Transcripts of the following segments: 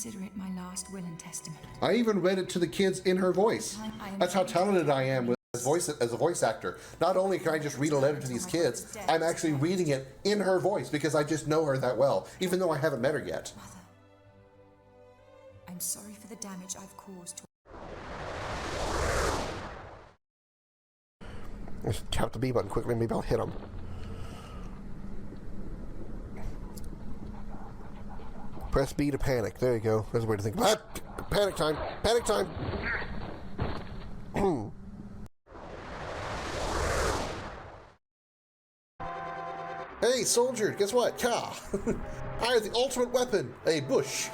Consider it my last will and testament. I even read it to the kids in her voice. That's how talented I am as a voice actor. Not only can I just read a letter to these kids, I'm actually reading it in her voice because I just know her that well, even though I haven't met her yet. Mother, I'm sorry for the damage I've caused to... Just tap the B button quickly, maybe I'll hit him. Press B to panic. There you go. There's a way to think about it. Panic time. Panic time. Hey, soldier, guess what? Yeah. I have the ultimate weapon, a bush.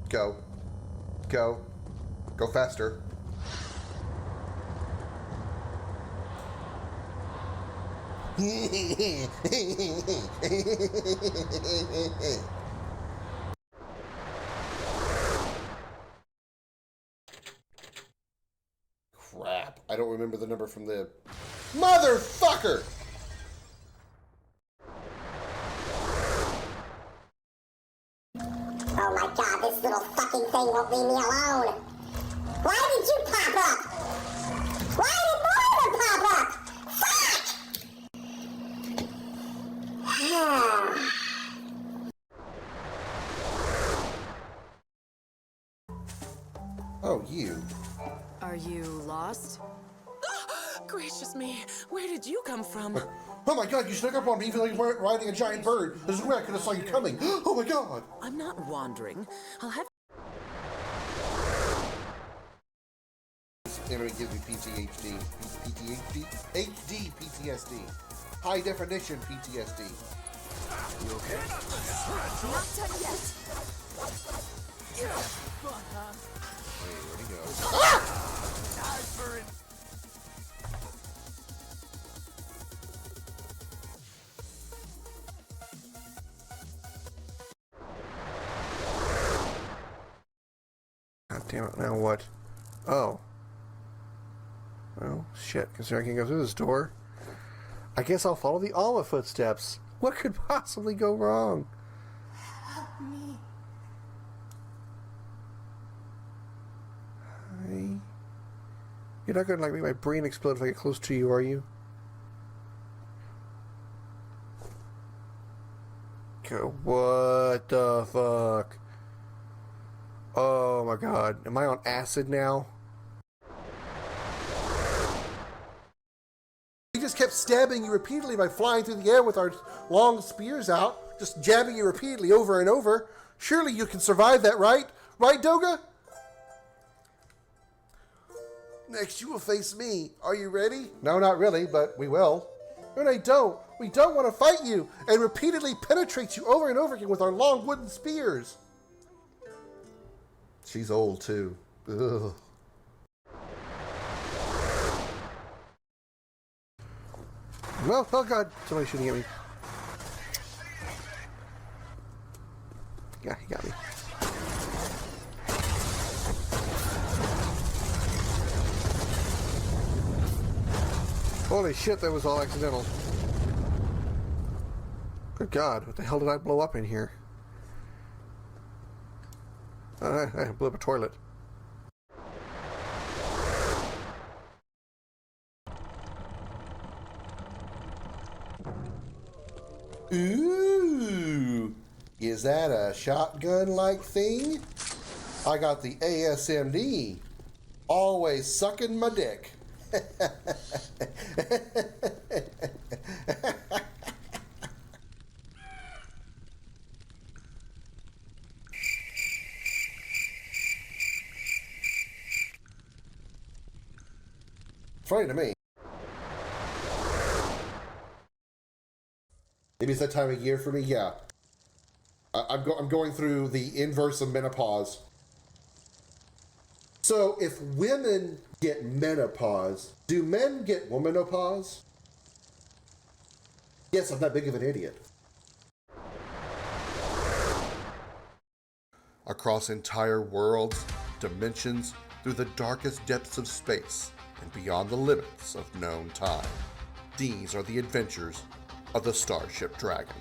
Go. Go. Go faster. Crap. I don't remember the number from the... Motherfucker! Oh my god, this little fucking thing won't leave me alone! Why did you pop up? Why did more of them pop up? Fuck! Oh, you. Are you lost? Gracious me, where did you come from? Oh my god, you snuck up on me even though you weren't riding a giant bird. There's no way I could have saw you coming. Oh my god. I'm not wandering. I'll have... Enemy gives me PTSD. PTSD? HD PTSD. High definition PTSD. You okay? Not done yet. Hey, where'd he go? God damn it, now what? Oh. Well, shit, considering I can go through this door. I guess I'll follow the Alma footsteps. What could possibly go wrong? Help me. Hi. You're not gonna make my brain explode if I get close to you, are you? What the fuck? Oh my god. Am I on acid now? We just kept stabbing you repeatedly by flying through the air with our long spears out, just jabbing you repeatedly over and over. Surely you can survive that, right? Right, Doga? Next, you will face me. Are you ready? No, not really, but we will. No, they don't. We don't want to fight you and repeatedly penetrate you over and over again with our long wooden spears. She's old, too. Ugh. Well, oh god, somebody's shooting at me. Yeah, he got me. Holy shit, that was all accidental. Good god, what the hell did I blow up in here? I blew up a toilet. Ooh, is that a shotgun-like thing? I got the ASMD. Always sucking my dick. Funny to me. Maybe it's that time of year for me. Yeah, I'm going through the inverse of menopause. So if women get menopause, do men get womanopause? Yes, I'm that big of an idiot. Across entire worlds, dimensions, through the darkest depths of space, and beyond the limits of known time. These are the adventures of the Starship Dragon.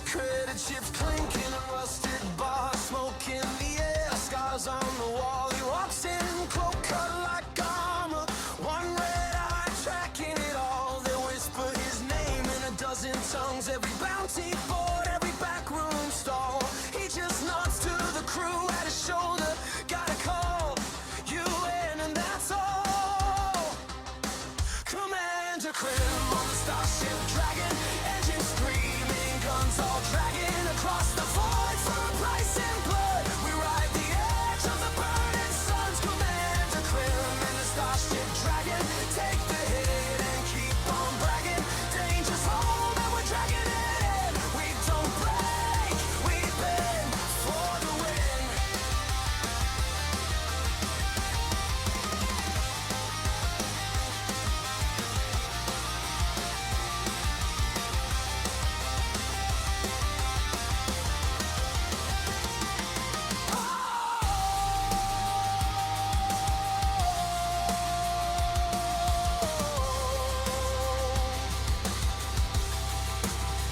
Credit chips clinking, a rusted bar, smoke in the air, scars on the wall. He walks in, cloak cut like armor, one red eye tracking it all. They whisper his name in a dozen tongues, every bounty board, every backroom stall. He just nods to the crew at his shoulder, gotta call you in, and that's all. Commander Krim on the Starship Dragon, engines screaming, guns all dragging across the void for a price in blood. We ride the edge of the burning suns. Commander Krim in the Starship Dragon, take the hit and keep on bragging. Danger's home and we're dragging it in. We don't break, we bend for the win.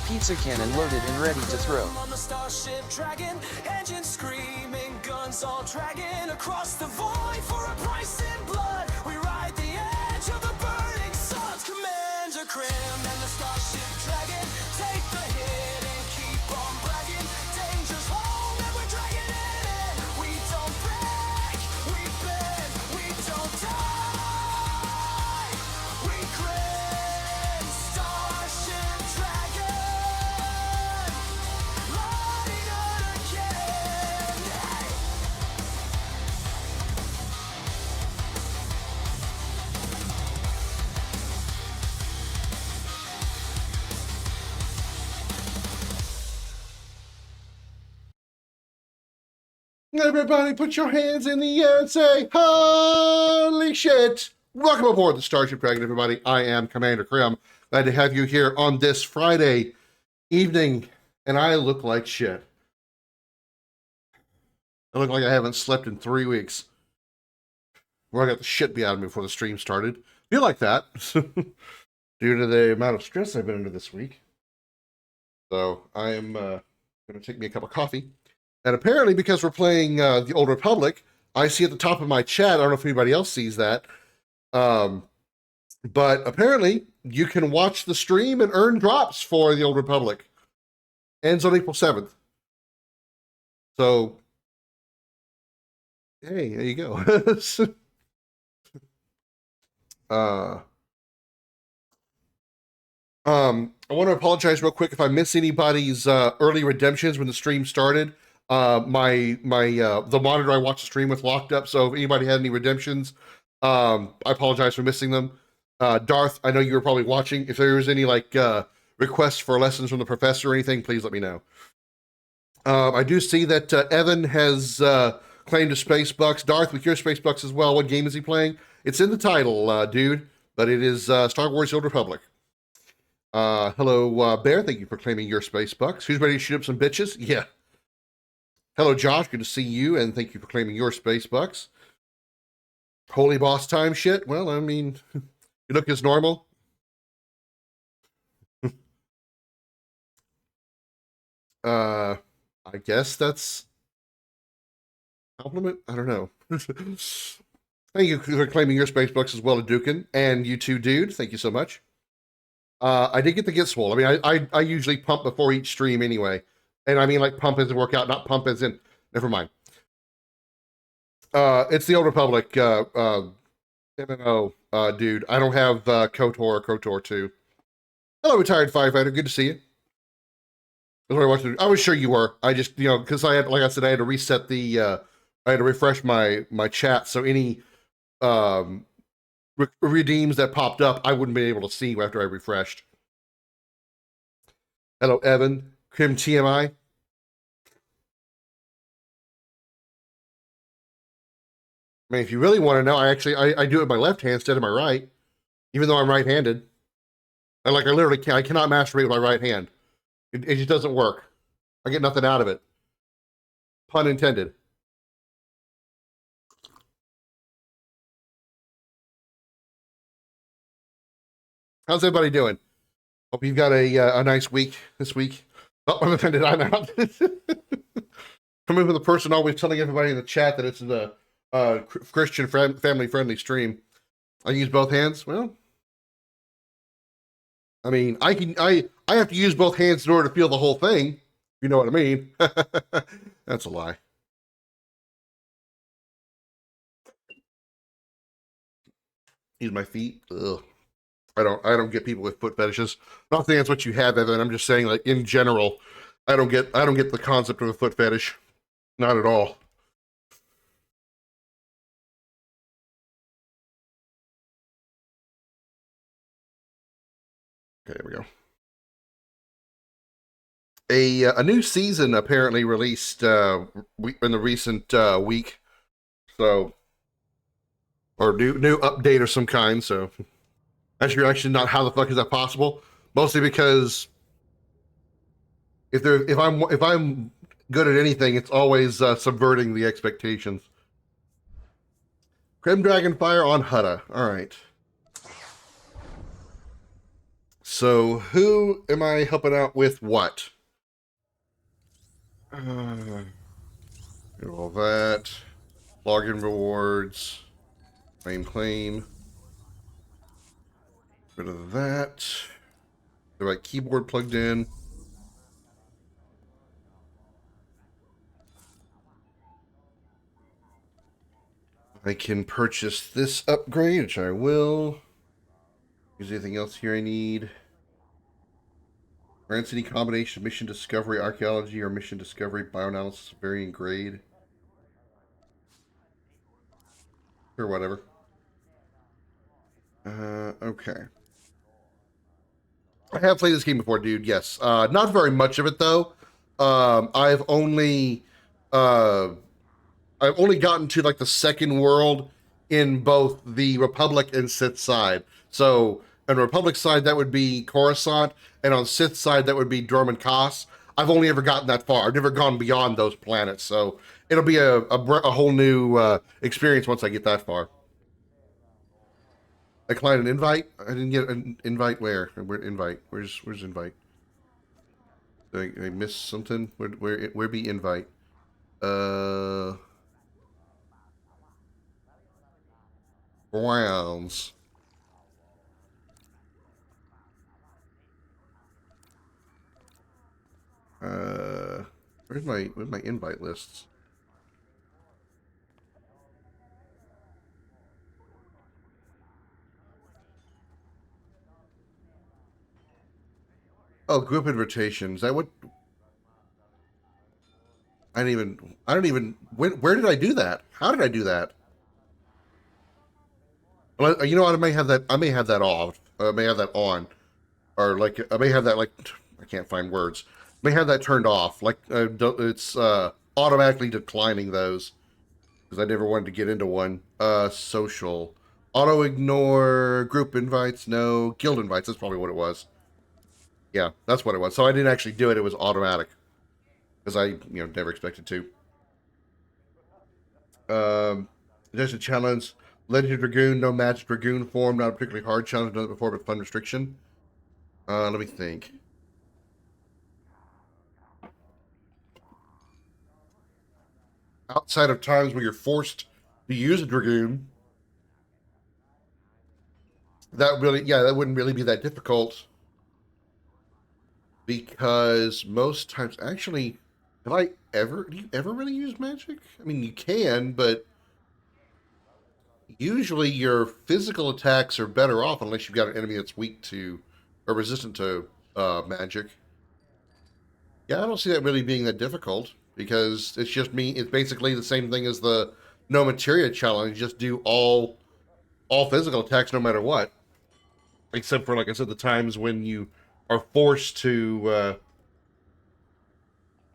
Pizza cannon loaded and ready to throw. On the Starship Dragon, engines screaming, guns all dragging across the void for a price in blood. We ride the edge of the burning suns. Commander Krim and the Starship Dragon, take the hit and keep on bragging. Danger's home and we're dragging it in. We don't break, we bend, we don't die. We grin, Starship Dragon. Lighting it again. Hey. Everybody put your hands in the air and say, holy shit! Welcome aboard the Starship Dragon, everybody. I am Commander Krim. Glad to have you here on this Friday evening, and I look like shit. I look like I haven't slept in 3 weeks. Where I got the shit beat out of me before the stream started. Feel like that, due to the amount of stress I've been under this week. So I am going to take me a cup of coffee. And apparently, because we're playing the Old Republic, I see at the top of my chat, I don't know if anybody else sees that, but apparently you can watch the stream and earn drops for the Old Republic. Ends on April 7th. So, hey, there you go. I want to apologize real quick if I miss anybody's early redemptions when the stream started. The monitor I watched the stream with locked up, so if anybody had any redemptions, I apologize for missing them. Darth, I know you were probably watching. If there was any requests for lessons from the professor or anything, please let me know. I do see that Evan has claimed a space bucks. Darth, with your space bucks as well. What game is he playing? It's in the title, dude, but it is Star Wars: The Old Republic. Hello, Bear. Thank you for claiming your space bucks. Who's ready to shoot up some bitches? Yeah. Hello, Josh. Good to see you, and thank you for claiming your space bucks. Holy boss time shit? Well, I mean, you look as normal. I guess that's a compliment. I don't know. Thank you for claiming your space bucks as well, Dukin, and you too, dude. Thank you so much. I did get the Get Swole. I mean, I usually pump before each stream anyway. And I mean, like, pump as in workout, not pump as in, never mind. It's the Old Republic, MMO, dude. I don't have KOTOR or KOTOR 2. Hello, retired firefighter. Good to see you. I was sure you were. I just, because I had, like I said, I had to reset the, I had to refresh my chat, so any redeems that popped up, I wouldn't be able to see after I refreshed. Hello, Evan. Krim TMI. I mean, if you really want to know, I do it with my left hand instead of my right, even though I'm right-handed. I literally can't. I cannot masturbate with my right hand. It just doesn't work. I get nothing out of it. Pun intended. How's everybody doing? Hope you've got a nice week this week. Oh, I'm offended. I'm out. Coming from the person always telling everybody in the chat that it's a Christian family friendly stream. I use both hands. Well, I mean, I have to use both hands in order to feel the whole thing. You know what I mean? That's a lie. Use my feet. Ugh. I don't get people with foot fetishes. Not saying that's what you have, Evan. I'm just saying, like, in general, I don't get the concept of a foot fetish. Not at all. Okay, there we go. A new season apparently released in the recent week, so, or new update of some kind. So that's your reaction. Not how the fuck is that possible? Mostly because if I'm good at anything, it's always subverting the expectations. Krim Dragonfire on Hutta. All right. So who am I helping out with what? Do all that. Login rewards. Claim. Rid of that. The right keyboard plugged in. I can purchase this upgrade, which I will. Is there anything else here I need? Grants any combination of mission discovery, archaeology, or mission discovery, bioanalysis of varying grade. Or whatever. Okay. I have played this game before, dude. Yes. Not very much of it though. I've only gotten to like the second world in both the Republic and Sith side. So on the Republic side, that would be Coruscant, and on Sith side, that would be Dorman Kos. I've only ever gotten that far. I've never gone beyond those planets. So it'll be a whole new experience once I get that far. I declined an invite. I didn't get an invite. Where invite? Where's invite? Did I miss something? Where be invite? Browns. Where's my invite lists? Oh, group invitations. That would. I don't even. Where did I do that? How did I do that? Well, you know what? I may have that. I may have that off. I may have that on, or like I may have that like. I can't find words. I may have that turned off. Like it's automatically declining those because I never wanted to get into one. Social, auto ignore, group invites, no, guild invites. That's probably what it was. Yeah, that's what it was. So I didn't actually do it. It was automatic because I never expected to. There's a challenge. Legend Dragoon, no match Dragoon form, not a particularly hard challenge, done it before, but fun restriction. Let me think. Outside of times where you're forced to use a Dragoon, that wouldn't really be that difficult. Because most times, actually, do you ever really use magic? I mean, you can, but usually your physical attacks are better off unless you've got an enemy that's weak to or resistant to magic. Yeah, I don't see that really being that difficult because it's basically the same thing as the no materia challenge. You just do all physical attacks no matter what, except for, like I said, the times when you are forced to.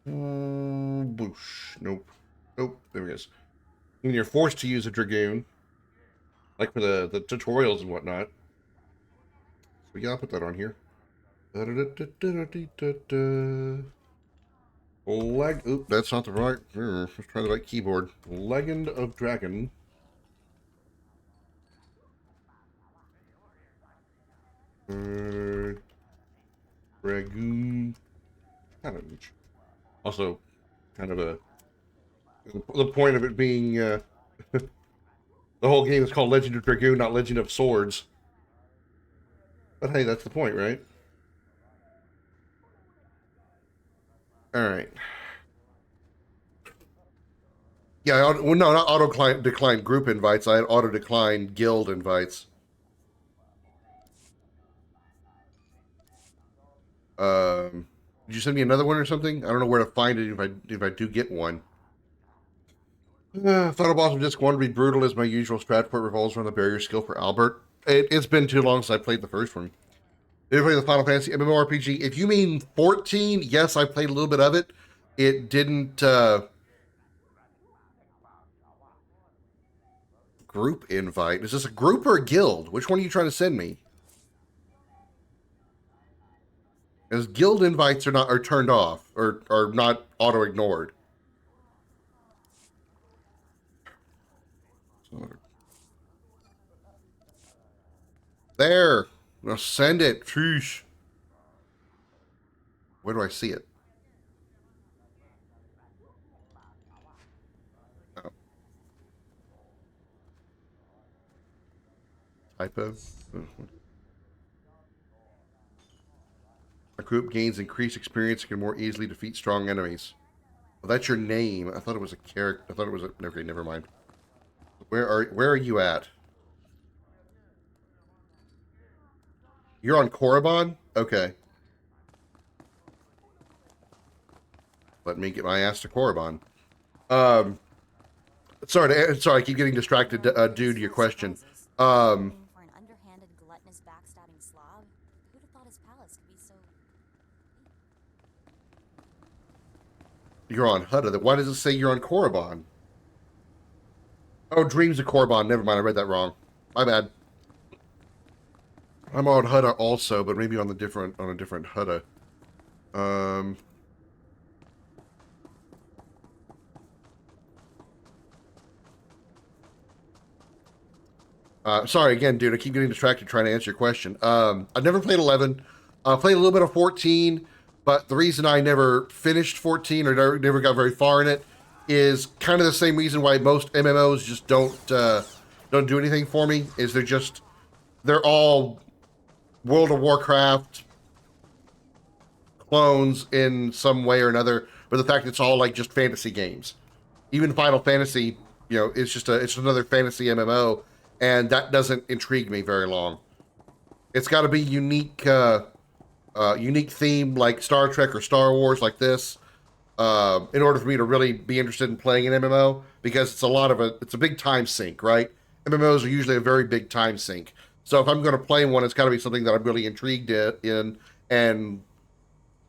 Boosh. Nope. There he is. When you're forced to use a Dragoon, like for the tutorials and whatnot. So yeah, I'll put that on here. Oop, that's not the right. Let's try the right keyboard. Legend of Dragon. Dragoon. Kind of niche. Also, kind of a. The point of it being. The whole game is called Legend of Dragoon, not Legend of Swords. But hey, that's the point, right? Alright. Yeah, well, no, not auto-decline group invites. I had auto-decline guild invites. Did you send me another one or something? I don't know where to find it if I do get one. Final boss of Disc 1 to be brutal as my usual Stratport revolves around the barrier skill for Albert. It's been too long since I played the first one. Did you play the Final Fantasy MMORPG? If you mean 14, yes, I played a little bit of it. It didn't, group invite. Is this a group or a guild? Which one are you trying to send me? As guild invites are turned off or are not auto ignored. There. Now send it. Sheesh. Where do I see it? Oh. Typo. A group gains increased experience and can more easily defeat strong enemies. Well, that's your name. I thought it was a character. I thought it was a. Okay, never mind. Where are you at? You're on Korriban? Okay. Let me get my ass to Korriban. Sorry, I keep getting distracted due to your question. For an underhanded, gluttonous, backstabbing slob, who'd have thought his palace could be so... You're on Hutta. Why does it say you're on Korriban? Oh, Dreams of Korriban. Never mind, I read that wrong. My bad. I'm on Hutta also, but maybe on a different Hutta. Sorry again, dude. I keep getting distracted trying to answer your question. I've never played 11. I played a little bit of 14, but the reason I never finished 14 or never got very far in it is kind of the same reason why most MMOs just don't do anything for me. Is they're all World of Warcraft clones in some way or another, but the fact it's all like just fantasy games. Even Final Fantasy, it's another fantasy MMO, and that doesn't intrigue me very long. It's got to be unique theme like Star Trek or Star Wars like this, in order for me to really be interested in playing an MMO, because it's a big time sink, right? MMOs are usually a very big time sink. So if I'm going to play one, it's got to be something that I'm really intrigued in. And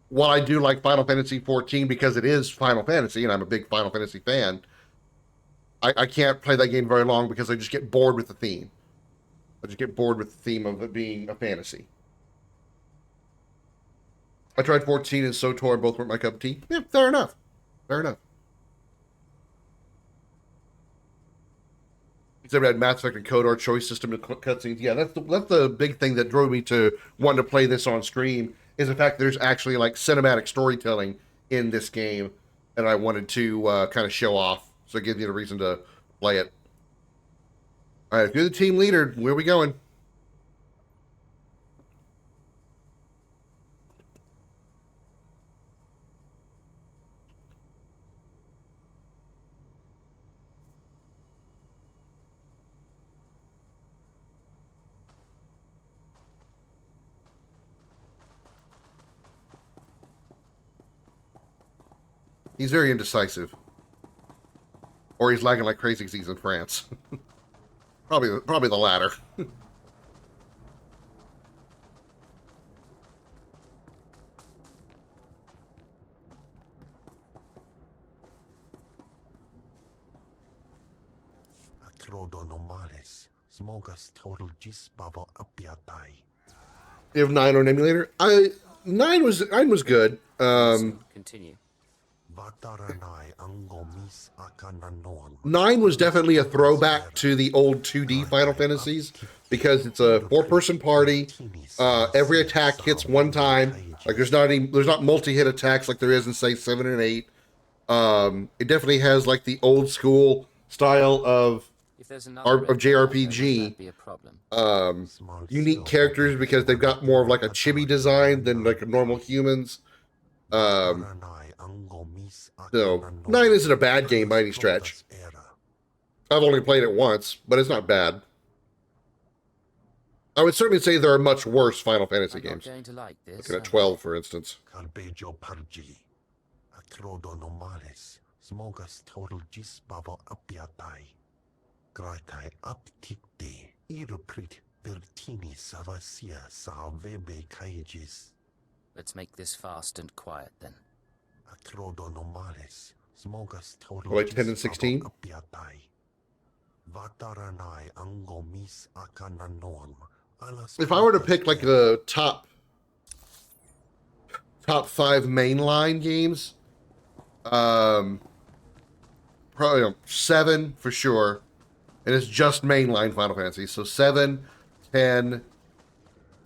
while I do like Final Fantasy 14 because it is Final Fantasy, and I'm a big Final Fantasy fan, I can't play that game very long because I just get bored with the theme. I just get bored with the theme of it being a fantasy. I tried 14 and SWTOR, both weren't my cup of tea. Yeah, fair enough. Fair enough. Except it had Mass Effect and Kodar choice system and cutscenes. Yeah, that's the big thing that drove me to want to play this on stream, is the fact that there's actually like cinematic storytelling in this game, and I wanted to kind of show off. So it gives me a reason to play it. All right, if you're the team leader, where are we going? He's very indecisive. Or he's lagging like crazy because he's in France. Probably the latter. You have 9 on emulator? 9 was good. Continue. 9 was definitely a throwback to the old 2D Final Fantasies because it's a 4-person party. Every attack hits one time. Like there's not multi-hit attacks like there is in say 7 and 8. It definitely has like the old school style of JRPG. Be a problem. Unique characters because they've got more of like a chibi design than like normal humans. So 9 isn't a bad game by any stretch. I've only played it once, but it's not bad. I would certainly say there are much worse Final Fantasy games. Going to like this. Looking at 12, for instance. Let's make this fast and quiet then. Like 10 and 16? If I were to pick like the top 5 mainline games, probably 7 for sure, and it's just mainline Final Fantasy. So 7, 10,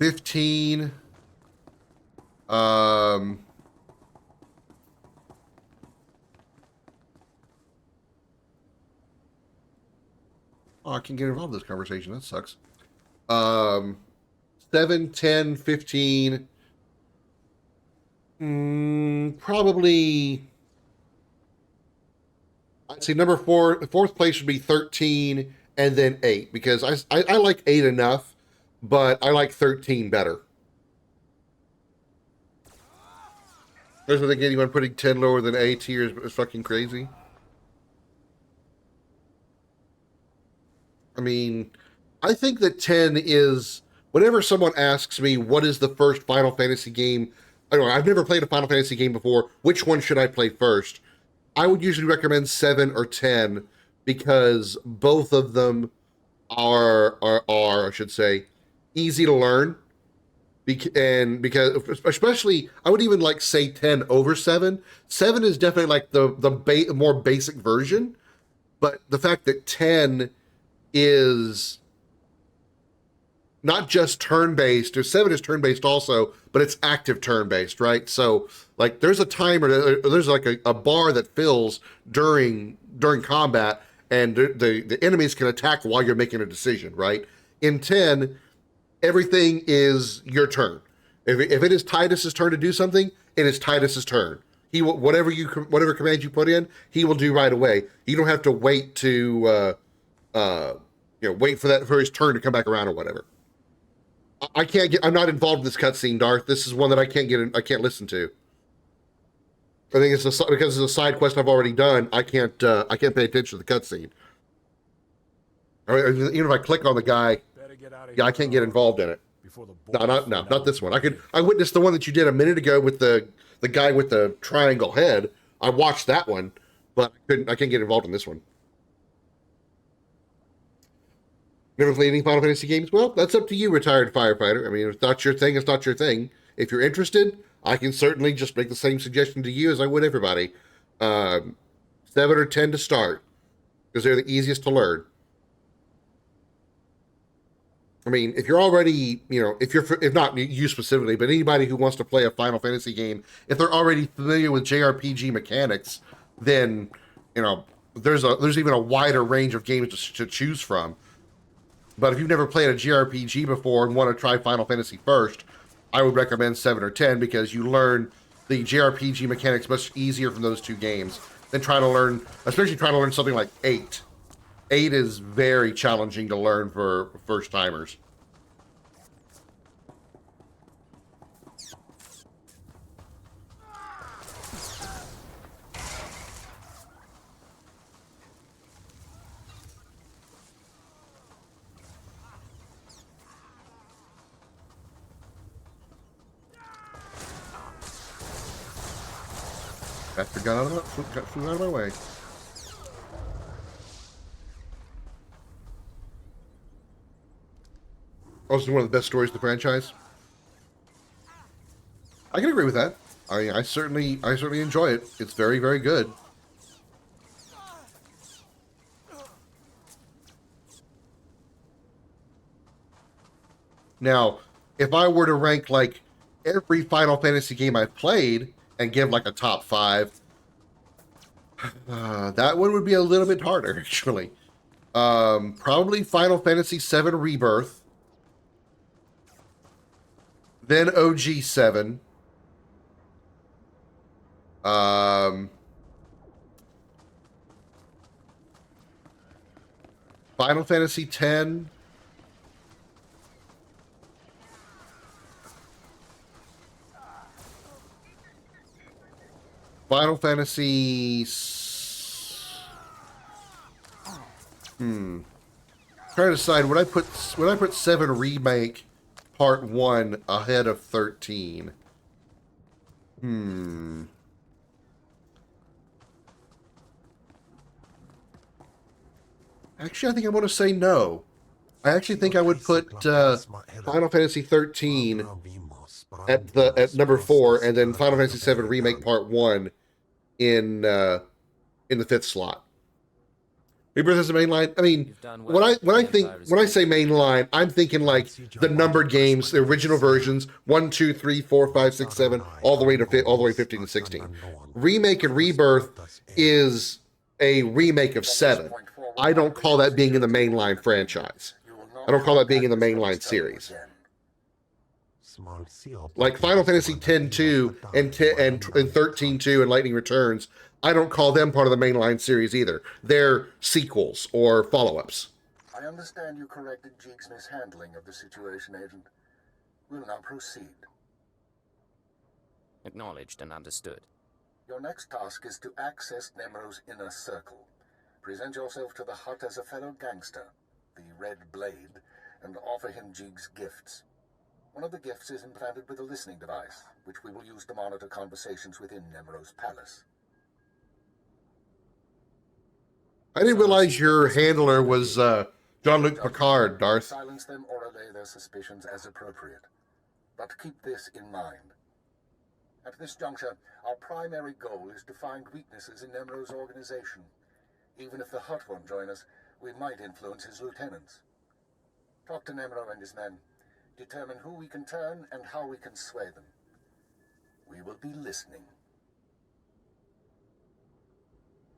15. Oh, I can't get involved in this conversation. That sucks. 7, 10, 15. Probably. I'd say number 4, fourth place would be 13, and then 8 because I like 8 enough, but I like 13 better. There's what again, anyone putting 10 lower than A tier is fucking crazy. I mean, I think that 10 is, whenever someone asks me what is the first Final Fantasy game, I don't know, I've never played a Final Fantasy game before, which one should I play first? I would usually recommend 7 or 10 because both of them are I should say, easy to learn. And because, especially, I would even like say 10 over 7. 7 is definitely like the more basic version, but the fact that 10 is not just turn-based, or 7 is turn-based also, but it's active turn-based, right? So like there's a timer, there's like a bar that fills during combat, and the enemies can attack while you're making a decision, right? In 10, everything is your turn. If it is Titus's turn to do something, it is Titus's turn. He will, whatever command you put in, he will do right away. You don't have to wait to wait for his turn to come back around or whatever. I'm not involved in this cutscene, Darth. This is one that I can't listen to. I think it's because it's a side quest I've already done. I can't pay attention to the cutscene. Even if I click on the guy, I can't get involved in it. Not this one. I witnessed the one that you did a minute ago with the guy with the triangle head. I watched that one, but I can't get involved in this one. Never played any Final Fantasy games? Well, that's up to you, retired firefighter. I mean, if it's not your thing, it's not your thing. If you're interested, I can certainly just make the same suggestion to you as I would everybody. 7 or 10 to start, because they're the easiest to learn. I mean, if you're already, if not you specifically, but anybody who wants to play a Final Fantasy game, if they're already familiar with JRPG mechanics, then, there's even a wider range of games to choose from. But if you've never played a JRPG before and want to try Final Fantasy first, I would recommend 7 or 10 because you learn the JRPG mechanics much easier from those two games than especially trying to learn something like 8. 8 is very challenging to learn for first timers. Got flew out of my way. Oh, this is one of the best stories in the franchise. I can agree with that. I certainly enjoy it. It's very, very good. Now, if I were to rank like every Final Fantasy game I've played and give like a top 5, that one would be a little bit harder, actually. Probably Final Fantasy VII Rebirth, then OG7, Final Fantasy X, Final Fantasy. Trying to decide would I put 7 Remake Part 1 ahead of 13. Actually, I think I'm going to say no. I actually think I would put Final Fantasy 13 at number 4, and then Final Fantasy 7 Remake Part 1 in the 5th slot. Rebirth is the main line. I mean, when I say main line, I'm thinking like the numbered games, the original versions, 1, 2, 3, 4, 5, 6, 7, all the way 15 and 16. Remake and Rebirth is a remake of 7. I don't call that being in the mainline franchise. I don't call that being in the mainline series. Like Final Fantasy X-2 and 13-2 and Lightning Returns, I don't call them part of the mainline series either. They're sequels or follow-ups. I understand you corrected Jeek's mishandling of the situation, Agent. We'll now proceed. Acknowledged and understood. Your next task is to access Nemro's inner circle. Present yourself to the hut as a fellow gangster, the Red Blade, and offer him Jeek's gifts. One of the gifts is implanted with a listening device, which we will use to monitor conversations within Nemro's palace. I didn't realize your handler was Jean-Luc Picard, Darth. Silence them or allay their suspicions as appropriate. But keep this in mind. At this juncture, our primary goal is to find weaknesses in Nemro's organization. Even if the Hutt won't join us, we might influence his lieutenants. Talk to Nemro and his men. Determine who we can turn and how we can sway them. We will be listening.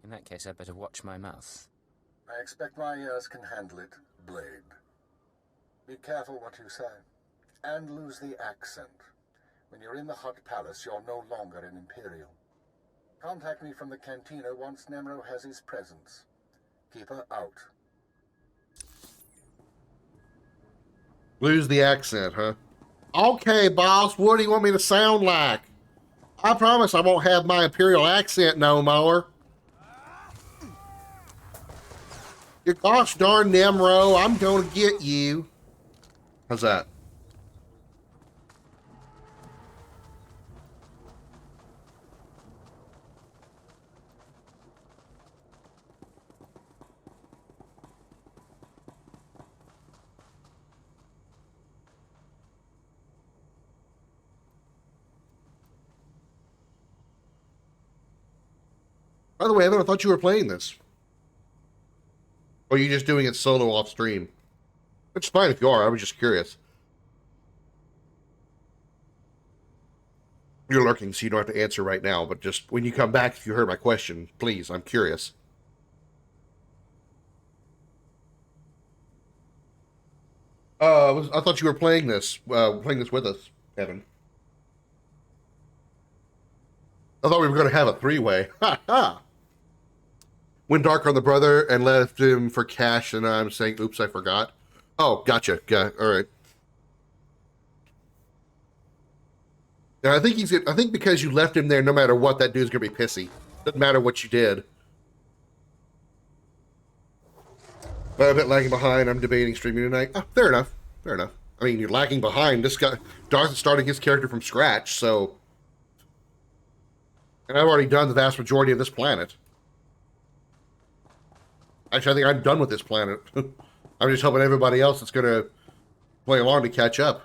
In that case, I'd better watch my mouth. I expect my ears can handle it, Blade. Be careful what you say. And lose the accent. When you're in the Hutt Palace, you're no longer an Imperial. Contact me from the cantina once Nemro has his presence. Keep her out. Lose the accent, huh? Okay, boss, what do you want me to sound like? I promise I won't have my Imperial accent no more. You gosh darn Nemro, I'm gonna get you. How's that? By the way, Evan, I thought you were playing this. Or are you just doing it solo off stream? It's fine if you are. I was just curious. You're lurking, so you don't have to answer right now. But just when you come back, if you heard my question, please, I'm curious. I thought you were playing this with us, Evan. I thought we were going to have a 3-way. Ha ha! Went dark on the brother and left him for cash, and I'm saying, oops, I forgot. Oh, gotcha. All right. And I think because you left him there, no matter what, that dude's gonna be pissy. Doesn't matter what you did. But I'm a bit lagging behind. I'm debating streaming tonight. Oh, fair enough. Fair enough. I mean, you're lagging behind. This guy, Darth is starting his character from scratch, so. And I've already done the vast majority of this planet. Actually, I think I'm done with this planet. I'm just hoping everybody else that's going to play along to catch up.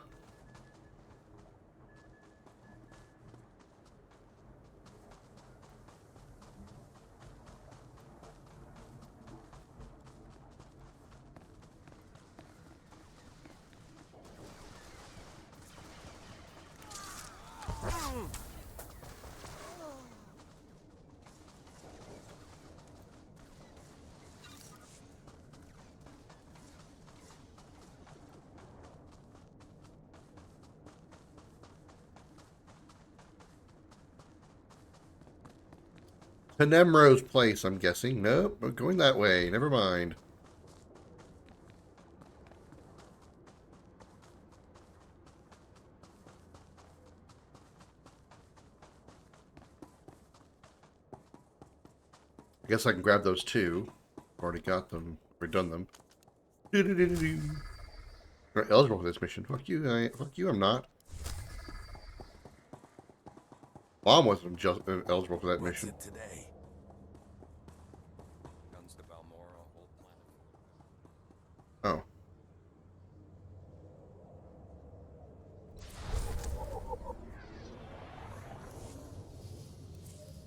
Penemro's place, I'm guessing. Nope, we're going that way. Never mind. I guess I can grab those two. Already got them. Already done them. Not eligible for this mission. Fuck you. Fuck you. I'm not. Mom wasn't just eligible for that mission. Today. Oh.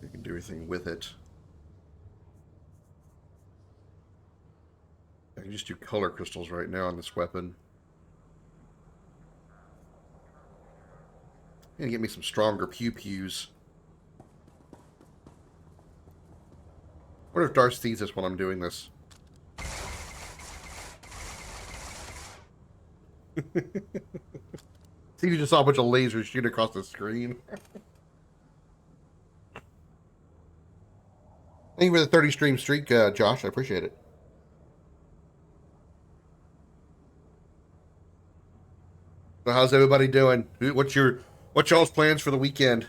You can do everything with it. I can just do color crystals right now on this weapon. And get me some stronger pew-pews. What if Darth sees this while I'm doing this? See, you just saw a bunch of lasers shoot across the screen. Thank you for the 30 stream streak, Josh. I appreciate it. So how's everybody doing? What's y'all's plans for the weekend?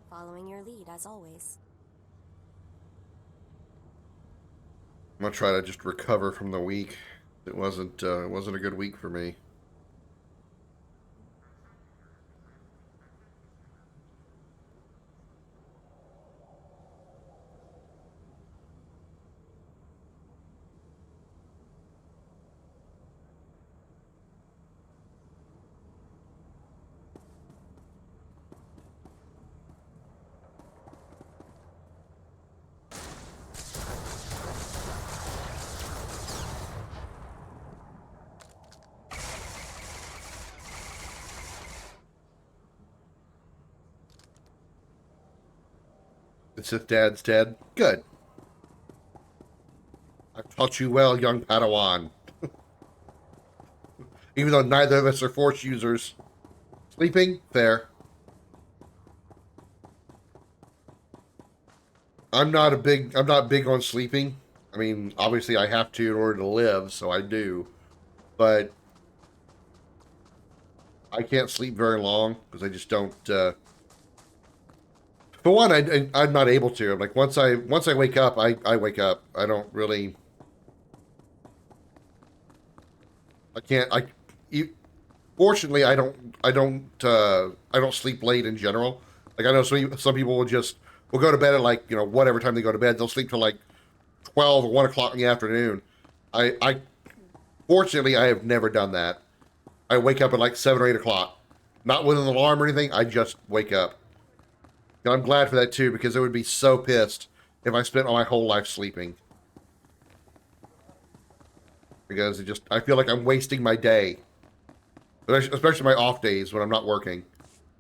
Following your lead, as always. I'm gonna try to just recover from the week. It wasn't a good week for me. It's if Dad's dead. Good. I've taught you well, young Padawan. Even though neither of us are Force users. Sleeping? Fair. I'm not big on sleeping. I mean, obviously I have to in order to live, so I do. But I can't sleep very long because I just don't. For one, I'm not able to. I'm like once I wake up, I wake up. I don't really. I can't. Fortunately, I don't sleep late in general. Like I know some people will go to bed at like whatever time they go to bed. They'll sleep till like 12 or 1 o'clock in the afternoon. I fortunately I have never done that. I wake up at like 7 or 8 o'clock, not with an alarm or anything. I just wake up. And I'm glad for that too because I would be so pissed if I spent all my whole life sleeping. Because I feel like I'm wasting my day. Especially my off days when I'm not working.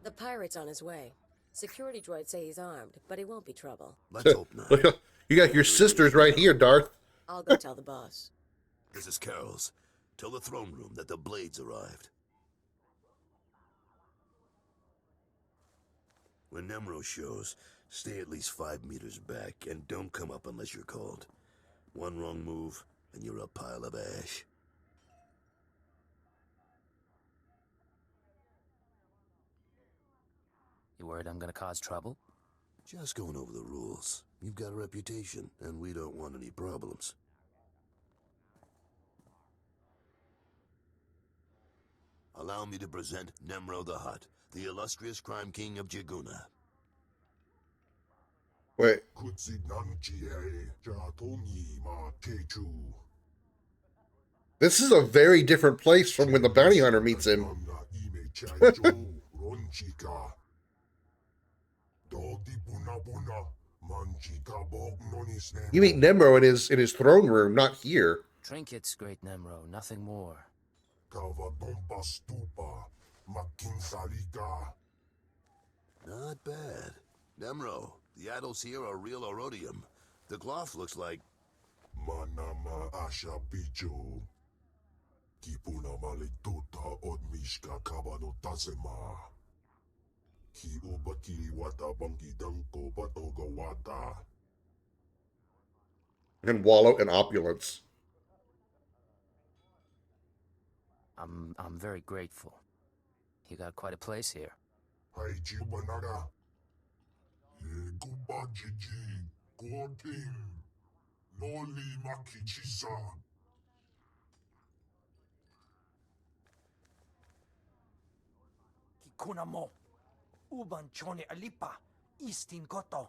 The pirate's on his way. Security droids say he's armed, but he won't be trouble. Let's hope not. Look, you got your sisters right here, Darth. I'll go tell the boss. This is Carol's. Tell the throne room that the blades arrived. When Nemro shows, stay at least 5 meters back and don't come up unless you're called. One wrong move, and you're a pile of ash. You worried I'm gonna cause trouble? Just going over the rules. You've got a reputation, and we don't want any problems. Allow me to present Nemro the Hutt, the illustrious crime king of Jaguna. Wait. This is a very different place from when the bounty hunter meets him. You meet Nemro in his throne room, not here. Trinkets, great Nemro, nothing more. Kavadumpa stupa, makin salika. Not bad. Nemro, the idols here are real orodium. The cloth looks like... Manama asha picho. Kipuna malituta odmishka kabano tasema. Ki ubaki wata bangi danko batoga wata. And wallow in opulence. I'm very grateful. You got quite a place here. Haiji banada. Guba jiji. Guoting. Noli makichisa. Kikuna mo. Uban chone alipa. Istin koto.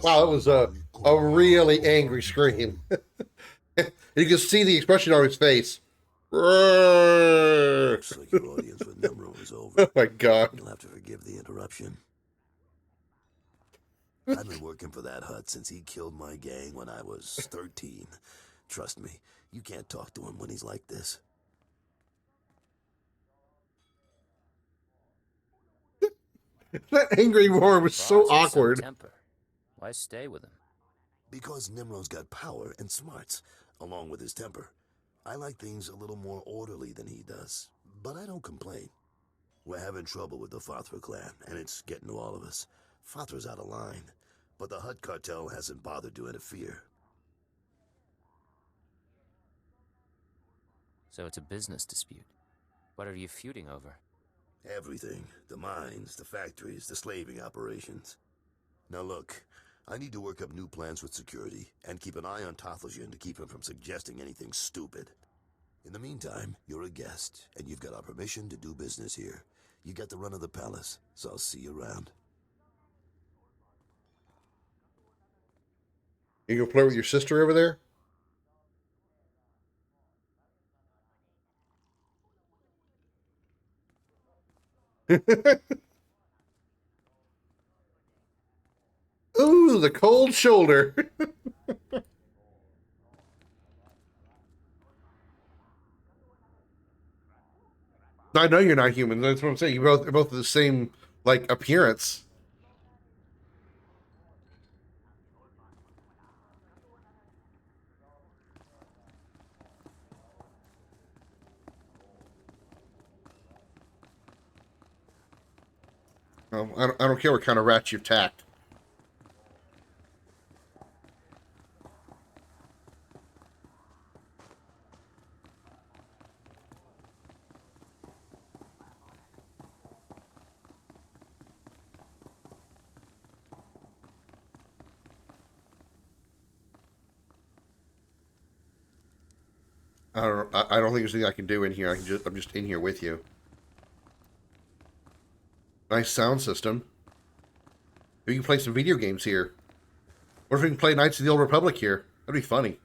Wow, that was a really angry scream. You can see the expression on his face. Looks like your audience with Nemro is over. Oh my god. You'll have to forgive the interruption. I've been working for that hut since he killed my gang when I was 13. Trust me, you can't talk to him when he's like this. That angry roar was so Boss has some awkward. temper. Why stay with him? Because Nimrod's got power and smarts, along with his temper. I like things a little more orderly than he does, but I don't complain. We're having trouble with the Fathra clan, and it's getting to all of us. Fathra's out of line, but the Hut cartel hasn't bothered to interfere. So it's a business dispute. What are you feuding over? Everything. The mines, the factories, the slaving operations. Now look, I need to work up new plans with security, and keep an eye on Tothlesian to keep him from suggesting anything stupid. In the meantime, you're a guest, and you've got our permission to do business here. You got the run of the palace, so I'll see you around. You gonna play with your sister over there? Ooh, the cold shoulder. I know you're not human. That's what I'm saying. You're both the same, like, appearance. I don't care what kind of rat you've attacked. I don't think there's anything I can do in here. I'm just in here with you. Nice sound system. We can play some video games here. What if we can play Knights of the Old Republic here? That'd be funny.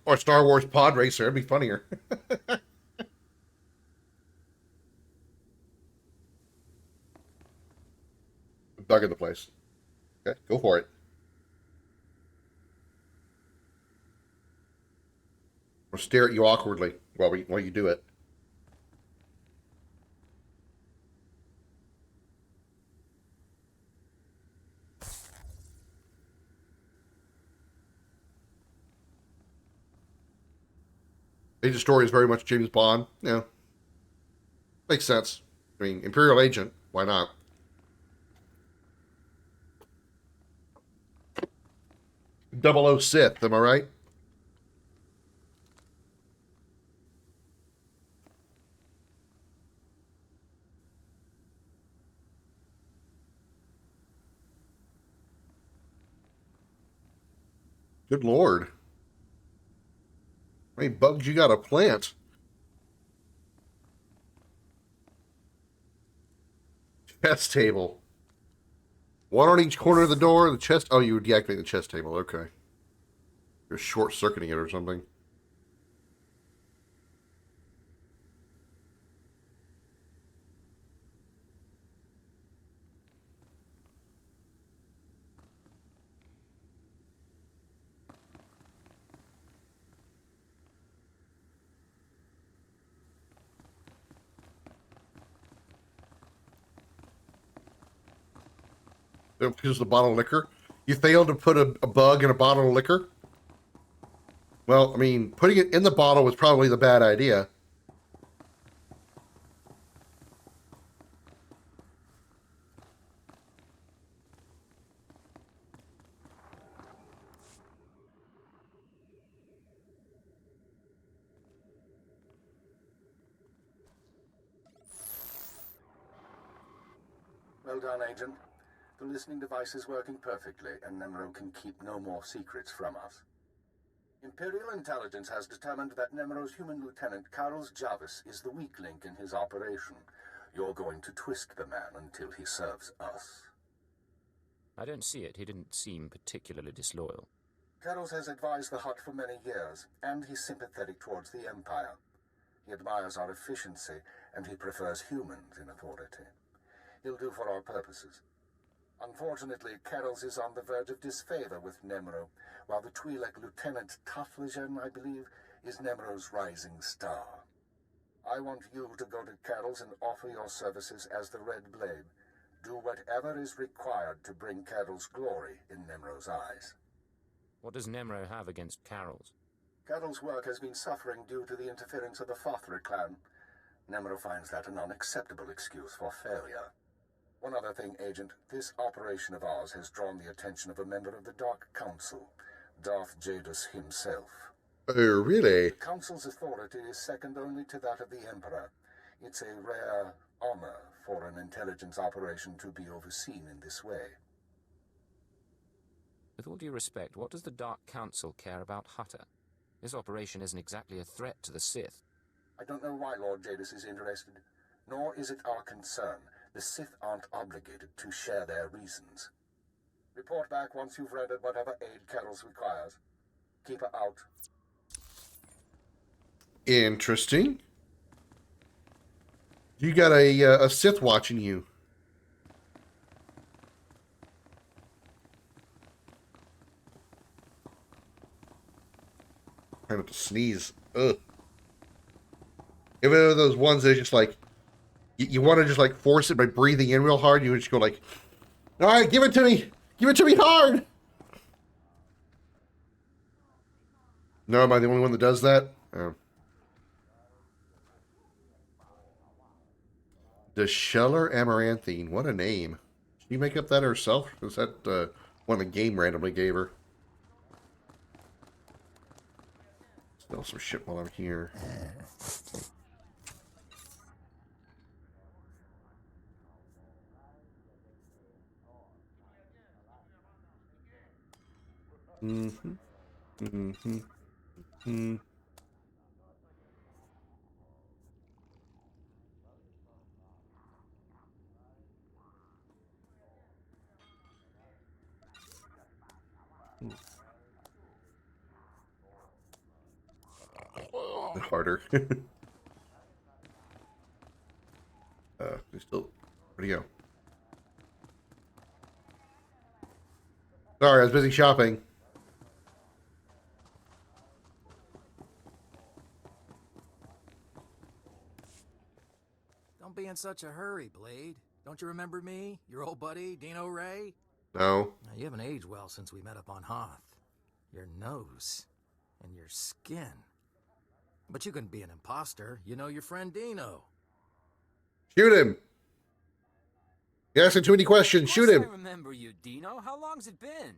Or Star Wars Pod Racer. It'd be funnier. Bug in the place. Okay, go for it. Or stare at you awkwardly while you do it. Agent Story is very much James Bond. Yeah. Makes sense. I mean, Imperial Agent. Why not? Double O Sith, am I right? Good Lord. How many bugs you got to plant? Chest table. One on each corner of the door. The chest. Oh, you would deactivate the chest table. Okay. You're short-circuiting it or something. because of the bottle of liquor. You failed to put a bug in a bottle of liquor. Well, I mean, putting it in the bottle was probably the bad idea. Well done, Agent. The listening device is working perfectly, and Nemro can keep no more secrets from us. Imperial intelligence has determined that Nemro's human lieutenant, Carlos Jarvis, is the weak link in his operation. You're going to twist the man until he serves us. I don't see it. He didn't seem particularly disloyal. Carlos has advised the Hutt for many years, and he's sympathetic towards the Empire. He admires our efficiency, and he prefers humans in authority. He'll do for our purposes. Unfortunately, Carroll's is on the verge of disfavor with Nemro, while the Twi'lek Lieutenant Taflajan, I believe, is Nemro's rising star. I want you to go to Carroll's and offer your services as the Red Blade. Do whatever is required to bring Carroll's glory in Nemro's eyes. What does Nemro have against Carroll's? Carroll's work has been suffering due to the interference of the Fothra clan. Nemro finds that an unacceptable excuse for failure. One other thing, Agent. This operation of ours has drawn the attention of a member of the Dark Council, Darth Jadus himself. Oh, really? The Council's authority is second only to that of the Emperor. It's a rare honor for an intelligence operation to be overseen in this way. With all due respect, what does the Dark Council care about Hutter? This operation isn't exactly a threat to the Sith. I don't know why Lord Jadus is interested, nor is it our concern. The Sith aren't obligated to share their reasons. Report back once you've rendered whatever aid Carroll's requires. Keep her out. Interesting. You got a Sith watching you. Trying not to sneeze. Ugh. If it were those ones that just like, you want to just like force it by breathing in real hard, you would just go like, all right, give it to me. Give it to me hard. No, am I the only one that does that? Oh. Descheller Amaranthine. What a name. Did she make up that herself? Or was that one the game randomly gave her? Still some shit while I'm here. Mm-hmm. Mm-hmm. Mm-hmm. Harder. We still. Where'd he go? Sorry, I was busy shopping. Don't be in such a hurry, Blade. Don't you remember me? Your old buddy, Dino Ray? No. Now, you haven't aged well since we met up on Hoth. Your nose and your skin. But you couldn't be an imposter. You know your friend Dino. Shoot him. You're asking too many questions. Shoot him. I remember you, Dino. How long's it been?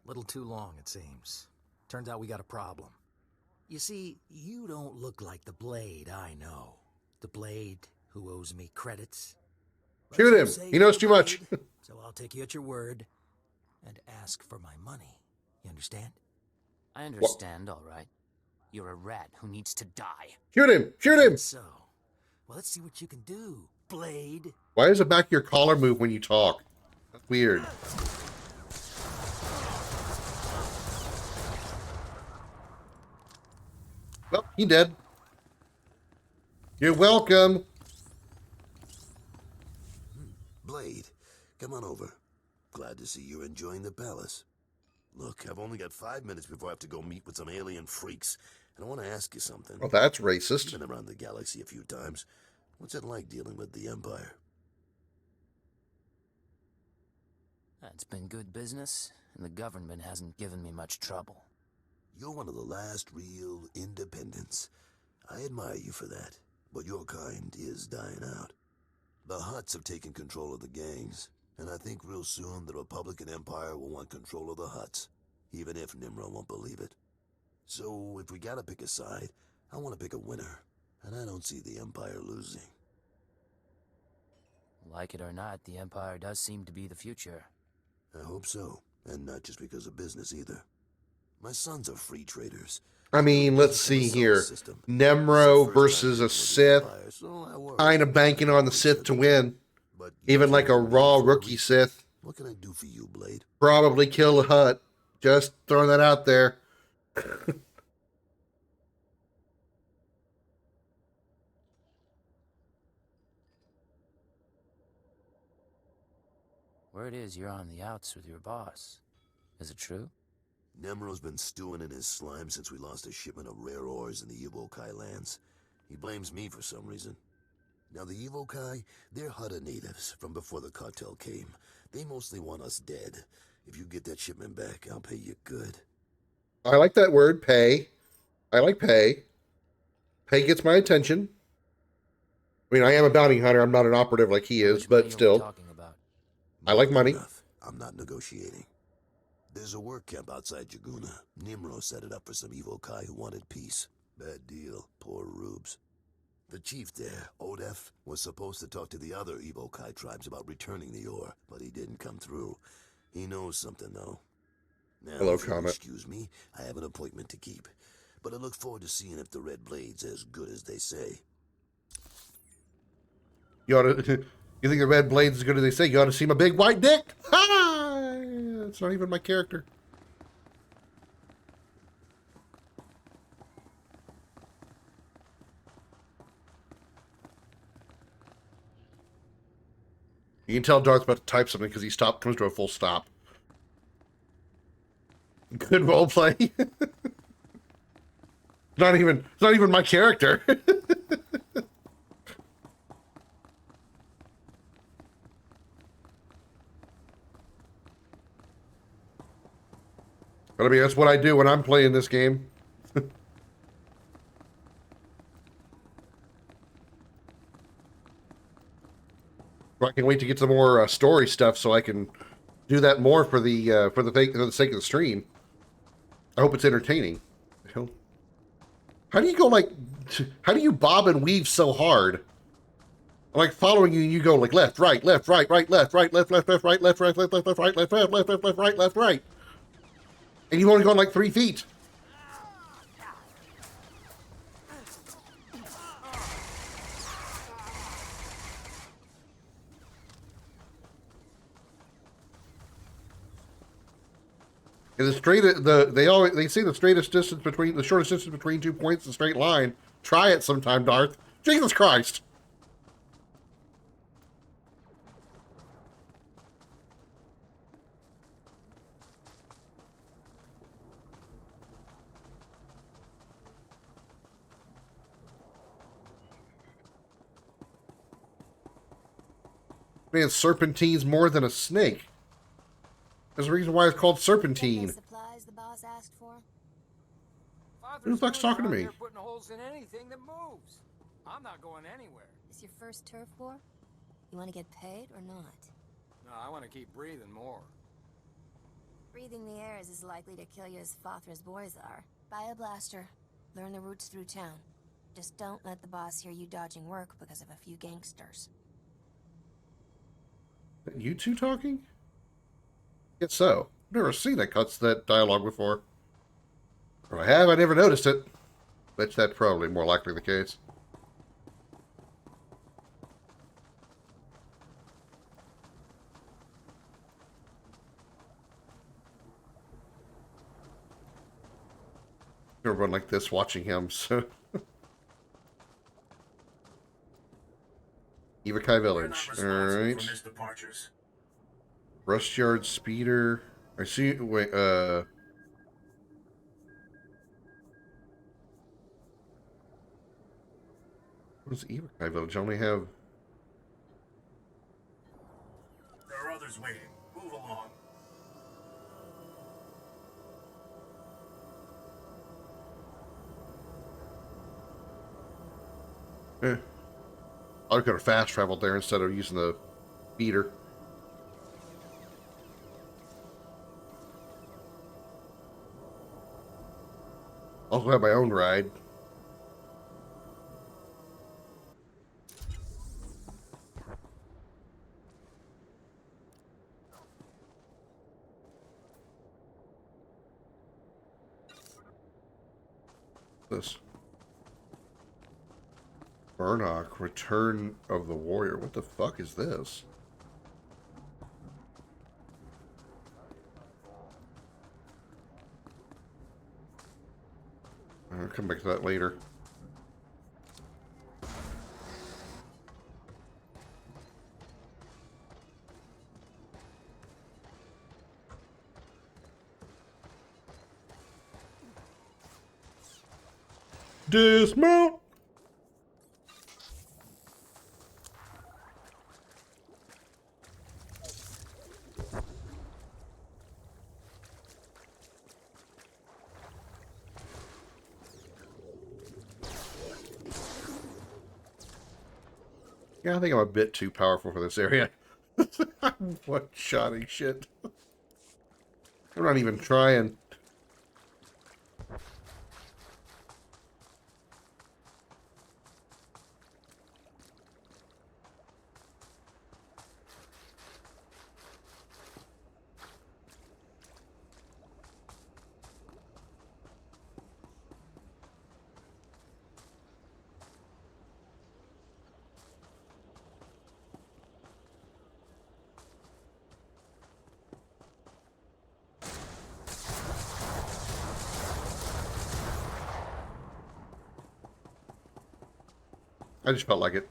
Little too long, it seems. Turns out we got a problem. You see, you don't look like the Blade I know. The Blade who owes me credits. Shoot him. He knows too much. So I'll take you at your word and ask for my money. You understand? I understand, all right. You're a rat who needs to die. Shoot him. Shoot him. So, well, let's see what you can do, Blade. Why does the back of your collar move when you talk? That's weird. Well, he dead. You're welcome. Blade, come on over. Glad to see you're enjoying the palace. Look, I've only got 5 minutes before I have to go meet with some alien freaks, and I want to ask you something. Oh, that's racist. You've been around the galaxy a few times. What's it like dealing with the Empire? It's been good business, and the government hasn't given me much trouble. You're one of the last real independents. I admire you for that, but your kind is dying out. The Hutts have taken control of the gangs, and I think real soon the Republican Empire will want control of the Hutts, even if Nimro won't believe it. So, if we gotta pick a side, I want to pick a winner, and I don't see the Empire losing. Like it or not, the Empire does seem to be the future. I hope so, and not just because of business either. My sons are free traders. I mean, let's see here. Nemro versus a Sith. Kind of banking on the Sith to win. Even like a raw rookie Sith. What can I do for you, Blade? Probably kill a Hutt. Just throwing that out there. Word is you're on the outs with your boss. Is it true? Nemro's been stewing in his slime since we lost a shipment of rare ores in the Evokai lands. He blames me for some reason. Now the Evokai, they're Hutta natives from before the cartel came. They mostly want us dead. If you get that shipment back, I'll pay you good. I like that word, pay. I like pay. Pay gets my attention. I mean, I am a bounty hunter. I'm not an operative like he is, but still. I like money. I'm not negotiating. There's a work camp outside Jaguna. Nimro set it up for some Evokai who wanted peace. Bad deal. Poor rubes. The chief there, Odef, was supposed to talk to the other Evokai tribes about returning the ore, but he didn't come through. He knows something, though. Now, Hello, if you'll Comet. excuse me, I have an appointment to keep. But I look forward to seeing if the Red Blade's as good as they say. You ought to... You think the red blade's as good as they say? You ought to see my big white dick. Ha! It's not even my character. You can tell Darth's about to type something because he comes to a full stop. Good roleplay. It's not even my character. But I mean, that's what I do when I'm playing this game. I can wait to get some more story stuff so I can do that more for the sake of the stream. I hope it's entertaining. How do you go like? How do you bob and weave so hard? I'm like following you, and you go like left, right, left, right, right, left, right, left, left, left, right, left, right, left, left, right, left, left, left, left, left, right, left, right. And you've only gone like 3 feet. And they say the shortest distance between 2 points is a straight line. Try it sometime, Darth. Jesus Christ. Man, serpentine's more than a snake. There's a reason why it's called serpentine. Supplies the boss asked for? Who the fuck's talking to me? Putting holes in anything that moves. I'm not going anywhere. This your first turf war? You want to get paid or not? No, I want to keep breathing more. Breathing the air is as likely to kill you as Fothra's boys are. Buy a blaster. Learn the routes through town. Just don't let the boss hear you dodging work because of a few gangsters. You two talking? Guess so. I've never seen that dialogue before. Or I have, I never noticed it. Bet that's probably more likely the case. Everyone like this watching him, so... Evokai Village. Alright. Rust Yard Speeder. I see. Wait, what is Evokai Village? I only have. There are others waiting. Move along. Eh. I could have fast traveled there instead of using the beater. Also have my own ride. This. Burnock, Return of the Warrior. What the fuck is this? I'll come back to that later. Dismount! Yeah, I think I'm a bit too powerful for this area. I'm one-shotting shit. I'm not even trying. I just felt like it.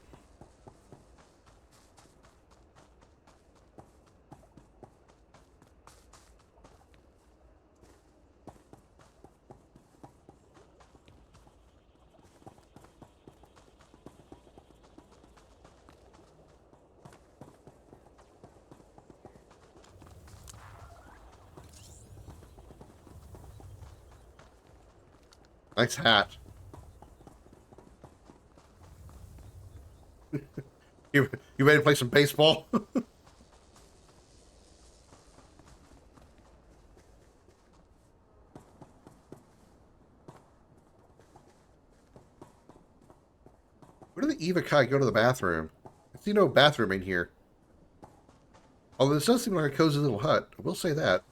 Nice hat. You ready to play some baseball? Where did the Eva Kai go to the bathroom? I see no bathroom in here. Although this does seem like a cozy little hut. I will say that.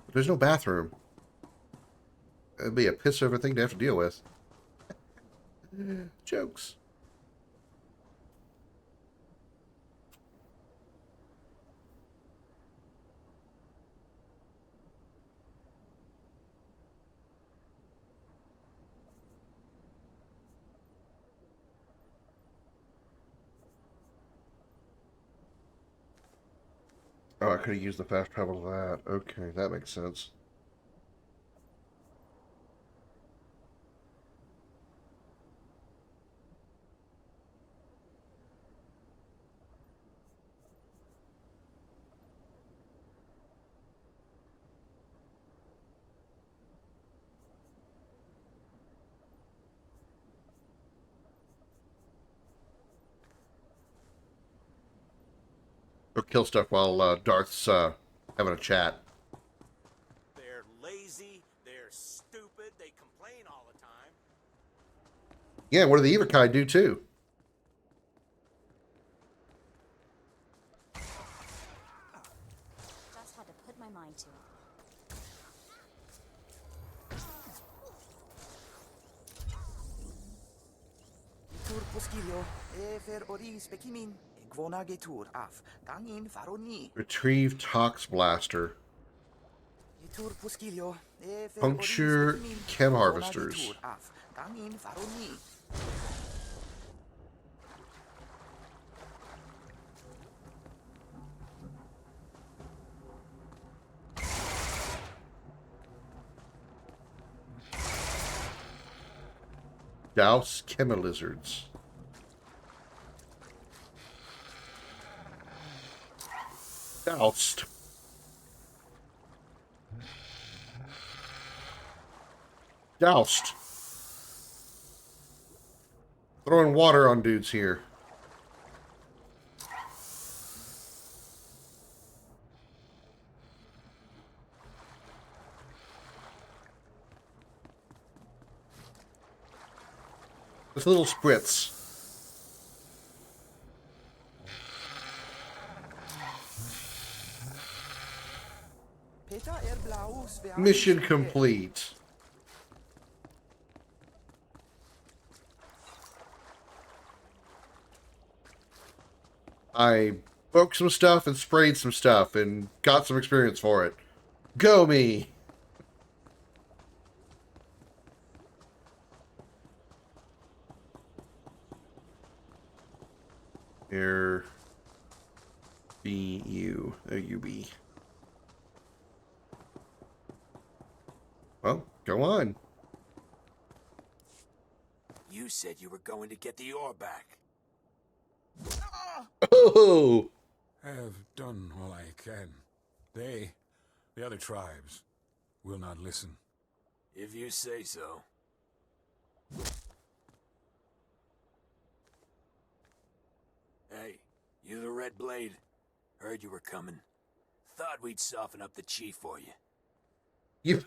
But there's no bathroom. It'd be a piss over thing to have to deal with. Jokes. Oh, I could have used the fast travel to that. Okay, that makes sense. Go kill stuff while Darth's having a chat. They're lazy, they're stupid, they complain all the time. Yeah, what do the Evakai do too? Just had to put my mind to it. Turposkilio, efer oris bekimin, gvonagetur af, gangin faroni. Retrieve Tox Blaster. Turposkilio, efer Puncture Chem Harvesters. af, gangin faroni. Douse Chemilizards. Doused. Doused. Throwing water on dudes here. This little spritz. Mission complete. I broke some stuff and sprayed some stuff and got some experience for it. Go me! Here. B-U. O-U-B. Well, go on. You said you were going to get the ore back. Oh! I have done all I can. They, the other tribes, will not listen. If you say so. Hey, you the Red Blade? Heard you were coming. Thought we'd soften up the chief for you. You...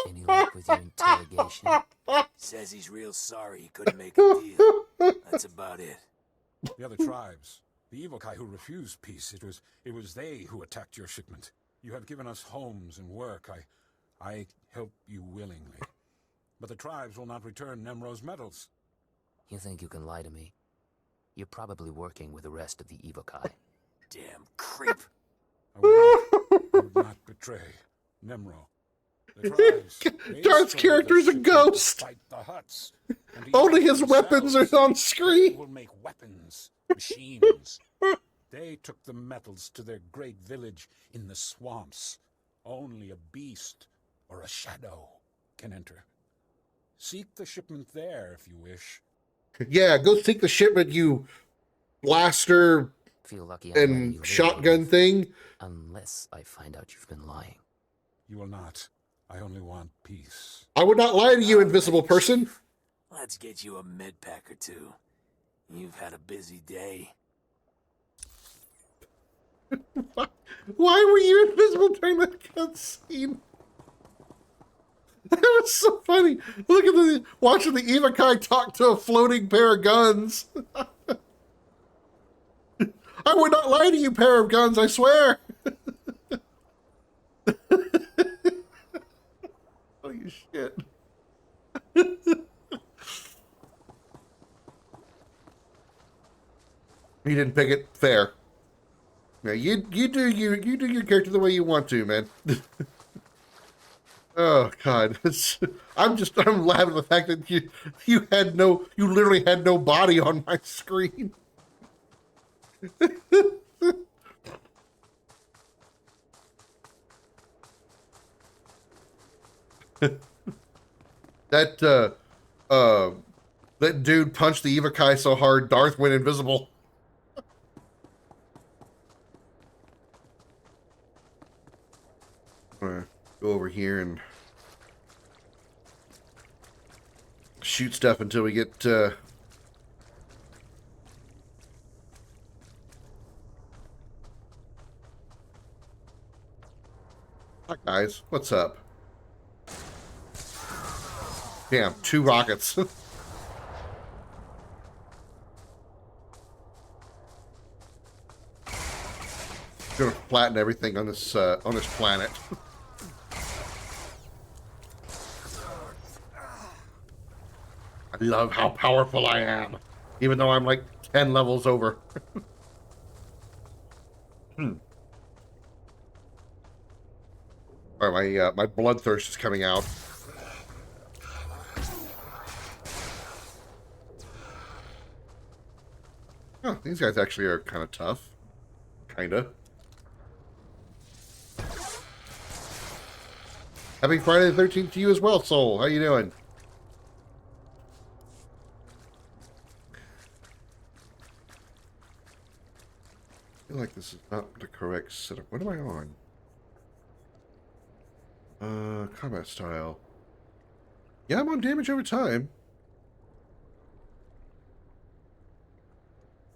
Any luck with your interrogation? Says he's real sorry he couldn't make a deal. That's about it. The other tribes, the Evokai who refused peace, it was they who attacked your shipment. You have given us homes and work. I help you willingly. But the tribes will not return Nemro's metals. You think you can lie to me? You're probably working with the rest of the Evokai. Damn creep. I would not betray Nemro. The tribes, Darth's character is a ghost. fight the Hutts, and Only his weapons are on screen. Will make weapons, machines. They took the metals to their great village in the swamps. Only a beast or a shadow can enter. Seek the shipment there if you wish. Yeah, go seek the shipment, you blaster Feel lucky and shotgun thing. Unless I find out you've been lying. You will not. I only want peace. I would not lie to you, invisible person. Let's get you a med pack or two. You've had a busy day. Why were you invisible during that cutscene? That was so funny. Look at watching the Evokai talk to a floating pair of guns. I would not lie to you, pair of guns, I swear. Holy shit. You didn't pick it fair. Yeah, you do your character the way you want to, man. Oh God, I'm laughing at the fact that you literally had no body on my screen. That dude punched the Evokai so hard Darth went invisible. I'm gonna go over here and shoot stuff until we get Hi guys, what's up? Damn, 2 rockets. Gonna flatten everything on this planet. I love how powerful I am, even though I'm like 10 levels over. All right, my bloodthirst is coming out. Oh, these guys actually are kind of tough. Kinda. Happy Friday the 13th to you as well, Soul. How you doing? I feel like this is not the correct setup. What am I on? Combat style. Yeah, I'm on damage over time.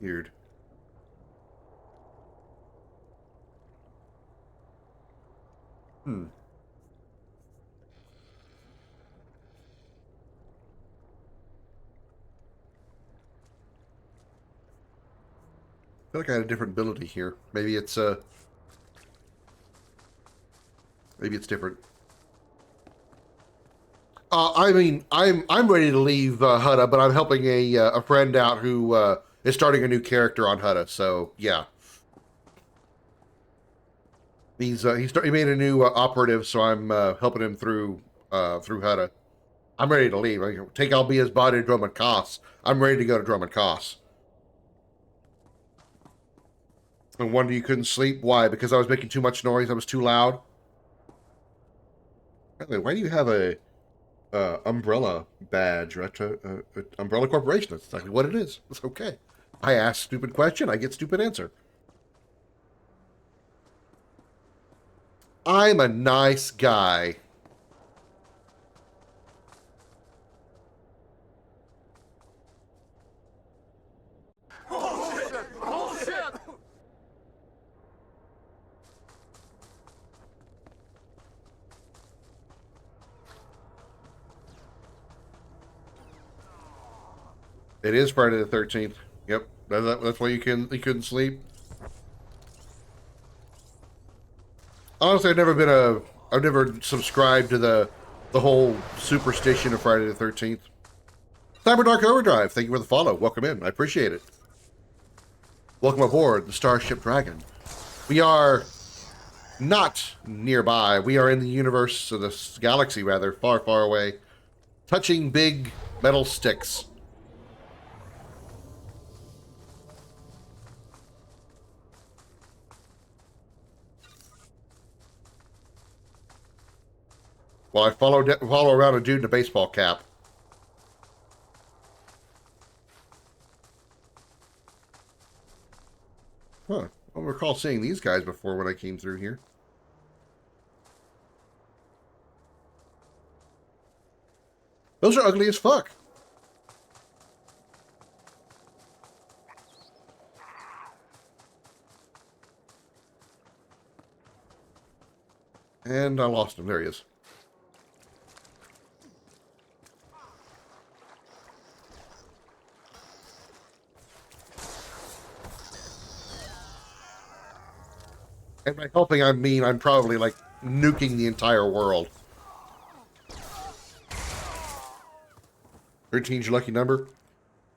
Weird. Hmm. I feel like I had a different ability here. Maybe it's different. I mean, I'm ready to leave Hutta, but I'm helping a friend out who is starting a new character on Hutta. So yeah, he made a new operative, so I'm helping him through Hutta. I'm ready to leave. Take Albia's body to Drummond Koss. I'm ready to go to Drummond Koss. And wonder you couldn't sleep. Why? Because I was making too much noise. I was too loud. By the way, why do you have a umbrella badge, right? Umbrella Corporation. That's exactly what it is. It's okay. I ask stupid question, I get stupid answer. I'm a nice guy. It is Friday the 13th. Yep, that's why you couldn't sleep. Honestly, I've never subscribed to the whole superstition of Friday the 13th. Cyber Dark Overdrive, thank you for the follow. Welcome in, I appreciate it. Welcome aboard the Starship Dragon. We are not nearby. We are in the universe, or the galaxy rather, far, far away, touching big metal sticks. While I follow around a dude in a baseball cap. Huh. I don't recall seeing these guys before when I came through here. Those are ugly as fuck. And I lost him. There he is. And by helping, I mean I'm probably, like, nuking the entire world. 13's your lucky number.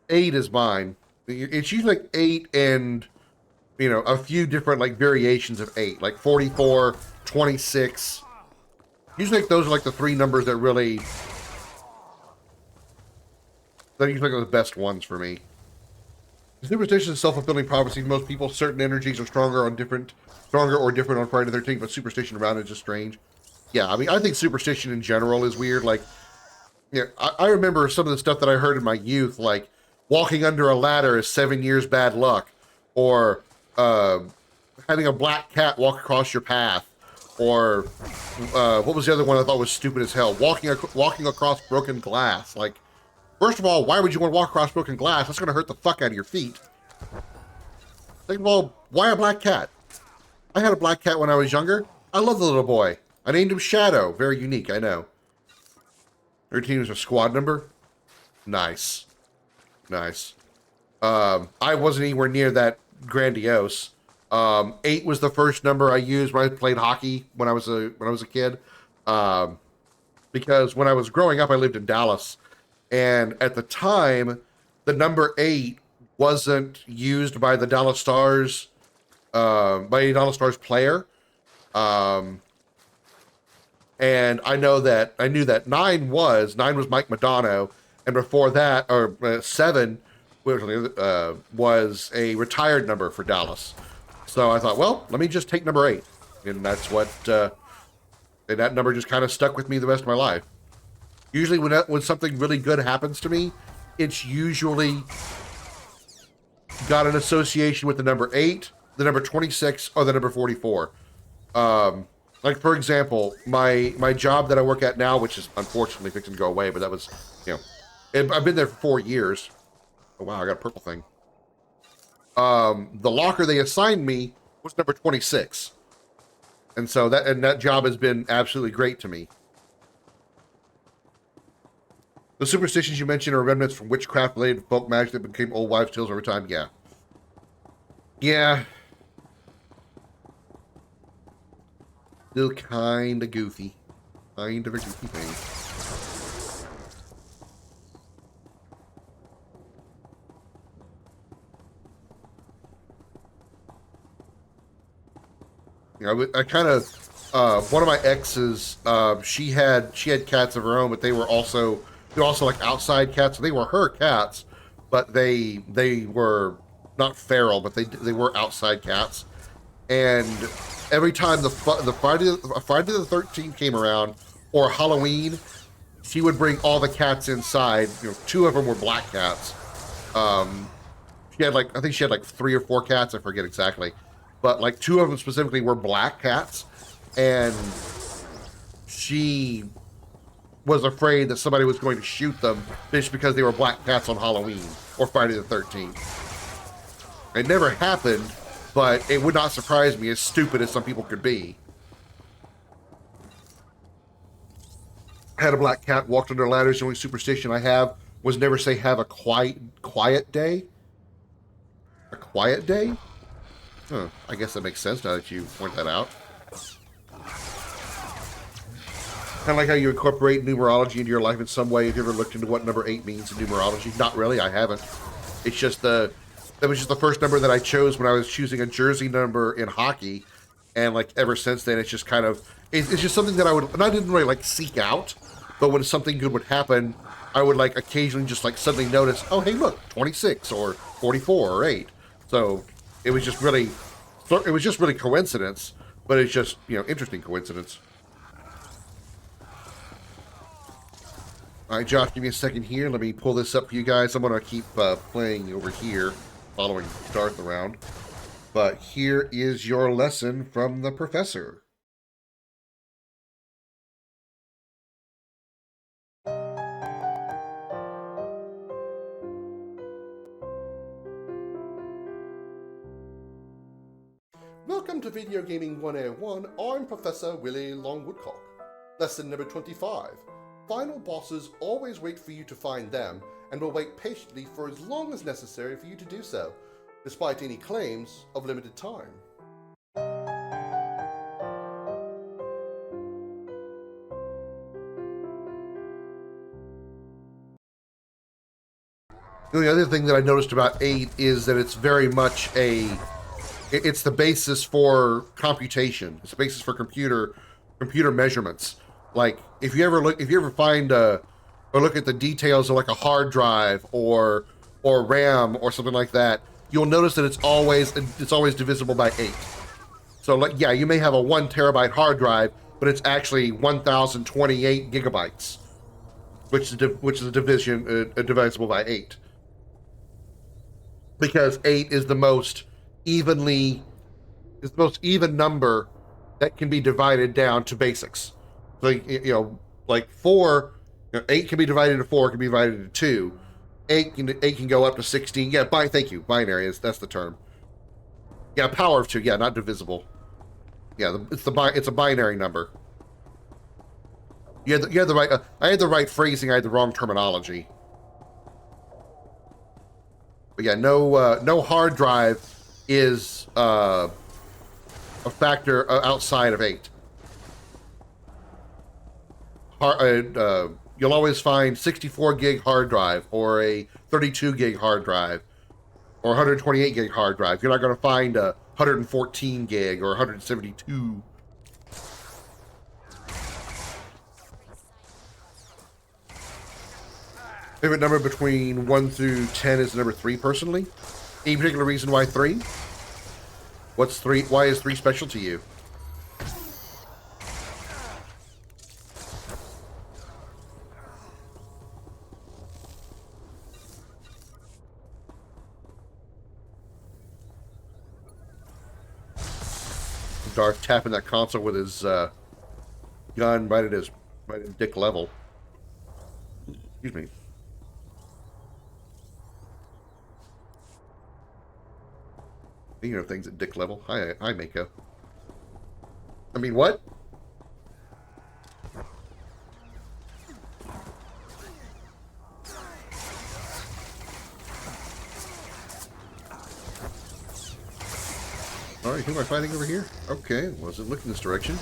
8 is mine. It's usually like 8 and, you know, a few different, like, variations of 8. Like 44, 26. Usually like, those are, like, the 3 numbers that really... that usually are the best ones for me. Superstition is self-fulfilling prophecy. Most people, certain energies are stronger or different on Friday the 13th, but superstition around it is just strange. Yeah, I mean, I think superstition in general is weird. Like, yeah, I remember some of the stuff that I heard in my youth, like walking under a ladder is 7 years bad luck, or having a black cat walk across your path, or what was the other one I thought was stupid as hell? Walking across broken glass. Like, first of all, why would you want to walk across broken glass? That's going to hurt the fuck out of your feet. Second of all, why a black cat? I had a black cat when I was younger. I love the little boy. I named him Shadow. Very unique, I know. 13 was a squad number. Nice. Nice. I wasn't anywhere near that grandiose. 8 was the first number I used when I played hockey when I was a kid. Because when I was growing up, I lived in Dallas. And at the time, the number 8 wasn't used by the Dallas Stars, by a Dallas Stars player. And I knew that 9 was Mike Madonna, and before that, or 7 was a retired number for Dallas. So I thought, well, let me just take number 8, and that's what, and that number just kind of stuck with me the rest of my life. Usually when something really good happens to me, it's usually got an association with the number 8, the number 26, or the number 44. Like, for example, my job that I work at now, which is unfortunately fixing to go away, but that was, you know, I've been there for 4 years. Oh, wow, I got a purple thing. The locker they assigned me was number 26. And so that job has been absolutely great to me. The superstitions you mentioned are remnants from witchcraft-related folk magic that became old wives' tales over time. Yeah. Yeah. Still kind of goofy. Kind of a goofy thing. You know, I kind of, one of my exes, she had cats of her own, but they were also like outside cats. So they were her cats, but they were not feral, but they were outside cats. And every time the Friday the 13th came around or Halloween, she would bring all the cats inside. You know, 2 of them were black cats. She had I think she had 3 or 4 cats. I forget exactly, but 2 of them specifically were black cats, and she was afraid that somebody was going to shoot them just because they were black cats on Halloween or Friday the 13th. It never happened, but it would not surprise me, as stupid as some people could be. I had a black cat, walked under ladders. The only superstition I have was never say have a quiet day. A quiet day? Huh, I guess that makes sense now that you point that out. Kind of like how you incorporate numerology into your life in some way. Have you ever looked into what number 8 means in numerology? Not really, I haven't. It's just that was just the first number that I chose when I was choosing a jersey number in hockey. And ever since then, it's just kind of, it's just something that I didn't really seek out. But when something good would happen, I would occasionally just suddenly notice, oh, hey, look, 26 or 44 or 8. So it was just really coincidence, but it's just, interesting coincidence. All right, Josh, give me a second here. Let me pull this up for you guys. I'm going to keep playing over here, following Darth around. But here is your lesson from the professor. Welcome to Video Gaming 101. I'm Professor Willie Longwoodcock. Lesson number 25. Final bosses always wait for you to find them, and will wait patiently for as long as necessary for you to do so, despite any claims of limited time. The other thing that I noticed about 8 is that it's very much it's the basis for computation. It's the basis for computer measurements. If you ever find or look at the details of a hard drive or RAM or something like that, you'll notice that it's always divisible by 8. So yeah, you may have a 1 terabyte hard drive, but it's actually 1028 gigabytes, which is a division divisible by 8. Because 8 is the most even number that can be divided down to basics. So 4, 8 can be divided into 4, can be divided into 2. 8 can go up to 16. Yeah, thank you. Binary that's the term. Yeah, power of 2. Yeah, not divisible. Yeah, it's a binary number. You had the right. I had the right phrasing. I had the wrong terminology. But yeah, no hard drive is a factor outside of 8. You'll always find 64 gig hard drive or a 32 gig hard drive or 128 gig hard drive. You're not going to find a 114 gig or 172. Favorite number between 1 through 10 is the number 3 personally. Any particular reason why 3? What's 3? Why is 3 special to you? Darth tapping that console with his gun right at his dick level. Excuse me. You know things at dick level. Hi, Mako. I mean, what? Alright, who am I fighting over here? Okay, wasn't looking this direction.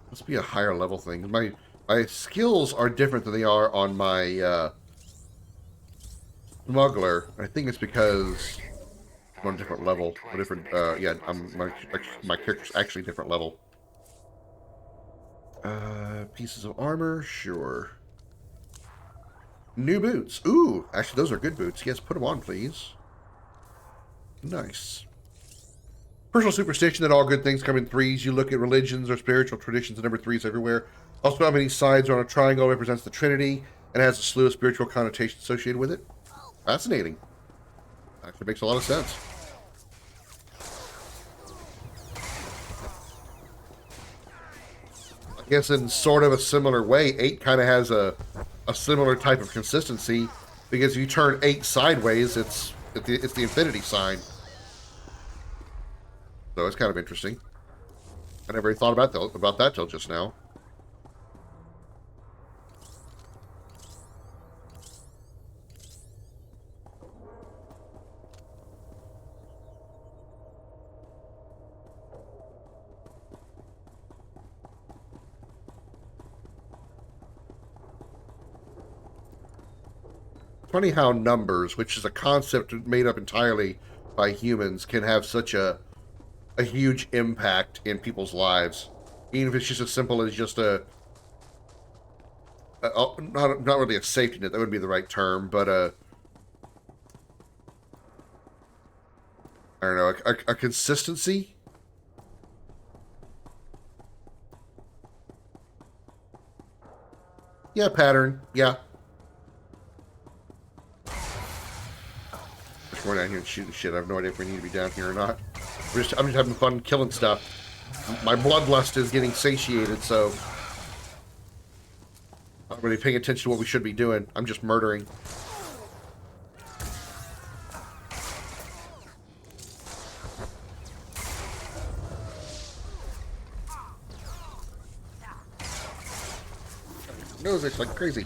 Must be a higher level thing. My skills are different than they are on my smuggler. I think it's because I'm on a different level. A different yeah, my character's actually a different level. Pieces of armor, sure. New boots. Ooh, actually those are good boots. Yes, put them on, please. Nice. Personal superstition that all good things come in threes. You look at religions or spiritual traditions, the number 3 is everywhere. Also, how many sides are on a triangle represents the Trinity and has a slew of spiritual connotations associated with it. Fascinating. Actually makes a lot of sense. I guess in sort of a similar way, 8 kind of has a similar type of consistency, because if you turn 8 sideways, it's the infinity sign. So it's kind of interesting. I never thought about that till just now. Funny how numbers, which is a concept made up entirely by humans, can have such a huge impact in people's lives, even if it's just as simple as just not really a safety net, that would be the right term, but I don't know, a consistency. Yeah, pattern. Yeah. We're down here and shooting shit. I have no idea if we need to be down here or not. I'm just having fun killing stuff. My bloodlust is getting satiated, so I'm not really paying attention to what we should be doing. I'm just murdering. Nose it's like crazy.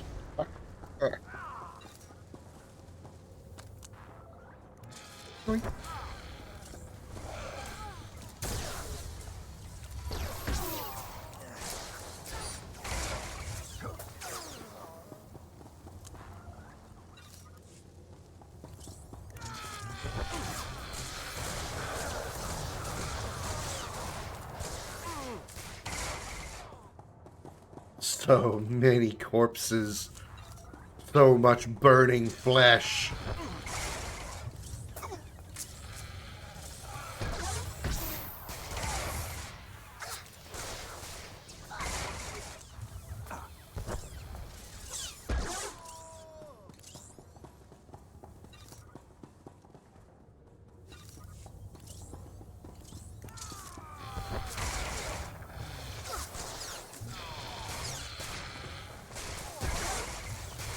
So many corpses. So much burning flesh.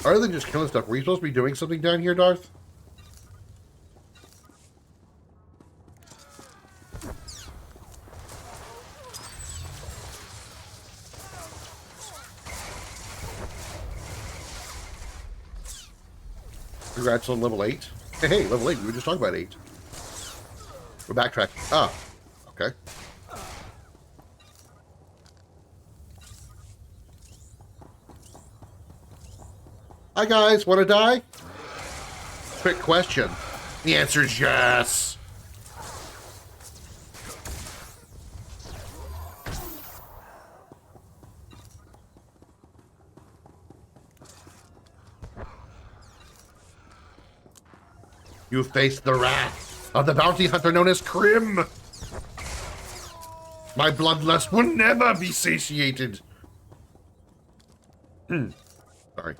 Other than just killing stuff, were you supposed to be doing something down here, Darth? Congrats on level 8. Hey, level 8. We were just talking about 8. We're backtracking. Ah, okay. Hi guys, want to die? Quick question. The answer is yes. You face the wrath of the bounty hunter known as Krim. My bloodlust will never be satiated. Sorry.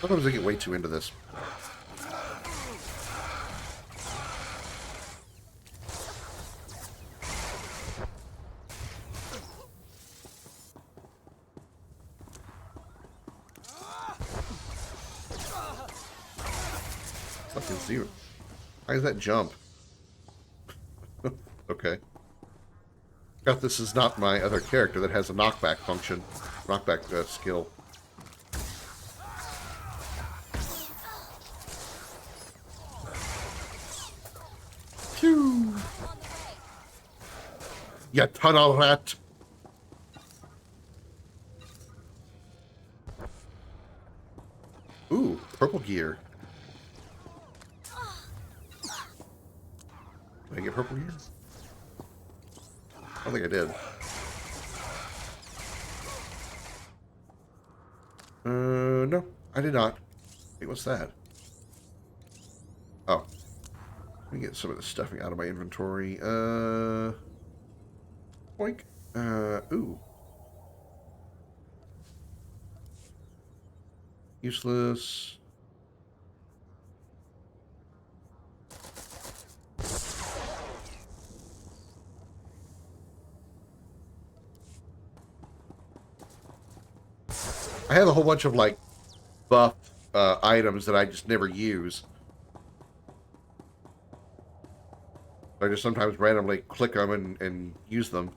Sometimes I get way too into this. Fucking zero. Why does that jump? Okay. Got this is not my other character that has a knockback function. Knockback skill. Phew. You tunnel rat. Ooh, purple gear. Did I get purple gear? I don't think I did. No, I did not. Wait, what's that? Oh. Let me get some of the stuffing out of my inventory. Boink. Ooh. Useless. I have a whole bunch of, like, buff items that I just never use. I just sometimes randomly click them and use them.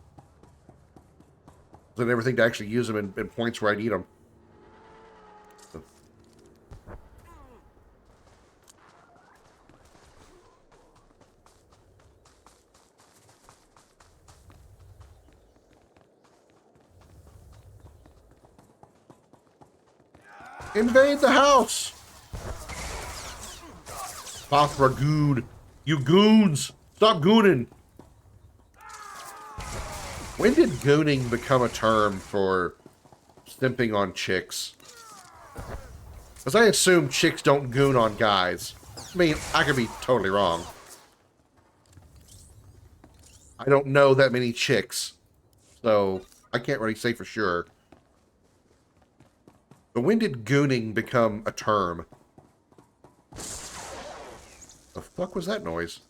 So I never think to actually use them in points where I need them. So. Invade the house! Mothra goon. You goons! Stop gooning! When did gooning become a term for simping on chicks? Because I assume chicks don't goon on guys. I mean, I could be totally wrong. I don't know that many chicks, so I can't really say for sure. But when did gooning become a term? The fuck was that noise?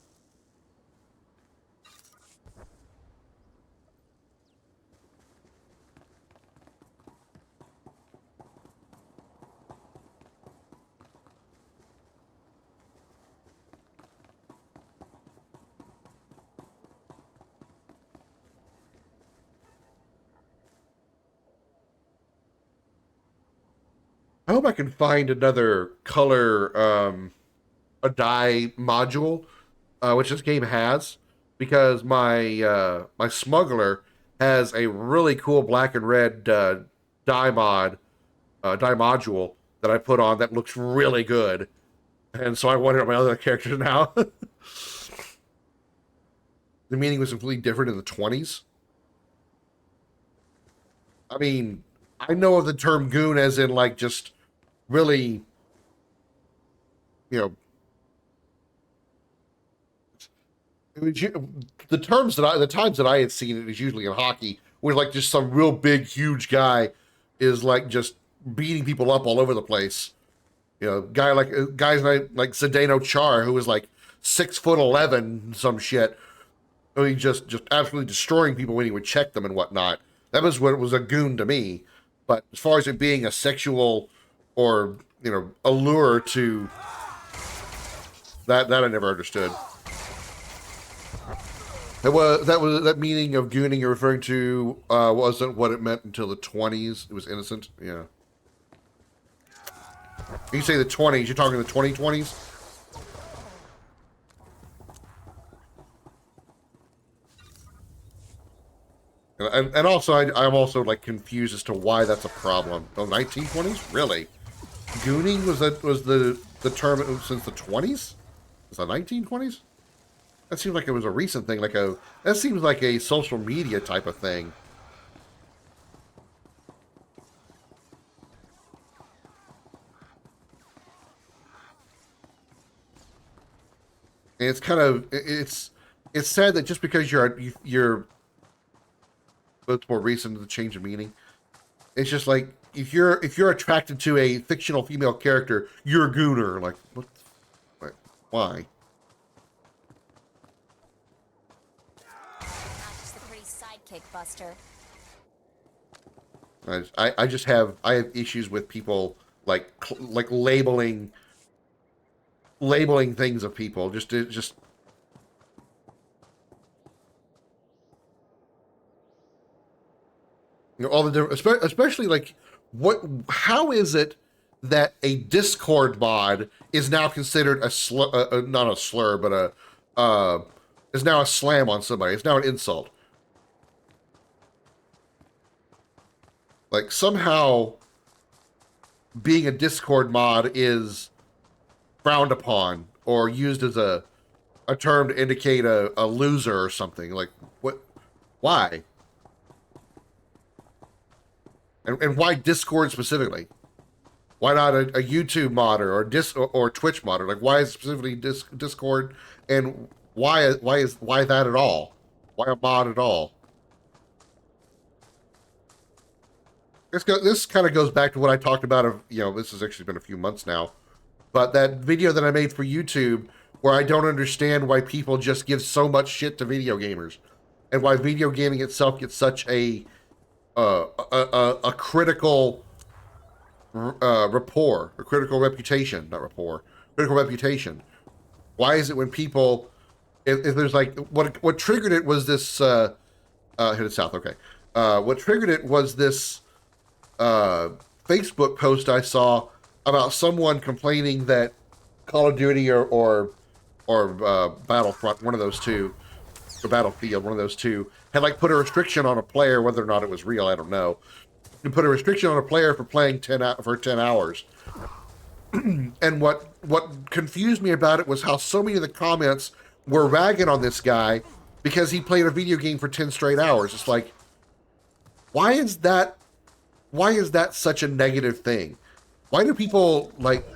I hope I can find another color, a dye module, which this game has, because my smuggler has a really cool black and red dye module that I put on that looks really good, and so I wanted my other characters now. The meaning was completely different in the 20s. I mean, I know of the term goon as in like just really, you know, the times that I had seen it is usually in hockey, where like just some real big, huge guy is like just beating people up all over the place. You know, guys like Zdeno Char, who was like 6'11", some shit. I mean, just absolutely destroying people when he would check them and whatnot. That was what was a goon to me. But as far as it being a sexual or, you know, allure to that I never understood. That meaning of gooning you're referring to wasn't what it meant until the 20s. It was innocent. Yeah. You say the 20s, you're talking the 2020s? And also, I'm also like confused as to why that's a problem. The 1920s, really? Gooning was the term since the 20s? Was the 1920s? That seems like it was a recent thing. That seems like a social media type of thing. And it's it's sad that just because you're it's more recent to the change of meaning. It's just like if you're attracted to a fictional female character, you're a gooner. Like what? Like, why? Not just the pretty sidekick, Buster. I just have issues with people like labeling things of people. Just you know, all the different, especially like how is it that a Discord mod is now considered a slur, not a slur, but is now a slam on somebody. It's now an insult. Like somehow being a Discord mod is frowned upon or used as a term to indicate a loser or something. Like what? Why? And why Discord specifically? Why not a YouTube modder or Twitch modder? Like why is specifically Discord, and why that at all? Why a mod at all? This kind of goes back to what I talked about of, you know, this has actually been a few months now, but that video that I made for YouTube where I don't understand why people just give so much shit to video gamers and why video gaming itself gets such a critical rapport, or critical reputation, not rapport, critical reputation. Why is it when people, if there's like, what triggered it was this, hit it south, okay. What triggered it was this Facebook post I saw about someone complaining that Call of Duty or Battlefront, one of those two, or Battlefield, one of those two, had like put a restriction on a player, whether or not it was real, I don't know. You put a restriction on a player for playing 10 hours. And what confused me about it was how so many of the comments were ragging on this guy because he played a video game for 10 straight hours. It's like, why is that such a negative thing? Why do people like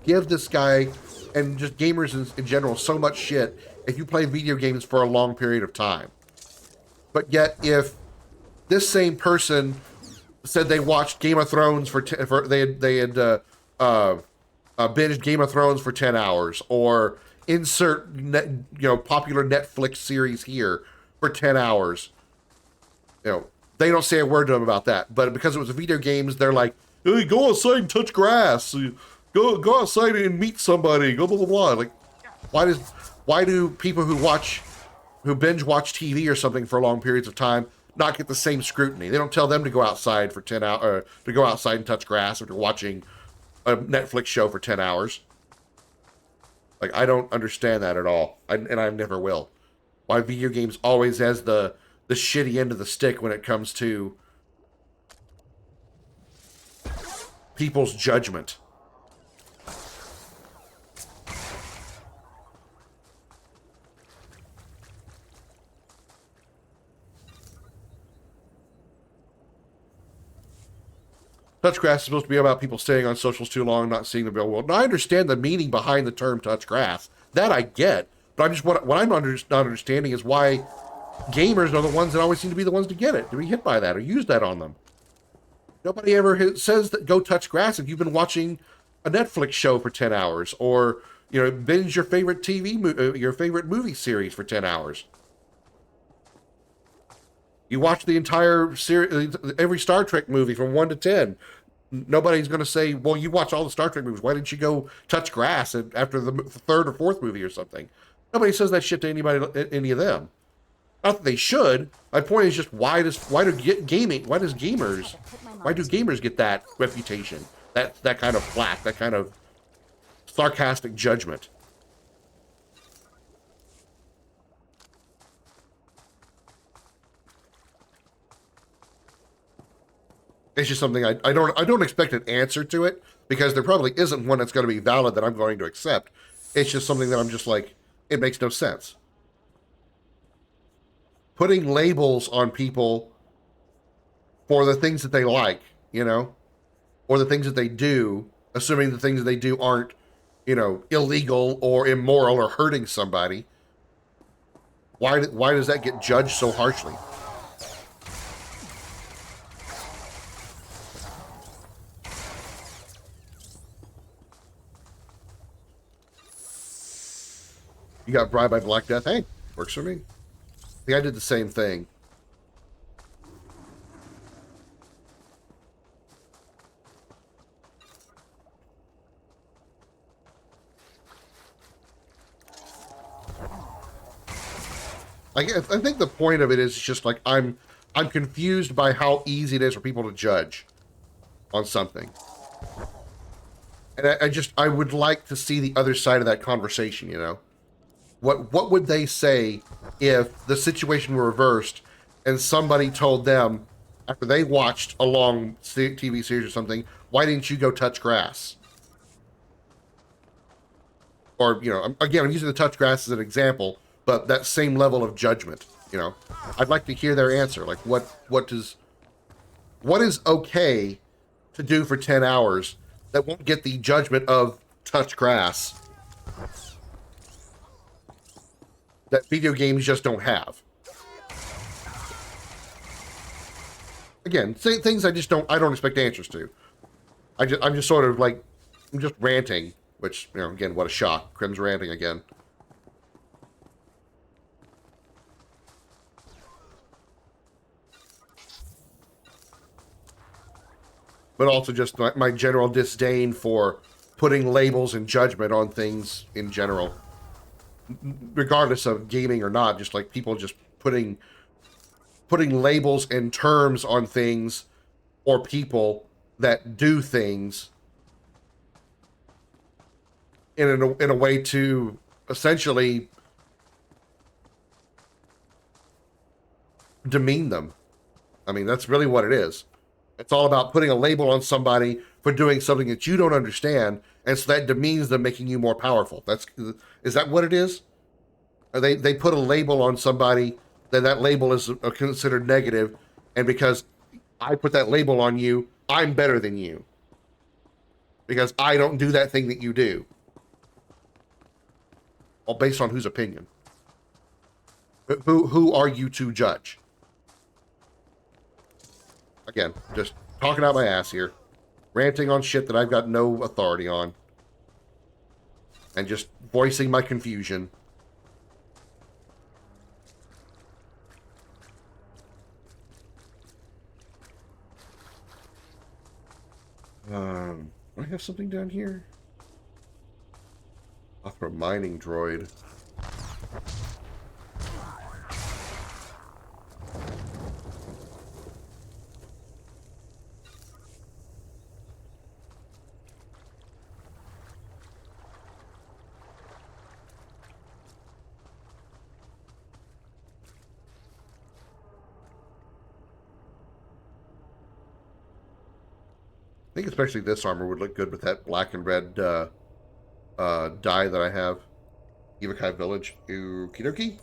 give this guy and just gamers in general so much shit if you play video games for a long period of time? But yet if this same person said they watched Game of Thrones they had binged Game of Thrones for 10 hours, or insert popular Netflix series here for 10 hours, you know, they don't say a word to them about that. But because it was video games, they're like, hey, go outside and touch grass, go outside and meet somebody, go blah blah blah. Like, why do people who binge watch TV or something for long periods of time not get the same scrutiny? They don't tell them to go outside for 10 hours, to go outside and touch grass after watching a Netflix show for 10 hours. Like, I don't understand that at all. And I never will. Why video games always has the shitty end of the stick when it comes to people's judgment. Touch grass is supposed to be about people staying on socials too long, not seeing the real world. Now, I understand the meaning behind the term touch grass. That I get. But I'm just what I'm not understanding is why gamers are the ones that always seem to be the ones to get it, to be hit by that, or use that on them. Nobody ever says that go touch grass if you've been watching a Netflix show for 10 hours, or, you know, binge your favorite your favorite movie series for 10 hours. You watch the entire series, every Star Trek movie from 1 to 10. Nobody's going to say, well, you watch all the Star Trek movies. Why didn't you go touch grass after the third or fourth movie or something? Nobody says that shit to any of them. Not that they should. My point is just why do gamers get that reputation? That kind of flack, that kind of sarcastic judgment. It's just something I don't expect an answer to it, because there probably isn't one that's going to be valid that I'm going to accept. It's just something that I'm just like, it makes no sense. Putting labels on people for the things that they like, you know, or the things that they do, assuming the things that they do aren't, you know, illegal or immoral or hurting somebody. Why does that get judged so harshly? You got bribed by Black Death. Hey, works for me. I think I did the same thing. I think the point of it is just like I'm confused by how easy it is for people to judge on something. And I would like to see the other side of that conversation, you know? What would they say if the situation were reversed and somebody told them after they watched a long TV series or something, why didn't you go touch grass? Or, you know, again, I'm using the touch grass as an example, but that same level of judgment, you know? I'd like to hear their answer. Like, what is okay to do for 10 hours that won't get the judgment of touch grass that video games just don't have? Again, things I don't expect answers to. I'm just sort of like, I'm just ranting, which, you know, again, what a shock. Krim's ranting again. But also just my general disdain for putting labels and judgment on things in general. Regardless of gaming or not, just like people just putting labels and terms on things or people that do things in a way to essentially demean them. I mean, that's really what it is. It's all about putting a label on somebody for doing something that you don't understand, and so that demeans them, making you more powerful. Is that what it is? Or they put a label on somebody, then that label is considered negative, and because I put that label on you, I'm better than you. Because I don't do that thing that you do. All based on whose opinion? Who are you to judge? Again, just talking out my ass here. Ranting on shit that I've got no authority on. And just voicing my confusion. Do I have something down here? Offer a mining droid. I think especially this armor would look good with that black and red dye that I have. Ivakai Village. Okie dokie.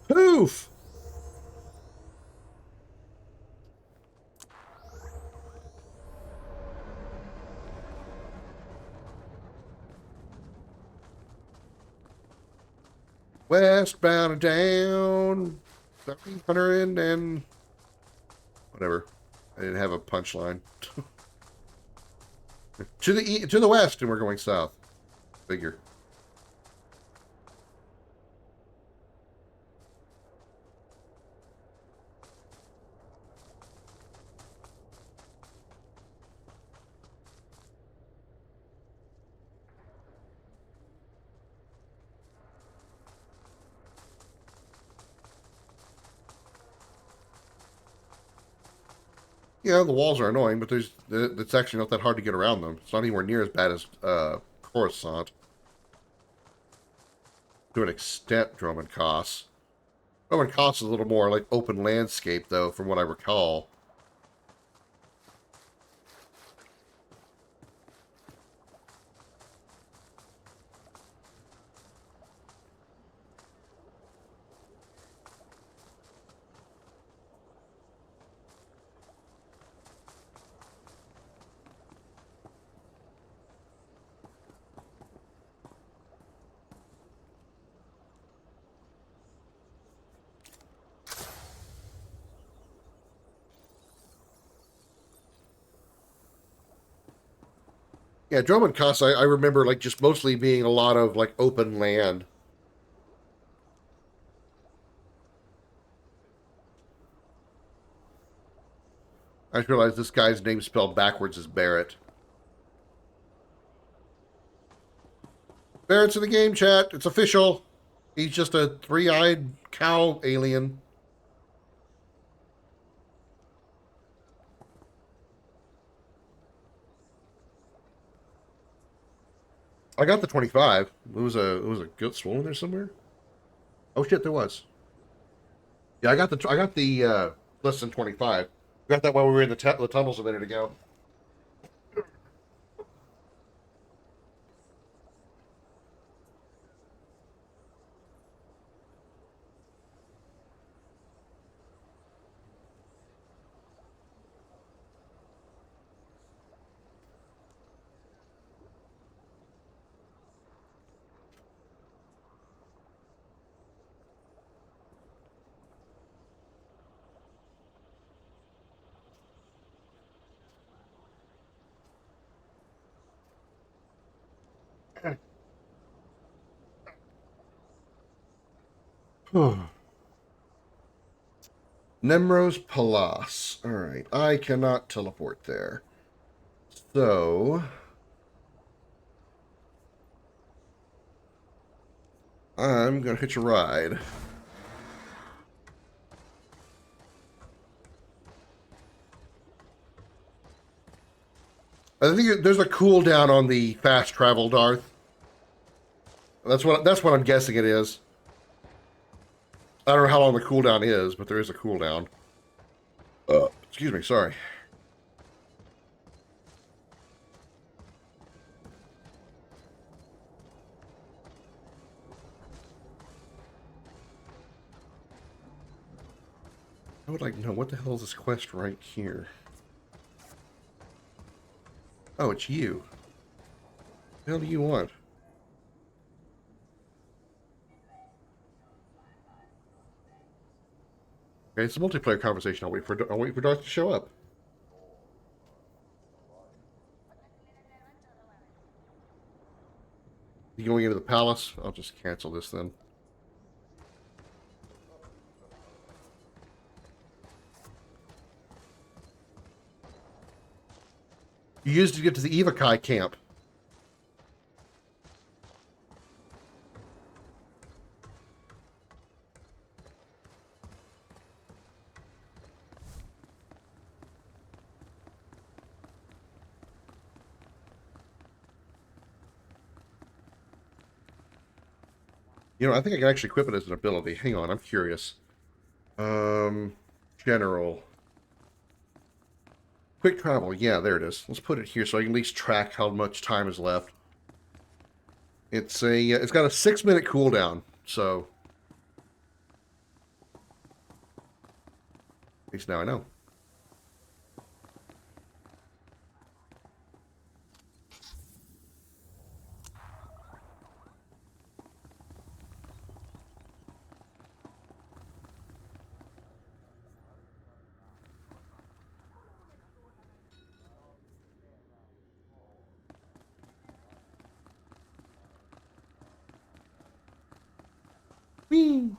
Poof! Westbound and down. 700 and whatever. I didn't have a punchline. to the west, and we're going south. Figure. Yeah, the walls are annoying, but it's actually not that hard to get around them. It's not anywhere near as bad as Coruscant. To an extent, Droman Kos. Droman Kos is a little more like open landscape, though, from what I recall. Yeah, Drummond Casa, I remember like just mostly being a lot of like open land. I just realized this guy's name spelled backwards is Barrett. Barrett's in the game chat. It's official. He's just a three-eyed cow alien. I got the 25. It was a good swole in there somewhere. Oh shit, there was. Yeah, I got the less than 25. Got that while we were in the tunnels a minute ago. Nemrose Palace. Alright, I cannot teleport there. So I'm gonna hitch a ride. I think there's a cooldown on the fast travel, Darth. That's what I'm guessing it is. I don't know how long the cooldown is, but there is a cooldown. Excuse me, sorry. I would like to know what the hell is this quest right here? Oh, it's you. What the hell do you want? Okay, it's a multiplayer conversation. I'll wait for Darth to show up. You going into the palace? I'll just cancel this then. You used it to get to the Evakai camp. You know, I think I can actually equip it as an ability. Hang on, I'm curious. General. Quick travel. Yeah, there it is. Let's put it here so I can at least track how much time is left. It's got a 6-minute cooldown, so at least now I know. Whee!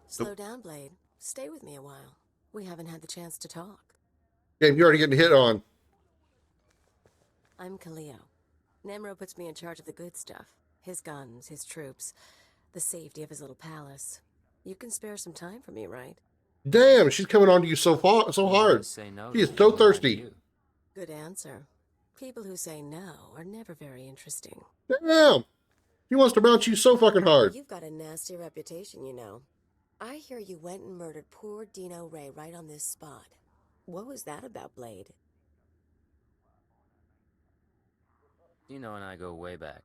Slow down, Blade. Stay with me a while. We haven't had the chance to talk. Game, you're already getting hit on. I'm Kaleo. Nemro puts me in charge of the good stuff. His guns, his troops, the safety of his little palace. You can spare some time for me, right? Damn, she's coming on to you so hard. Say no She is to so someone like thirsty. you. Good answer. People who say no are never very interesting. Damn, she wants to mount you so fucking hard. You've got a nasty reputation, you know. I hear you went and murdered poor Dino Ray right on this spot. What was that about, Blade? Dino and I go way back.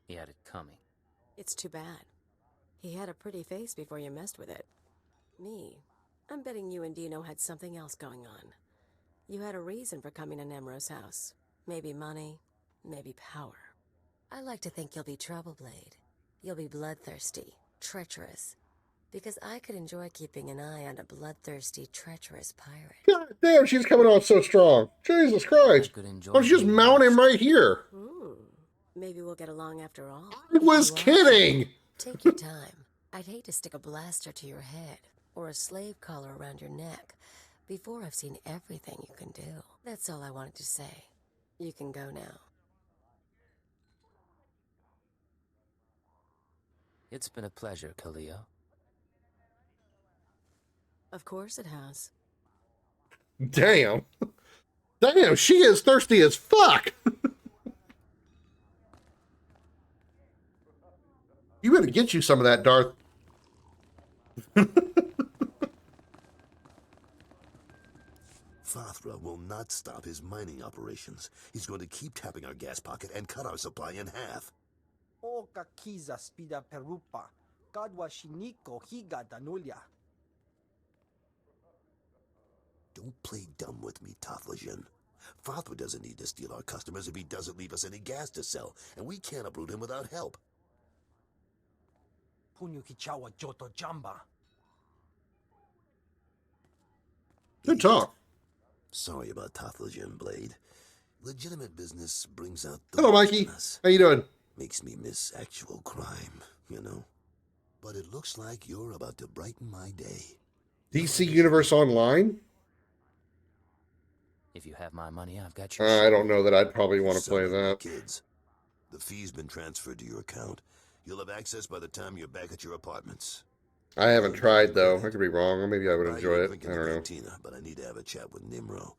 He had it coming. It's too bad. He had a pretty face before you messed with it. Me, I'm betting you and Dino had something else going on. You had a reason for coming to Nemro's house. Maybe money, maybe power. I like to think you'll be trouble, Blade. You'll be bloodthirsty, treacherous. Because I could enjoy keeping an eye on a bloodthirsty, treacherous pirate. God damn, she's coming on so strong. Jesus Christ. Oh, she's just mounting him right here. Maybe we'll get along after all. I was kidding. Take your time. I'd hate to stick a blaster to your head or a slave collar around your neck before I've seen everything you can do. That's all I wanted to say. You can go now. It's been a pleasure, Khalil. Of course it has. Damn. Damn, she is thirsty as fuck. You better get you some of that, Darth. Fathra will not stop his mining operations. He's going to keep tapping our gas pocket and cut our supply in half. O kakiza spida perupa. Kadwa shiniko higa danulia. Don't play dumb with me, Taflajan. Fathra doesn't need to steal our customers if he doesn't leave us any gas to sell, and we can't uproot him without help. Punyu kichawa joto jamba. Good talk. Sorry about Taflajan, Blade. Legitimate business brings out the Hello, worst Mikey. in us. How you doing? Makes me miss actual crime, you know? But it looks like you're about to brighten my day. DC Universe Online? If you have my money, I've got your I don't know that I'd probably want to play that. Kids, the fee's been transferred to your account. You'll have access by the time you're back at your apartments. I haven't tried, though. I could be wrong. Maybe I would Buy enjoy you a it. drink I in the don't know. cantina, but I need to have a chat with Nimro.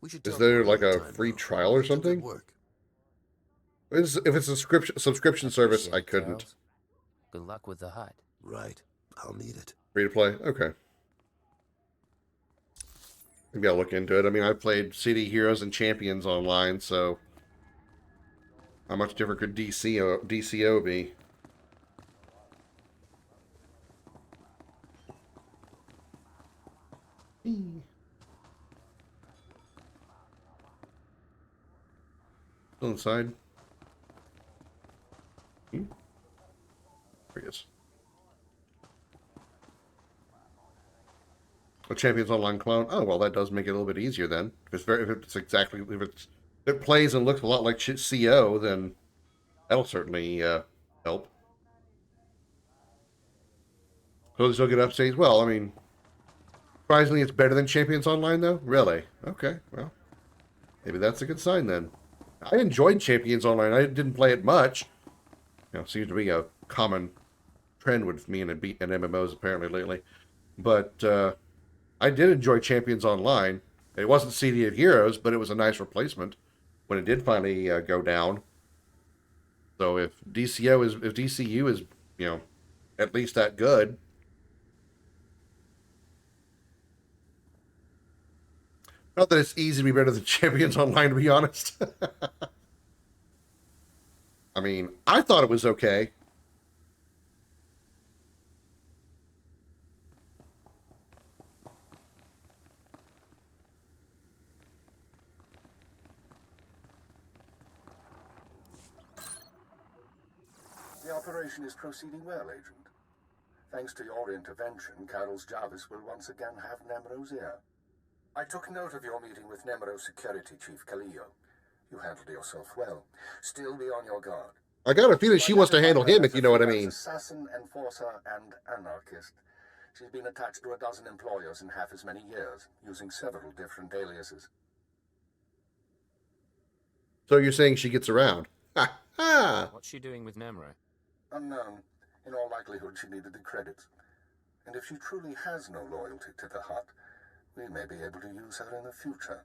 We should Is talk there more like a another time, free though. trial or something? If it's a subscription service, I couldn't. Charles. Good luck with the hut. Right. I'll need it. Free to play? Okay. Maybe I'll look into it. I mean, I played City Heroes and Champions online, so how much different could DCO be? Still inside? There he is. A Champions Online clone. Oh well, that does make it a little bit easier then. If it plays and looks a lot like CO, then that'll certainly help. So still get updates. Well, I mean, surprisingly, it's better than Champions Online though. Really? Okay. Well, maybe that's a good sign then. I enjoyed Champions Online. I didn't play it much. You know, seems to be a common trend with me and MMOs apparently lately. But I did enjoy Champions Online. It wasn't City of Heroes, but it was a nice replacement when it did finally go down. So if DCU is, you know, at least that good. Not that it's easy to be better than Champions Online, to be honest. I mean, I thought it was okay. The operation is proceeding well, Agent. Thanks to your intervention, Carol's Jarvis will once again have Nemro's ear. I took note of your meeting with Nemro Security Chief Khalil. You handled yourself well. Still be on your guard. I got a feeling she wants to handle him, if you know what I mean. Assassin, enforcer, and anarchist. She's been attached to a dozen employers in half as many years, using several different aliases. So you're saying she gets around? Ha ha! What's she doing with Nemro? Unknown. In all likelihood, she needed the credits. And if she truly has no loyalty to the hut, we may be able to use her in the future.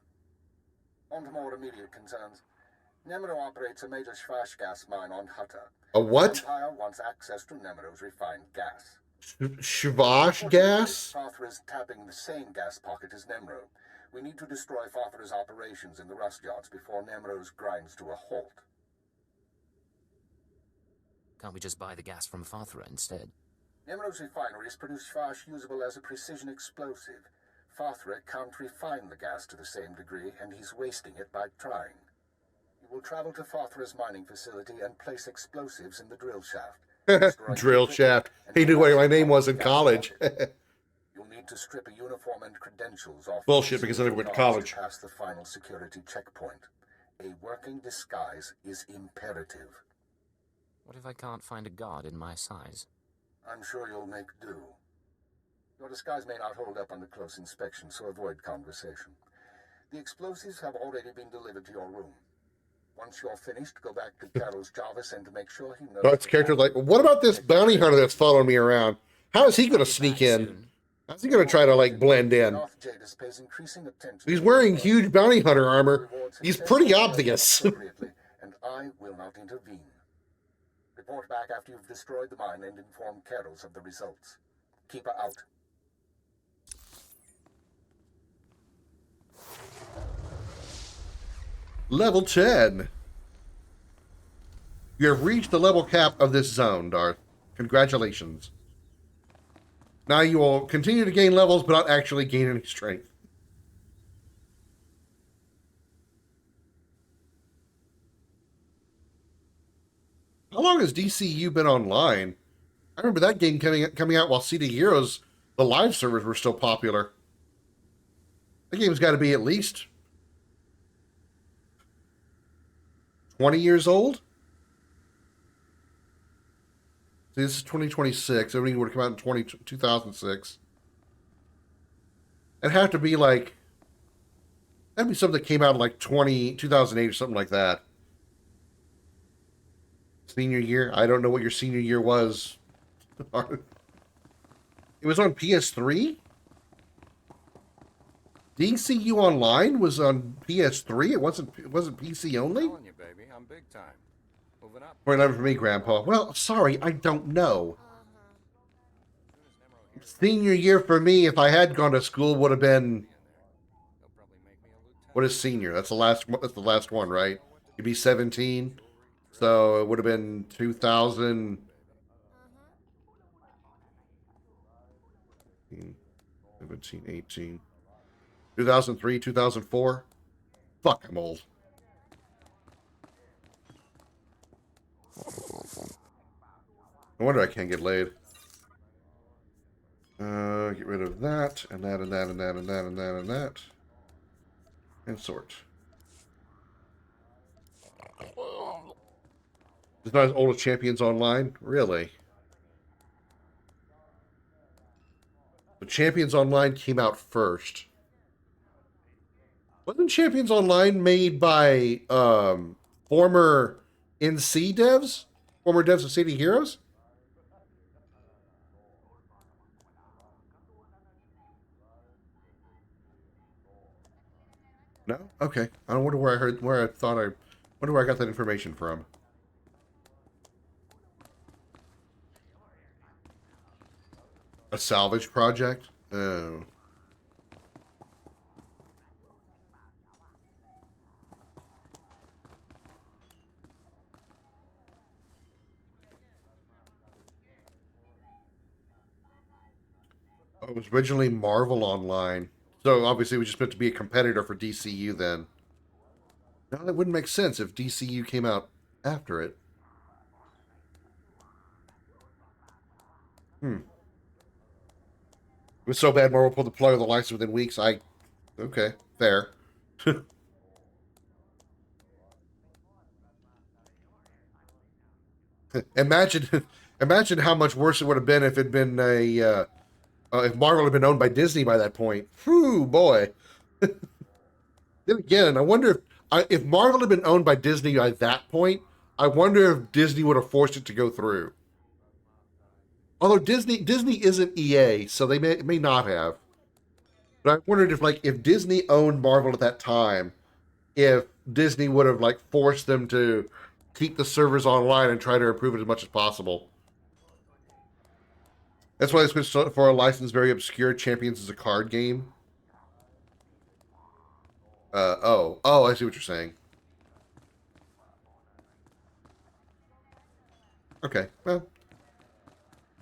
On to more immediate concerns. Nemro operates a major Shvash gas mine on Hutta. A what? The Empire wants access to Nemro's refined gas. Shvash gas? Fathra is tapping the same gas pocket as Nemro. We need to destroy Fathra's operations in the rust yards before Nemro's grinds to a halt. Can't we just buy the gas from Fathra instead? Nemro's refineries produce Shvash usable as a precision explosive. Fathra can't refine the gas to the same degree, and he's wasting it by trying. You will travel to Fathra's mining facility and place explosives in the drill shaft. Drill shaft. He knew what my name was in college. You'll need to strip a uniform and credentials off. Bullshit, because I never went to college. To pass the final security checkpoint. A working disguise is imperative. What if I can't find a guard in my size? I'm sure you'll make do. Your disguise may not hold up under close inspection, so avoid conversation. The explosives have already been delivered to your room. Once you're finished, go back to Carol's Jarvis and make sure he knows. Dart's character's like, what about this bounty hunter that's following me around? How is he going to sneak in? How's he going to try to, like, blend in? He's wearing huge bounty hunter armor. He's pretty obvious. And I will not intervene. Report back after you've destroyed the mine and inform Carol's of the results. Keep her out. Level 10. You have reached the level cap of this zone, Darth. Congratulations. Now you will continue to gain levels, but not actually gain any strength. How long has DCU been online? I remember that game coming out while CD Heroes, the live servers were still popular. That game's got to be at least 20 years old? See, this is 2026. Everything would have come out in 2006. It'd have to be like... That'd be something that came out in like 2008 or something like that. Senior year? I don't know what your senior year was. It was on PS3? DCU Online was on PS3? It wasn't PC only? I'm telling you, baby, I'm big time. Moving up. 11 for me, Grandpa. Well, sorry, I don't know. Senior year for me, if I had gone to school, would have been... What is senior? That's the last one, right? You'd be 17. So it would have been 2000... 17, 18... 2003, 2004? Fuck, I'm old. No wonder I can't get laid. Get rid of that, and that, and that, and that, and that, and that, and that. And sort. It's not as old as Champions Online? Really? The Champions Online came out first. Wasn't Champions Online made by former NC devs? Former devs of City Heroes? No? Okay. I wonder where wonder where I got that information from. A salvage project? Oh. It was originally Marvel Online. So obviously it was just meant to be a competitor for DCU then. Now that wouldn't make sense if DCU came out after it. It was so bad Marvel pulled the plug of the license within weeks. Okay, fair. Imagine how much worse it would have been if it'd been if Marvel had been owned by Disney by that point. Whew, boy. Then again, I wonder if Marvel had been owned by Disney by that point, I wonder if Disney would have forced it to go through. Although Disney isn't EA, so they may not have. But I wondered if Disney owned Marvel at that time, if Disney would have forced them to keep the servers online and try to improve it as much as possible. That's why they switched for a license very obscure. Champions is a card game. I see what you're saying. Okay, well.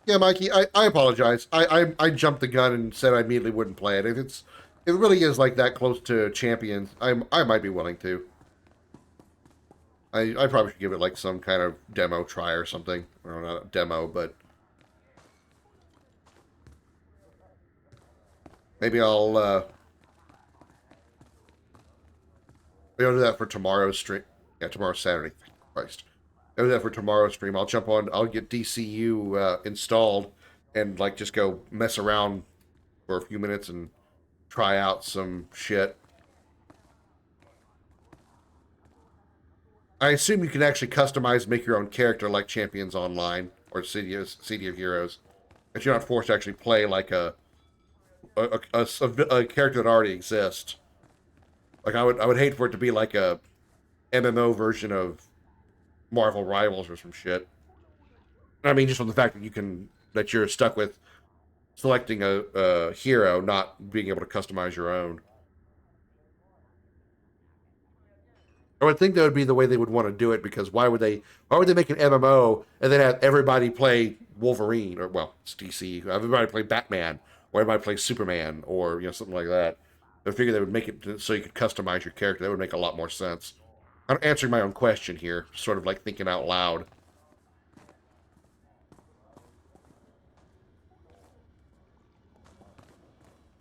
Yeah, Mikey, I apologize. I jumped the gun and said I immediately wouldn't play it. If it really is that close to Champions, I might be willing to. I probably should give it like some kind of demo try or something. Or not a demo, but maybe maybe I'll do that for tomorrow's stream. Yeah, tomorrow's Saturday. Thank Christ. I'll do that for tomorrow's stream. I'll jump on. I'll get DCU installed and like just go mess around for a few minutes and try out some shit. I assume you can actually customize, make your own character like Champions Online or City of Heroes, but you're not forced to actually play like a character that already exists. Like I would hate for it to be like a MMO version of Marvel Rivals or some shit. I mean, just from the fact that you're stuck with selecting a hero, not being able to customize your own. I would think that would be the way they would want to do it, because why would they make an MMO and then have everybody play Wolverine, or well, it's DC, everybody play Batman, or everybody play Superman, or something like that. I figure they would make it so you could customize your character. That would make a lot more sense. I'm answering my own question here, sort of like thinking out loud.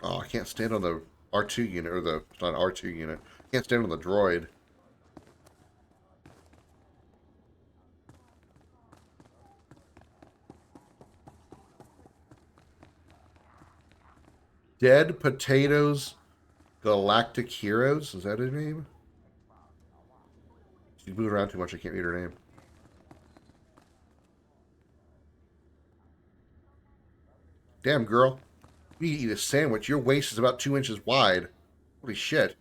Oh, I can't stand on the R2 unit, or it's not an R2 unit. I can't stand on the droid. Dead Potatoes Galactic Heroes? Is that her name? She's moving around too much, I can't read her name. Damn, girl. You eat a sandwich. Your waist is about 2 inches wide. Holy shit.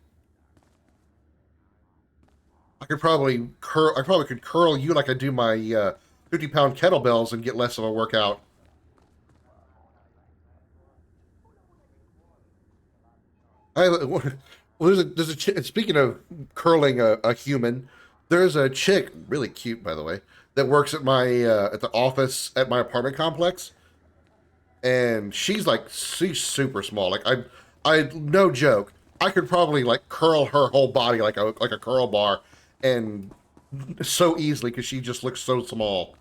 I could probably curl you like I do my 50-pound kettlebells and get less of a workout. There's a speaking of curling a human, there's a chick, really cute by the way, that works at my at the office at my apartment complex, and she's super small. Like I no joke, I could probably like curl her whole body like a curl bar, and so easily because she just looks so small.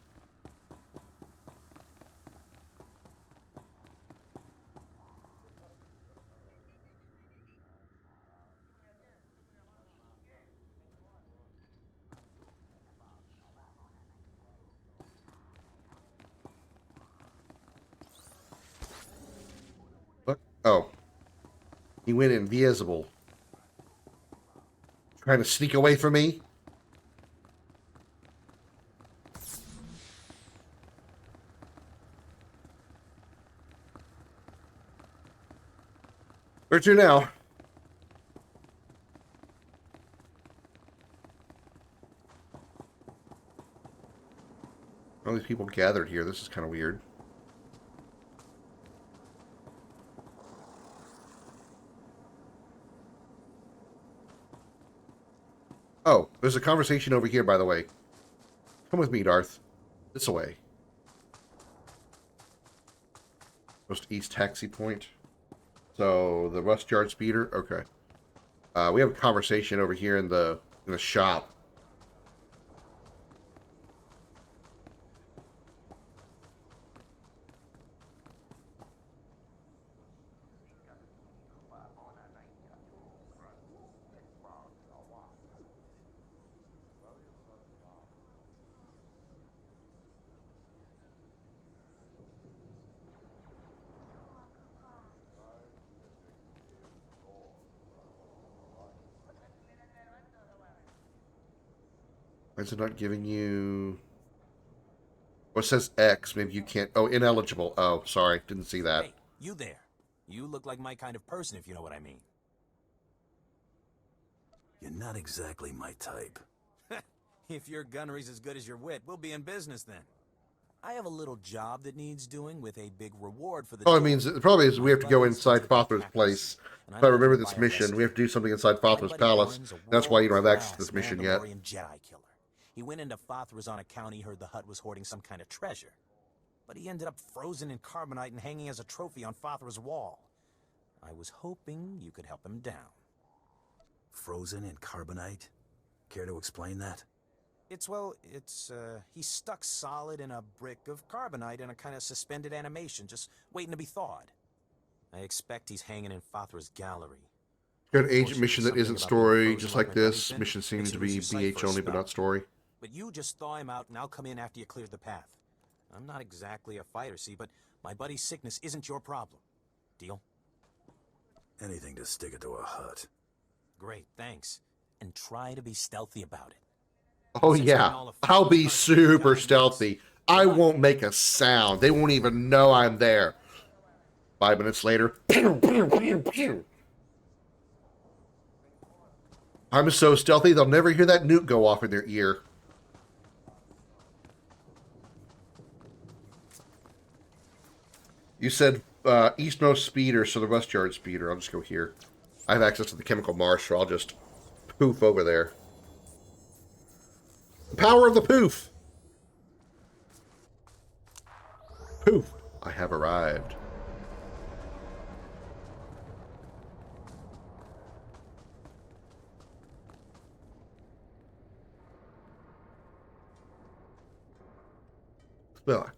What? Oh, he went invisible. Trying to sneak away from me? Where to now? All these people gathered here. This is kind of weird. Oh, there's a conversation over here, by the way. Come with me, Darth. This way. Most East Taxi Point. So, the Rust Yard Speeder? Okay. We have a conversation over here in the shop. Why is it not giving you... Well, it says X. Maybe you can't... Oh, ineligible. Oh, sorry. Didn't see that. Hey, you there. You look like my kind of person, if you know what I mean. You're not exactly my type. If your gunnery's as good as your wit, we'll be in business then. I have a little job that needs doing with a big reward for the... Oh, it means... The problem is we have to go inside Father's place. If I remember this mission, we have to do something inside Father's palace. That's why you don't have access to this mission yet. Jedi killer. He went into Father's on account he heard the hut was hoarding some kind of treasure. But he ended up frozen in carbonite and hanging as a trophy on Father's wall. I was hoping you could help him down. Frozen in carbonite? Care to explain that? He's stuck solid in a brick of carbonite in a kind of suspended animation, just waiting to be thawed. I expect he's hanging in Fathra's gallery. Got an agent mission that isn't story, just like this. Mission Mission seems to be lose your sight BH for a only, but spell. not story. But you just thaw him out, and I'll come in after you clear the path. I'm not exactly a fighter, see, but my buddy's sickness isn't your problem. Deal? Anything to stick it to a hut. Great, thanks. And try to be stealthy about it. Oh yeah, I'll be super stealthy. I won't make a sound. They won't even know I'm there. 5 minutes later, pew, pew, pew, pew. I'm so stealthy they'll never hear that nuke go off in their ear. You said eastmost speeder, so the west yard speeder. I'll just go here. I have access to the chemical marsh, so I'll just poof over there. The power of the poof! Poof! I have arrived. Well,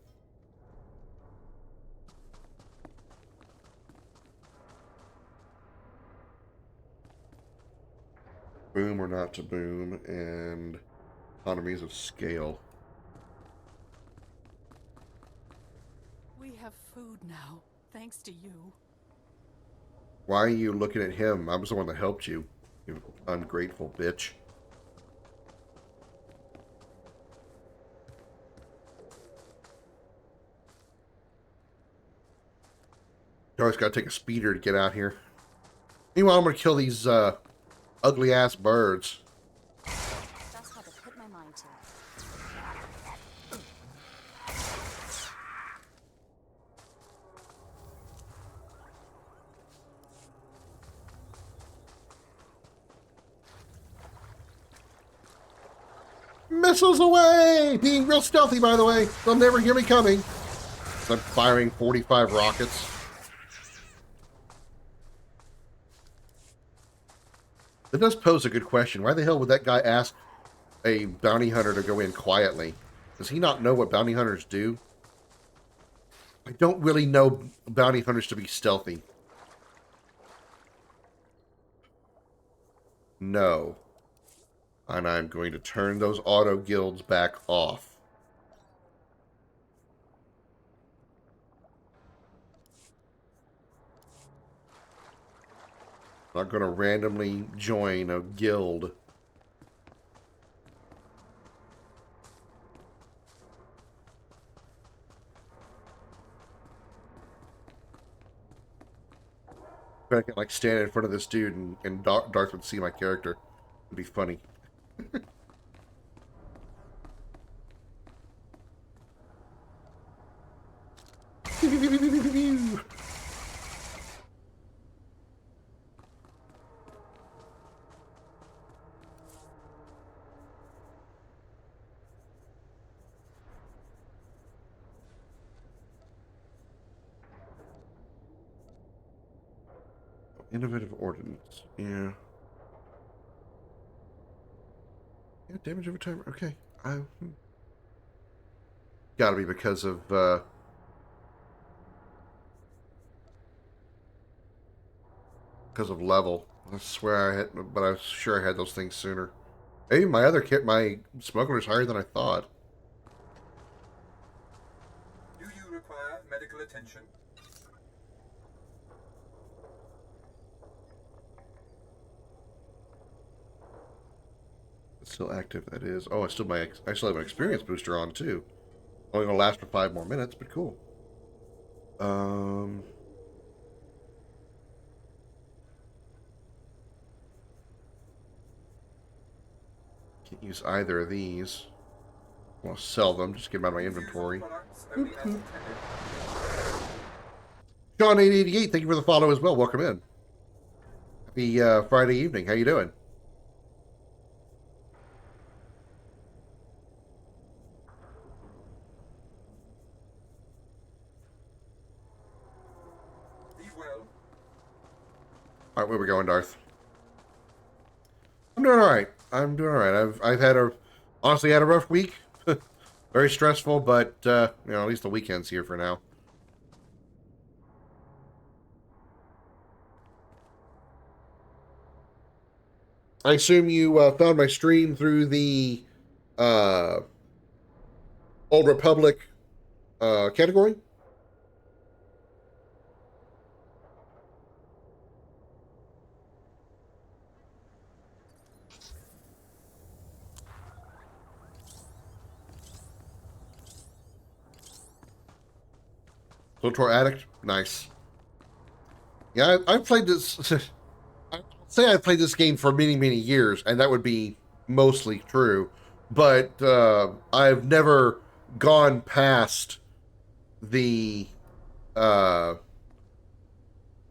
boom or not to boom, and economies of scale. We have food now, thanks to you. Why are you looking at him? I was the one that helped you, you ungrateful bitch. You always gotta take a speeder to get out here. Meanwhile, I'm gonna kill these ugly ass birds. That's how to put my mind to it. Missiles away! Being real stealthy, by the way. They'll never hear me coming. I'm firing 45 rockets. That does pose a good question. Why the hell would that guy ask a bounty hunter to go in quietly? Does he not know what bounty hunters do? I don't really know bounty hunters to be stealthy. No. And I'm going to turn those auto guilds back off. I'm not going to randomly join a guild. I can like stand in front of this dude and Darth would see my character. It'd be funny. Innovative ordnance. Yeah. Yeah, damage over time. Okay. Gotta be because of level. I swear I had, but I was sure I had those things sooner. Hey, my other kit, my smuggler's higher than I thought. Do you require medical attention? It's still active, that is. Oh, I still have an experience booster on too. Only gonna last for 5 more minutes, but cool. Can't use either of these. I want to sell them, just get them out of my inventory. John888, thank you for the follow as well. Welcome in. Happy Friday evening. How you doing? All right, where we going, Darth? I'm doing all right. I've had a Honestly, I had a rough week. Very stressful, but, you know, at least the weekend's here for now. I assume you found my stream through the Old Republic category? Kotor Addict? Nice. Yeah, I've played this... I'd say I've played this game for many, many years, and that would be mostly true. But I've never gone past the uh,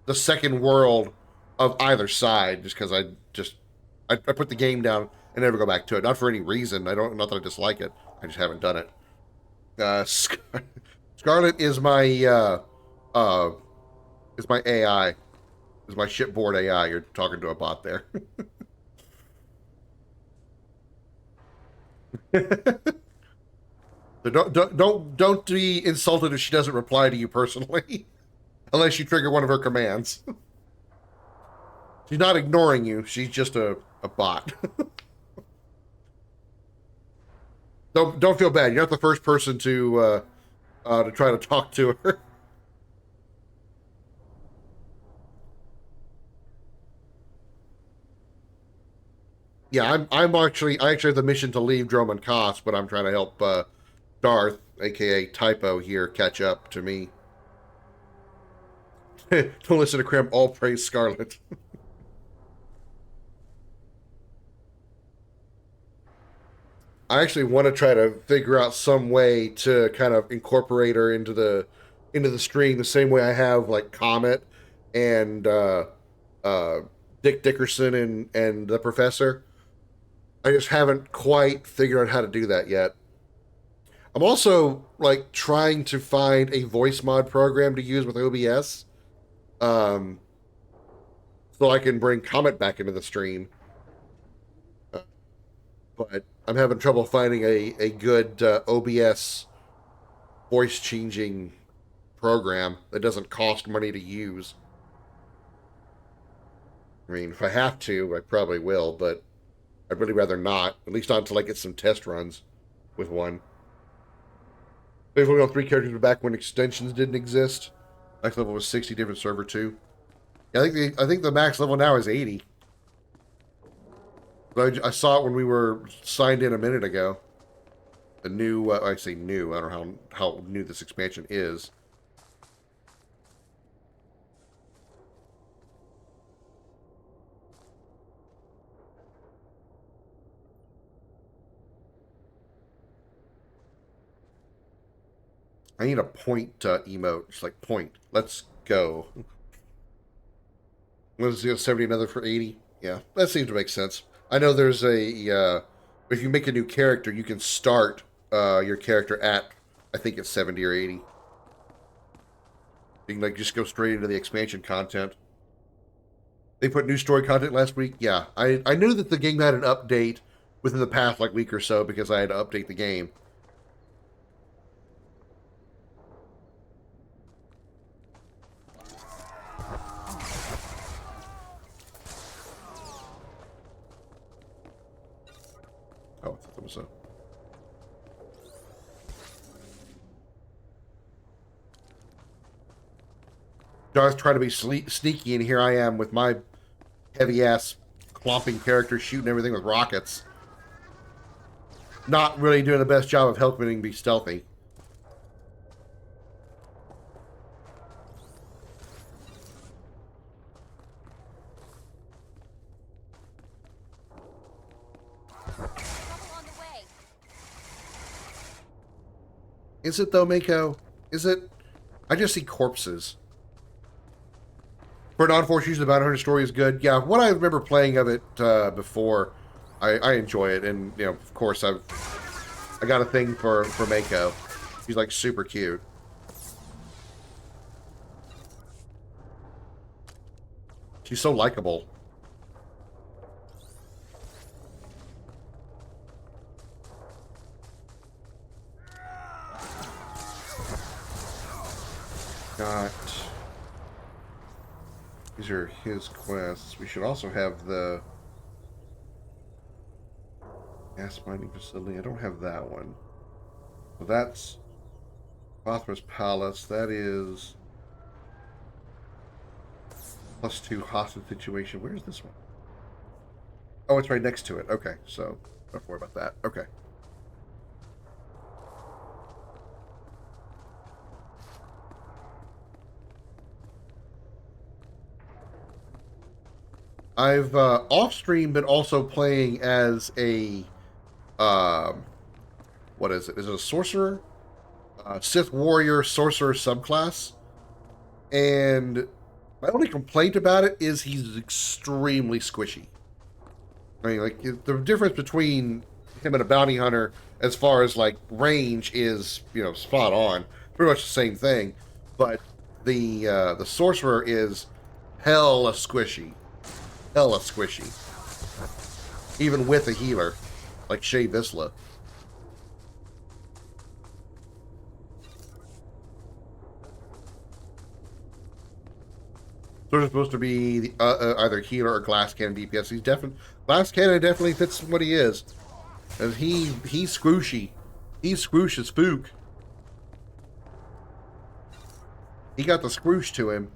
the second world of either side, just because I put the game down and never go back to it. Not for any reason. I don't. Not that I dislike it. I just haven't done it. Scarlet is my AI. Is my shipboard AI. You're talking to a bot there. So don't be insulted if she doesn't reply to you personally, unless you trigger one of her commands. She's not ignoring you. She's just a bot. Don't feel bad. You're not the first person to try to talk to her. Yeah, I actually have the mission to leave Droman Koss, but I'm trying to help Darth, aka Typo here, catch up to me. Don't listen to Krim. All praise Scarlet. I actually want to try to figure out some way to kind of incorporate her into the stream the same way I have like Comet and Dick Dickerson and the Professor. I just haven't quite figured out how to do that yet. I'm also like trying to find a voice mod program to use with OBS, so I can bring Comet back into the stream. But I'm having trouble finding a good OBS voice changing program that doesn't cost money to use. I mean, if I have to, I probably will, but I'd really rather not, at least not until I get some test runs with one. They've only got 3 characters back when extensions didn't exist. Max level was 60, different server too. Yeah, I think the max level now is 80. But I saw it when we were signed in a minute ago. The new, I say new, I don't know how new this expansion is. I need a point emote. Just like point. Let's go. Let's do 70 another for 80. Yeah, that seems to make sense. I know there's a if you make a new character, you can start your character at I think it's 70 or 80. You can like just go straight into the expansion content. They put new story content last week. Yeah, I knew that the game had an update within the past like week or so because I had to update the game. Oh, I thought that was a... Darth trying to be sneaky, and here I am with my heavy-ass clomping character shooting everything with rockets. Not really doing the best job of helping him be stealthy. Is it though, Mako? Is it? I just see corpses. For non-force use, the Bounty Hunter story is good. Yeah, what I remember playing of it before, I enjoy it, and you know, of course, I got a thing for Mako. She's like super cute. She's so likable. got... These are his quests. We should also have the gas mining facility. I don't have that one. So that's Mothra's Palace. That is +2 hostage situation. Where's this one? Oh, it's right next to it. Okay, so don't worry about that. Okay. I've off-stream been also playing as a what is it? Is it a sorcerer? Sith warrior sorcerer subclass. And my only complaint about it is he's extremely squishy. I mean, like, the difference between him and a bounty hunter as far as, like, range is, you know, spot on. Pretty much the same thing. But the sorcerer is hella squishy. Hella squishy. Even with a healer, like Shea Visla. So they're supposed to be the, either healer or glass cannon DPS. He's definitely glass cannon definitely fits what he is. As he's squishy. He's squoosh as spook. He got the squoosh to him.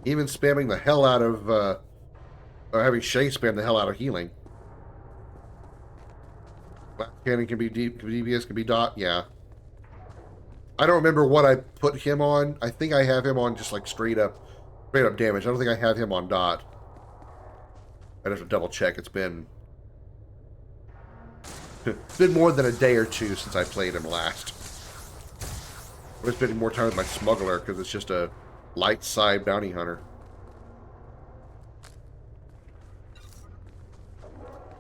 Even spamming the hell out of or having Shay spam the hell out of healing. Glass cannon can be DPS, can be dot, yeah. I don't remember what I put him on. I think I have him on just like straight up damage. I don't think I have him on dot. I'd have to double check. It's been more than a day or two since I played him last. I'm spending more time with my smuggler because it's just a light side bounty hunter.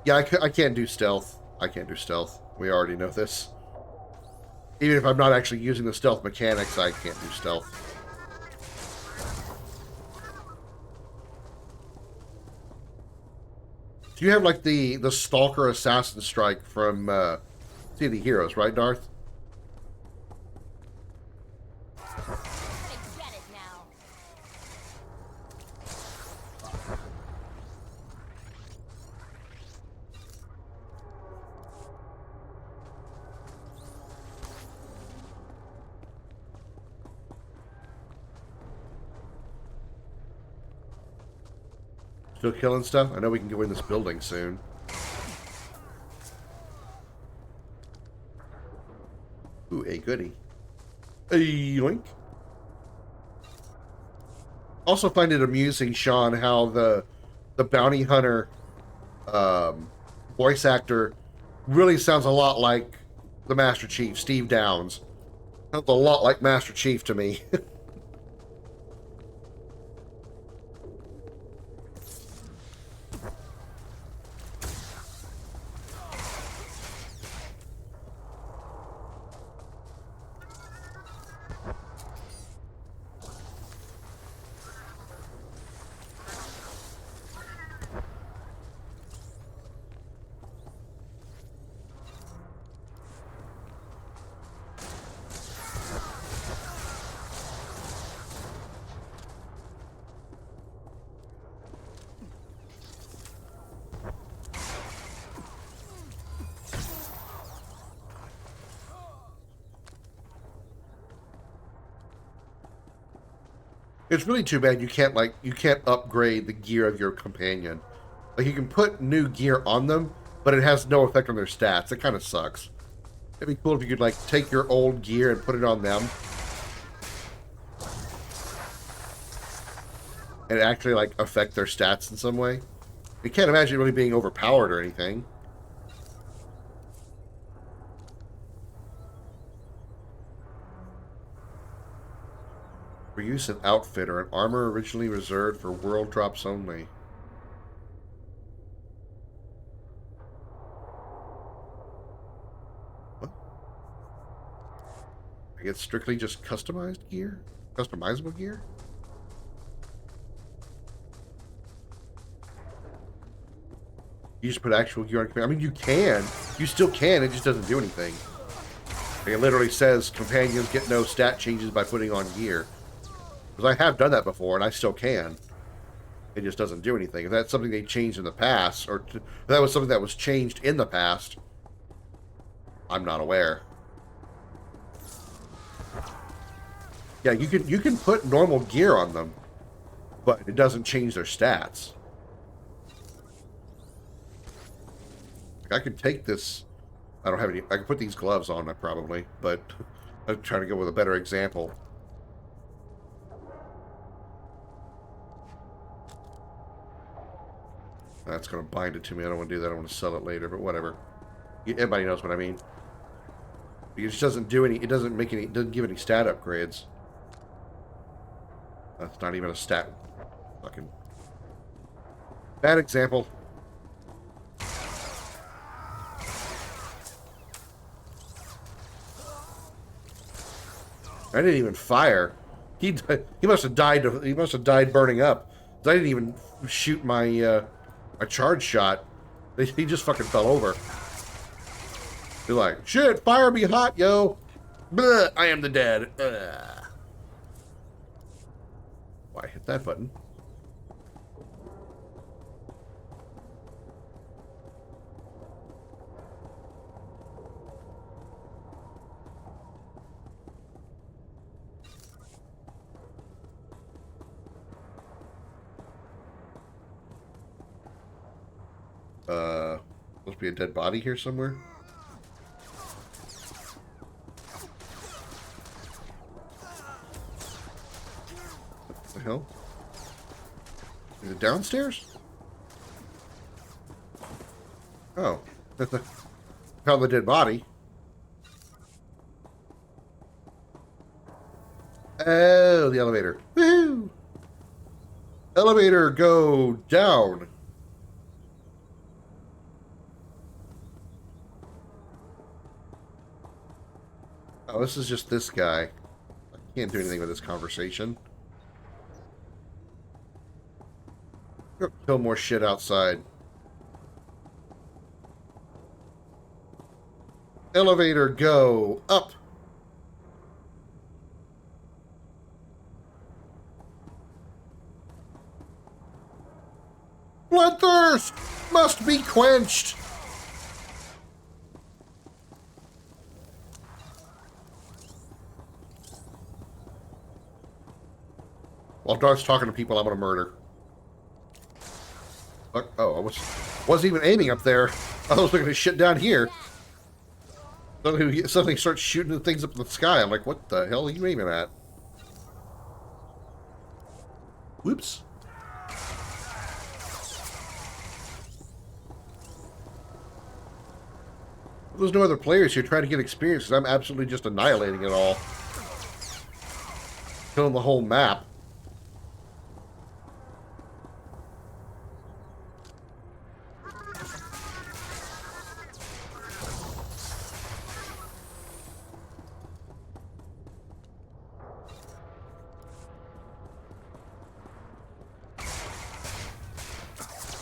Yeah, I can't do stealth. I can't do stealth. We already know this. Even if I'm not actually using the stealth mechanics, I can't do stealth. Do you have like the Stalker Assassin Strike from Sea of the Heroes, right, Darth? Still killing stuff? I know we can go in this building soon. Ooh, a goodie. A yoink. Also find it amusing, Sean, how the bounty hunter voice actor really sounds a lot like the Master Chief, Steve Downes. Sounds a lot like Master Chief to me. It's really too bad you can't upgrade the gear of your companion. Like, you can put new gear on them, but it has no effect on their stats. It kind of sucks. It'd be cool if you could, like, take your old gear and put it on them. And actually, like, affect their stats in some way. You can't imagine it really being overpowered or anything. For use in outfitter, an armor originally reserved for world drops only. What? I guess strictly just customized gear? Customizable gear? You just put actual gear on. I mean, you can. You still can. It just doesn't do anything. It literally says companions get no stat changes by putting on gear. Because I have done that before, and I still can. It just doesn't do anything. If that's something they changed in the past, or if that was something that was changed in the past, I'm not aware. Yeah, you can put normal gear on them, but it doesn't change their stats. I could take this. I don't have any. I could put these gloves on, probably, but I'm trying to go with a better example. That's going to bind it to me. I don't want to do that. I want to sell it later, but whatever. Everybody knows what I mean. It just doesn't do any. It doesn't make any. It doesn't give any stat upgrades. That's not even a stat. Fucking bad example. I didn't even fire. He must have died. He must have died burning up. I didn't even shoot my my charge shot. He just fucking fell over. They're like, shit, fire me hot, yo. Bleh, I am the dead. Why hit that button? Supposed to be a dead body here somewhere? What the hell? Is it downstairs? Oh. Found the dead body. Oh, the elevator. Woohoo! Elevator, go down. Oh, this is just this guy. I can't do anything with this conversation. Kill more shit outside. Elevator, go up. Bloodthirst must be quenched. While Darth's talking to people, I'm gonna murder. Oh, I wasn't even aiming up there. I was looking at shit down here. Suddenly starts shooting things up in the sky. I'm like, what the hell are you aiming at? Whoops. There's no other players here trying to get experience because I'm absolutely just annihilating it all. Killing the whole map.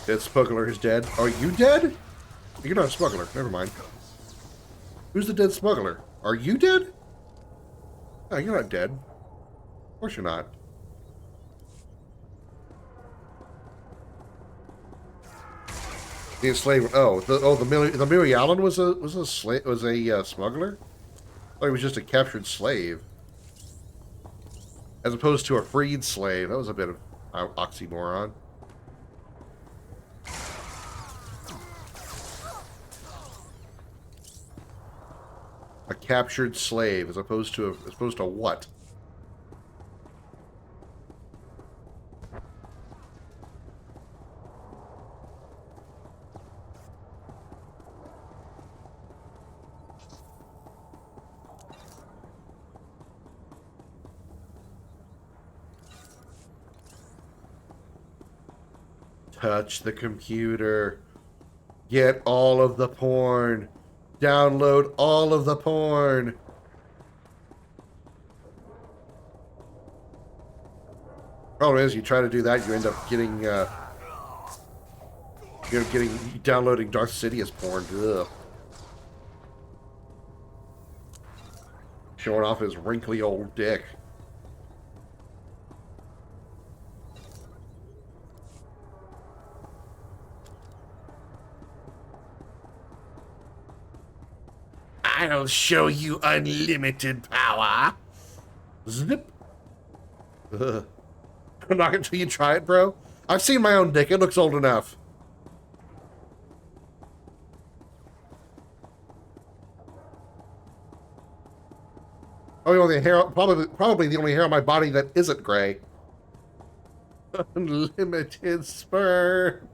Dead smuggler is dead. Are you dead? You're not a smuggler. Never mind. Who's the dead smuggler? Are you dead? No, you're not dead. Of course you're not. The enslaved. Oh, the Mary Allen was a smuggler. I thought he was just a captured slave, as opposed to a freed slave. That was a bit of oxymoron. A captured slave, as opposed to what? Touch the computer. Get all of the porn. Download all of the porn. Problem is, you try to do that, you end up getting, downloading Darth Sidious porn. Ugh. Showing off his wrinkly old dick. I'll show you unlimited power. Zip. Ugh. Not until you try it, bro. I've seen my own dick. It looks old enough. Oh, the only hair, probably the only hair on my body that isn't gray. Unlimited sperm.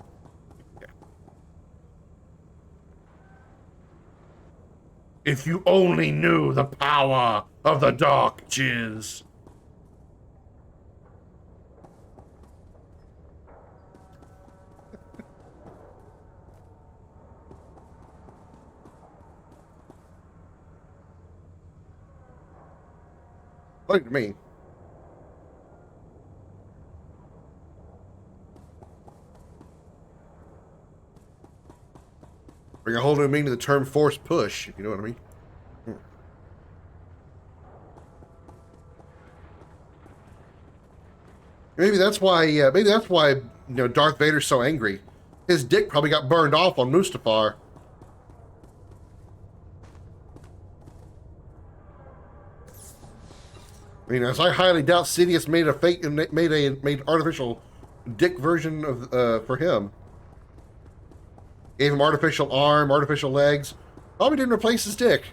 If you only knew the power of the dark jizz. Look at me. Bring a whole new meaning to the term force push, if you know what I mean. Maybe that's why you know, Darth Vader's so angry. His dick probably got burned off on Mustafar. I mean, as I highly doubt Sidious made a fake and made artificial dick version of for him. Gave him artificial arm, artificial legs. Probably didn't replace his dick.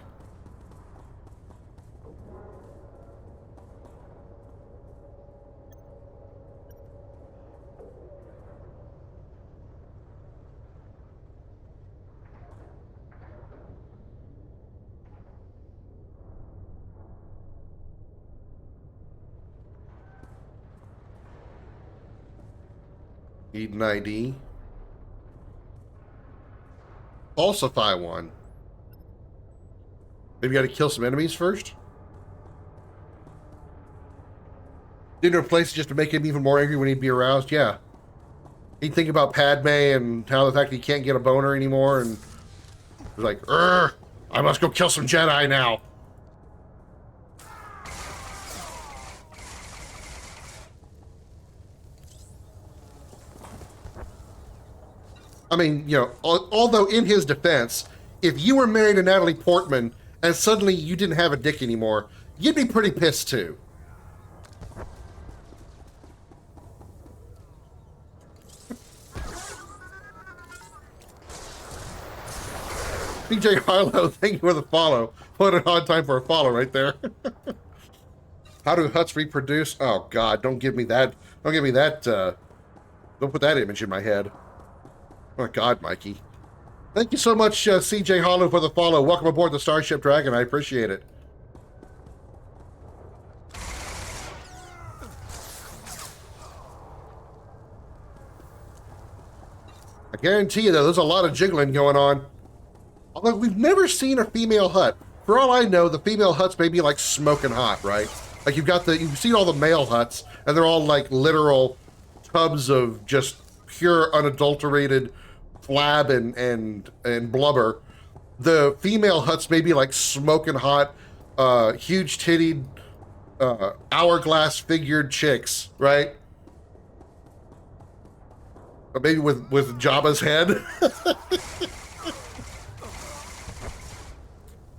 Need an ID. Falsify one. Maybe you gotta kill some enemies first? Didn't replace it just to make him even more angry when he'd be aroused? Yeah. He'd think about Padme and how the fact that he can't get a boner anymore, and he's like, I must go kill some Jedi now. I mean, you know, although in his defense, if you were married to Natalie Portman and suddenly you didn't have a dick anymore, you'd be pretty pissed too. CJ Harlow, thank you for the follow. What an odd time for a follow right there. How do Hutts reproduce? Oh God, don't give me that. Don't give me that. Don't put that image in my head. Oh God, Mikey. Thank you so much, CJ Hollow, for the follow. Welcome aboard the Starship Dragon. I appreciate it. I guarantee you, though, there's a lot of jiggling going on. Although we've never seen a female Hutt. For all I know, the female Hutts may be like smoking hot, right? Like you've seen all the male Hutts, and they're all like literal tubs of just pure, unadulterated flab and blubber. The female Hutts may be like smoking hot, huge tittied, hourglass figured chicks, right? Or maybe with Jabba's head.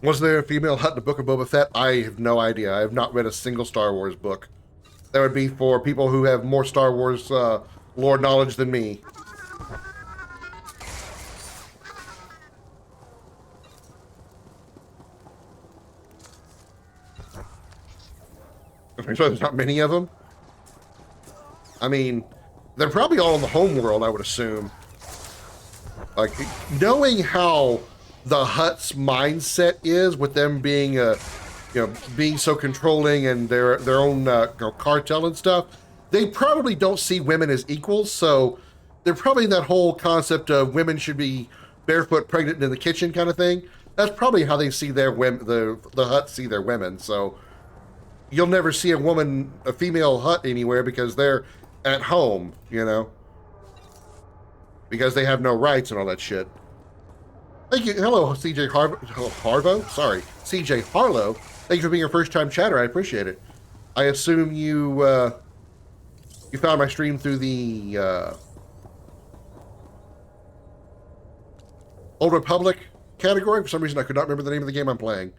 Was there a female Hutt in the Book of Boba Fett? I have no idea. I have not read a single Star Wars book. That would be for people who have more Star Wars lore knowledge than me. So there's not many of them? I mean, they're probably all in the home world, I would assume. Like, knowing how the Hutt's mindset is, with them being, being so controlling and their own cartel and stuff, they probably don't see women as equals. So they're probably in that whole concept of women should be barefoot, pregnant in the kitchen kind of thing. That's probably how they see their women. The Hutts see their women. So you'll never see a female Hutt anywhere because they're at home, you know, because they have no rights and all that shit. Thank you. Hello, CJ Harvo. Sorry, CJ Harlow. Thank you for being a first-time chatter. I appreciate it. I assume you you found my stream through the Old Republic category. For some reason, I could not remember the name of the game I'm playing.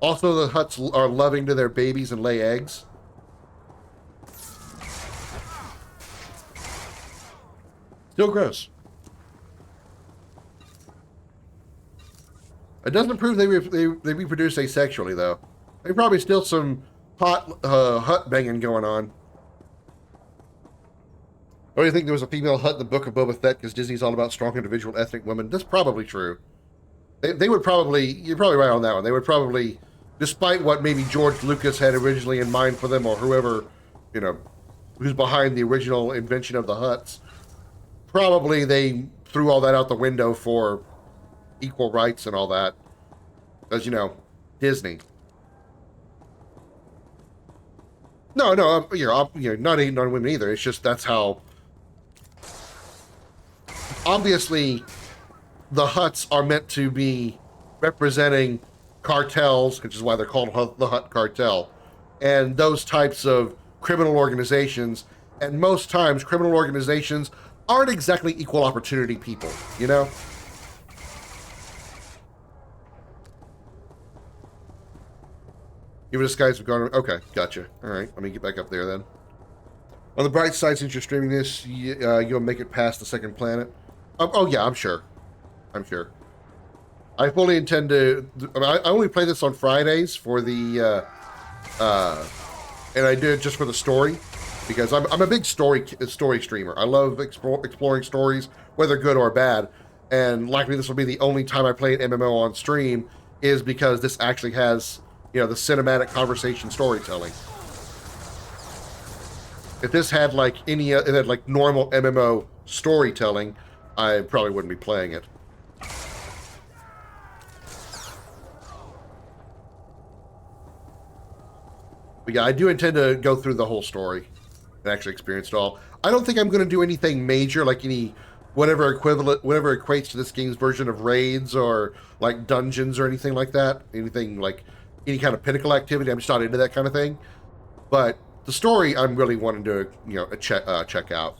Also, the Hutts are loving to their babies and lay eggs. Still gross. It doesn't prove they reproduce asexually, though. There's probably still some hot Hutt banging going on. Or do you think there was a female Hutt in the Book of Boba Fett because Disney's all about strong individual ethnic women? That's probably true. They would probably, you're probably right on that one. They would probably, despite what maybe George Lucas had originally in mind for them, or whoever, you know, who's behind the original invention of the Hutts, probably they threw all that out the window for equal rights and all that. Because, you know, Disney. No, not hating on women either. It's just that's how. Obviously, the Hutts are meant to be representing cartels, which is why they're called the Hutt Cartel, and those types of criminal organizations. And most times, criminal organizations aren't exactly equal opportunity people, you know? Even this guys have gone. Okay, gotcha. All right, let me get back up there then. On the bright side, since you're streaming this, you'll make it past the second planet. Oh yeah, I'm sure. I'm sure. I fully intend to. I only play this on Fridays for the, and I do it just for the story, because I'm a big story streamer. I love exploring stories, whether good or bad. And likely this will be the only time I play an MMO on stream, is because this actually has, you know, the cinematic conversation storytelling. If this had like it had like normal MMO storytelling, I probably wouldn't be playing it. But yeah, I do intend to go through the whole story and actually experience it all. I don't think I'm going to do anything major, like whatever equates to this game's version of raids or like dungeons or anything like that. Anything like any kind of pinnacle activity. I'm just not into that kind of thing. But the story, I'm really wanting to, you know, check out.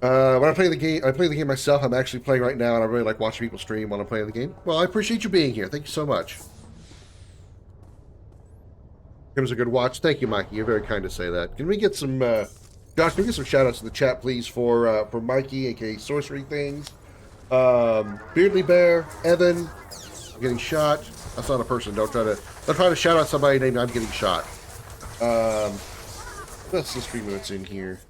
When I play the game myself. I'm actually playing right now, and I really like watching people stream while I'm playing the game. Well, I appreciate you being here. Thank you so much. It was a good watch. Thank you, Mikey. You're very kind to say that. Can we get some, Josh, can we get some shout-outs in the chat, please, for Mikey, aka Sorcery Things, Beardly Bear, Evan, I'm getting shot. That's not a person. Don't try to shout out somebody named I'm getting shot. That's the stream that's in here.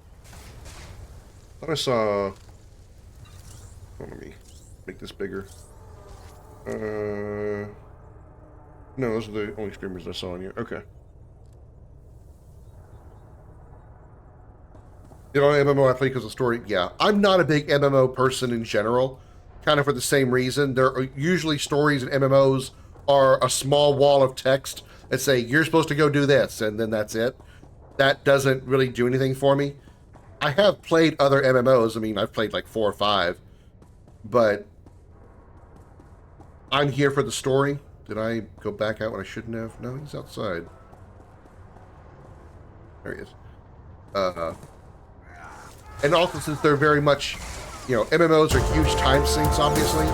I thought I saw. Oh, let me make this bigger. No, those are the only streamers I saw in here. Okay. You know, MMO I play because of story. Yeah, I'm not a big MMO person in general. Kind of for the same reason. There are usually stories in MMOs are a small wall of text that say you're supposed to go do this, and then that's it. That doesn't really do anything for me. I have played other MMOs. I mean, I've played like 4 or 5, but I'm here for the story. Did I go back out when I shouldn't have? No, he's outside. There he is. And also, since they're very much, you know, MMOs are huge time sinks, obviously.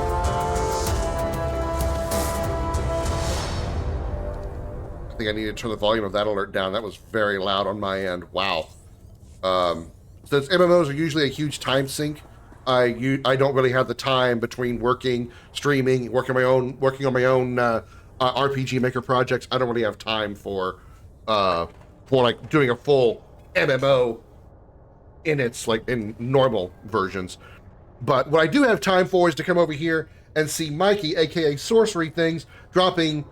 I think I need to turn the volume of that alert down. That was very loud on my end. Wow. Since MMOs are usually a huge time sink, I don't really have the time between working, streaming, working on my own RPG Maker projects. I don't really have time for like doing a full MMO in its like in normal versions. But what I do have time for is to come over here and see Mikey, aka Sorcery Things, dropping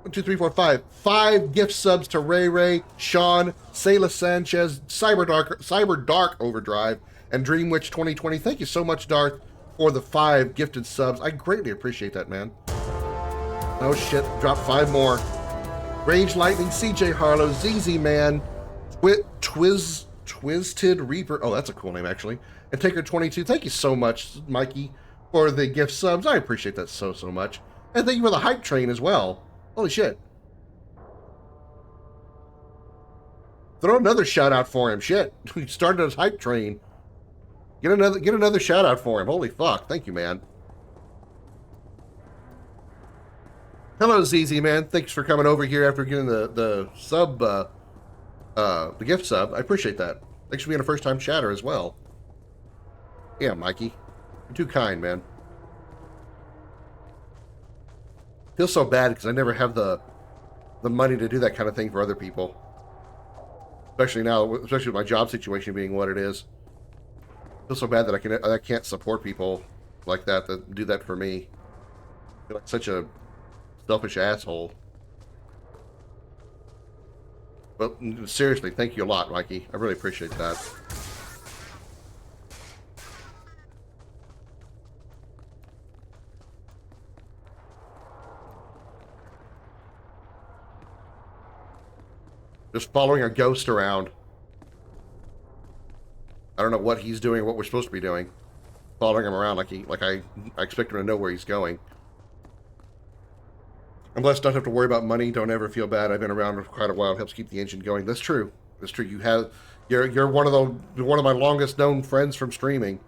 1, 2, 3, 4, 5 gift subs to Ray Ray, Sean, Sayla Sanchez, Cyber Dark Overdrive, and Dreamwitch 2020. Thank you so much, Darth, for the 5 gifted subs. I greatly appreciate that, man. Oh shit, drop 5 more. Rage Lightning, CJ Harlow, ZZ Man, Twisted Reaper. Oh, that's a cool name, actually. And Taker22. Thank you so much, Mikey, for the gift subs. I appreciate that so much. And thank you for the hype train as well. Holy shit. Throw another shout out for him. Shit. We started his hype train. Get another shout out for him. Holy fuck. Thank you, man. Hello, ZZ, man. Thanks for coming over here after getting the sub, the gift sub. I appreciate that. Thanks for being a first-time chatter as well. Yeah, Mikey. You're too kind, man. Feels so bad because I never have the money to do that kind of thing for other people. Especially now, especially with my job situation being what it is. Feels so bad that I can't support people like that do that for me. I feel like such a selfish asshole. But seriously, thank you a lot, Mikey. I really appreciate that. Just following a ghost around. I don't know what he's doing or what we're supposed to be doing. Following him around like I expect him to know where he's going. I'm blessed not to have to worry about money. Don't ever feel bad. I've been around for quite a while. It helps keep the engine going. That's true. That's true. You're one of my longest known friends from streaming.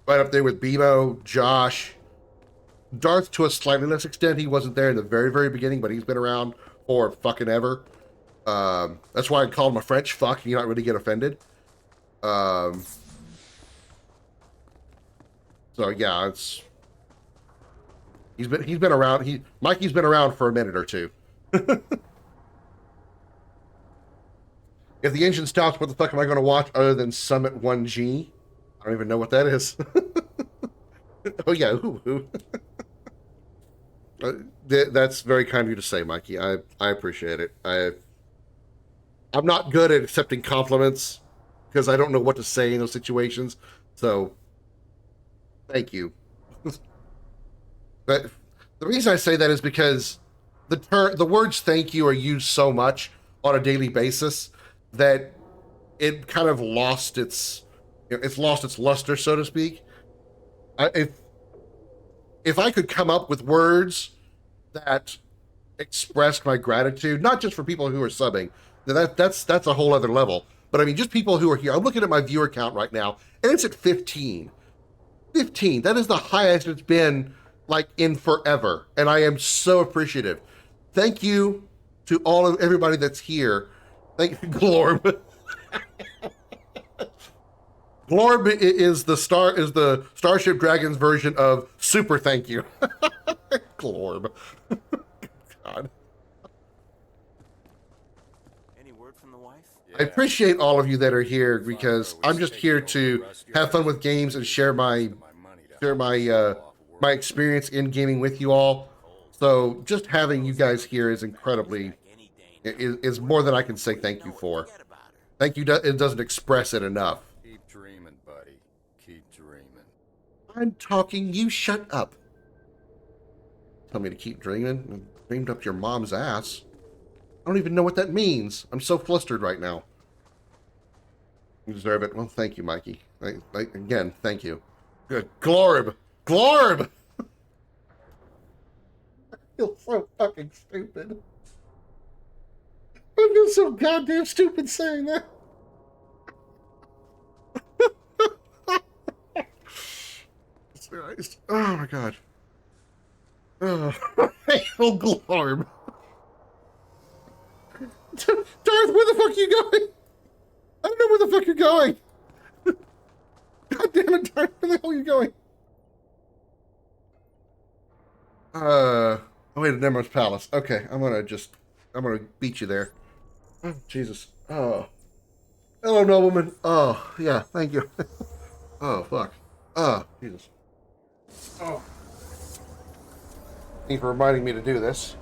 Right up there with Bebo, Josh, Darth to a slightly less extent. He wasn't there in the very, very beginning, but he's been around for fucking ever. That's why I call him a French fuck and you not really get offended. So yeah, he's been around. Mikey's been around for a minute or two. If the engine stops, what the fuck am I going to watch other than Summit 1G? I don't even know what that is. Oh yeah, ooh. That's very kind of you to say, Mikey. I appreciate it. I'm not good at accepting compliments because I don't know what to say in those situations. So, thank you. But the reason I say that is because the words "thank you" are used so much on a daily basis that it kind of lost its luster, so to speak. If I could come up with words that expressed my gratitude, not just for people who are subbing, that's a whole other level. But I mean, just people who are here. I'm looking at my viewer count right now, and it's at 15. 15. That is the highest it's been like in forever, and I am so appreciative. Thank you to everybody that's here. Thank you, Glorb. Glorb is the Starship Dragon's version of super thank you. Glorb. God. Any word from the wife? I appreciate all of you that are here because I'm just here to have fun with games and share my experience in gaming with you all. So just having you guys here is is more than I can say thank you for. Thank you. It doesn't express it enough. Keep dreaming, buddy. Keep dreaming. I'm talking. You shut up. Tell me to keep dreaming. I dreamed up your mom's ass. I don't even know what that means. I'm so flustered right now. You deserve it. Well, thank you, Mikey. Again, thank you. Good. Glorb! Glorb! I feel so fucking stupid. I feel so goddamn stupid saying that. Oh my god. Oh, Glorb. Darth, where the fuck are you going? I don't know where the fuck you're going. God damn it, Darth, where the hell are you going? Oh wait, Nemros's Palace. Okay, I'm gonna beat you there. Oh, Jesus. Oh. Hello, nobleman. Oh, yeah, thank you. Oh, fuck. Oh, Jesus. Oh. Thank you for reminding me to do this.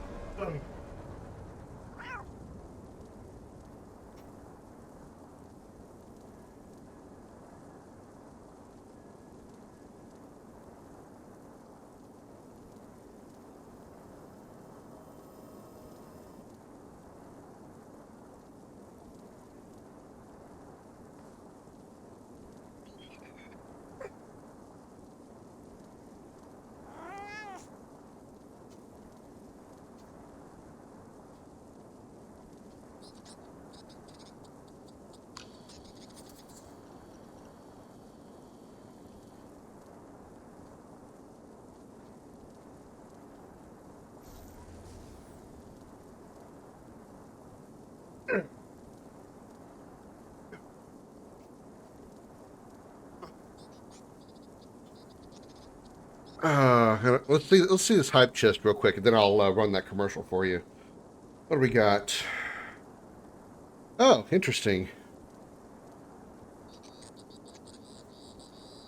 let's see this hype chest real quick, and then I'll run that commercial for you. What do we got? Oh, interesting.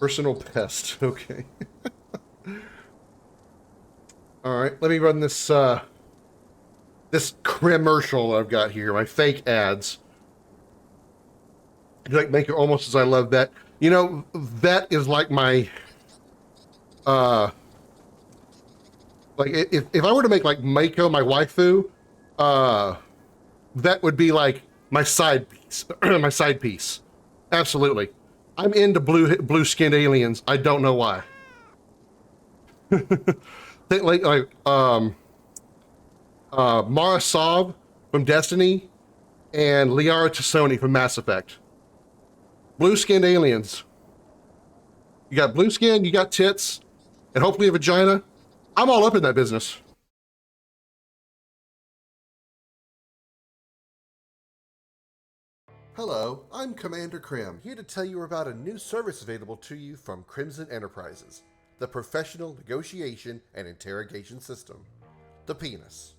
Personal pest. Okay. All right, let me run this this commercial I've got here. My fake ads. Like make it almost as I love Vet. You know, Vet is like my like if I were to make like Mako my waifu, Vet would be like my side piece. My side piece. Absolutely. I'm into blue skinned aliens. I don't know why. Mara Sov from Destiny and Liara Tassoni from Mass Effect. Blue skinned aliens. You got blue skin, you got tits, and hopefully a vagina. I'm all up in that business. Hello, I'm Commander Krim, here to tell you about a new service available to you from Crimson Enterprises, the Professional Negotiation and Interrogation System, the Penis.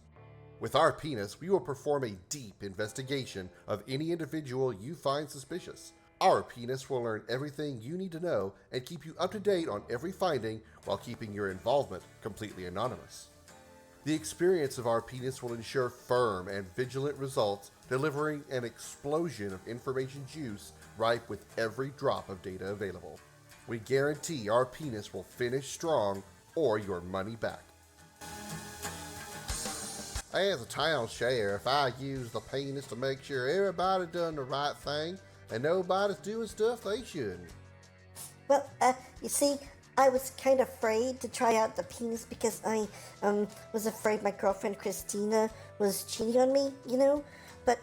With our Penis, we will perform a deep investigation of any individual you find suspicious. Our Penis will learn everything you need to know and keep you up to date on every finding while keeping your involvement completely anonymous. The experience of our Penis will ensure firm and vigilant results, delivering an explosion of information juice ripe with every drop of data available. We guarantee our Penis will finish strong or your money back. As a town sheriff, I use the Penis to make sure everybody done the right thing and nobody's doing stuff they shouldn't. Well, you see, I was kind of afraid to try out the Penis because I was afraid my girlfriend Christina was cheating on me, you know? But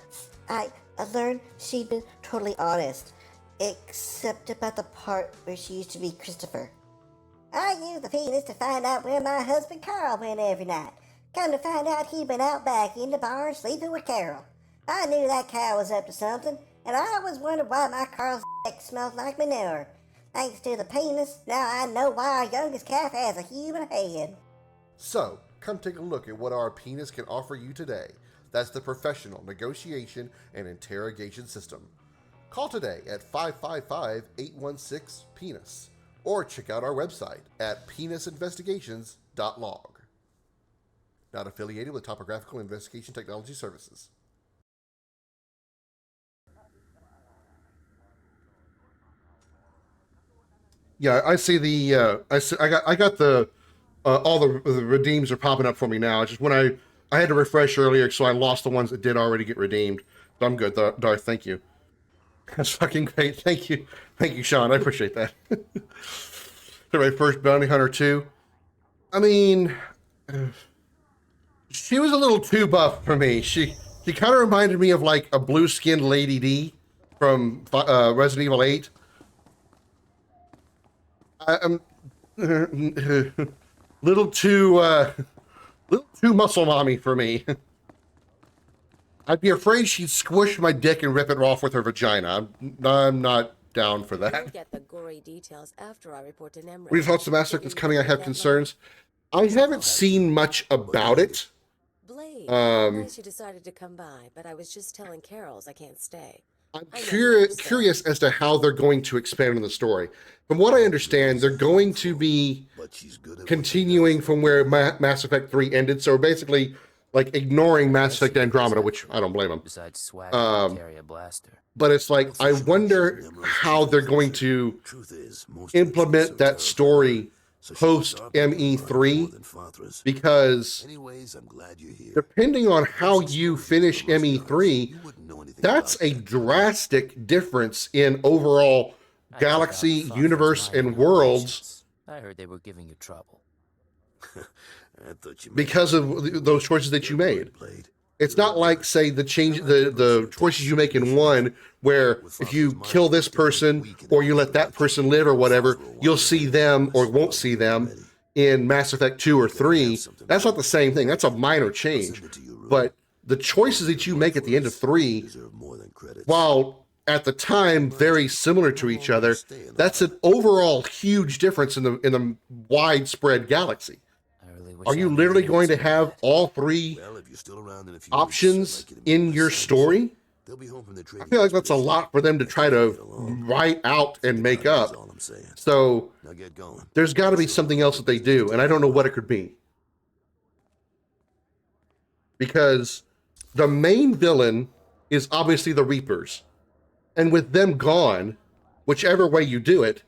I learned she'd been totally honest, except about the part where she used to be Christopher. I used the Penis to find out where my husband Carl went every night. Come to find out he'd been out back in the barn sleeping with Carol. I knew that Carol was up to something, and I was wondering why my Carl's smelled like manure. Thanks to the Penis, now I know why our youngest calf has a human head. So, come take a look at what our Penis can offer you today. That's the Professional Negotiation and Interrogation System. Call today at 555-816-PENIS or check out our website at penisinvestigations.log. Not affiliated with Topographical Investigation Technology Services. Yeah, I see the I got the all the redeems are popping up for me now. It's just when I had to refresh earlier, so I lost the ones that did already get redeemed. So I'm good, Darth. Thank you. That's fucking great. Thank you, Sean. I appreciate that. My first bounty hunter too. I mean, she was a little too buff for me. She kind of reminded me of like a blue-skinned Lady D from Resident Evil 8. I'm little too muscle mommy for me. I'd be afraid she'd squish my dick and rip it off with her vagina. I'm not down for that. You'll get the gory details after I report to Nemrod. Results of Mass Effect that's coming. I have concerns. I haven't seen much about it. Blade, nice you decided to come by, but I was just telling Carols I can't stay. I'm curious as to how they're going to expand on the story. From what I understand, they're going to be continuing from where Mass Effect 3 ended. So basically, like ignoring Mass Effect Andromeda, which I don't blame them. Besides swag, carry a blaster. But it's like, I wonder how they're going to implement that story post ME3, because depending on how you finish ME3, that's a drastic difference in overall galaxy, universe, and worlds. I heard they were giving you trouble. Because of those choices that you made. It's not like, say, the choices you make in one, where if you kill this person or you let that person live or whatever, you'll see them or won't see them in Mass Effect 2 or 3. That's not the same thing. That's a minor change. But the choices that you make at the end of 3, while at the time very similar to each other, that's an overall huge difference in the widespread galaxy. Are you literally going to have all three options in your story? I feel like that's a lot for them to try to write out and make up. So there's got to be something else that they do, and I don't know what it could be. Because the main villain is obviously the Reapers. And with them gone, whichever way you do it,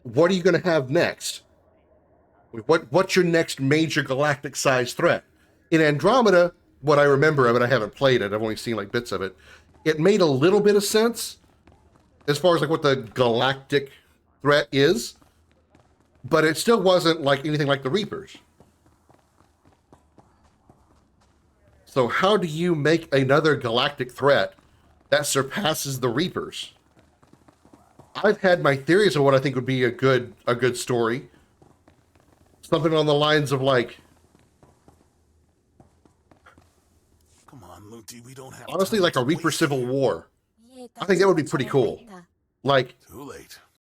what are you going to have next? What's your next major galactic size threat? In Andromeda, what I remember of it, I haven't played it, I've only seen like bits of it, it made a little bit of sense as far as like what the galactic threat is, but it still wasn't like anything like the Reapers. So how do you make another galactic threat that surpasses the Reapers? I've had my theories of what I think would be a good story. Something on the lines of like, Come on, Luti, we don't have honestly, like a Reaper Civil War. I think that would be pretty cool. Like, too late.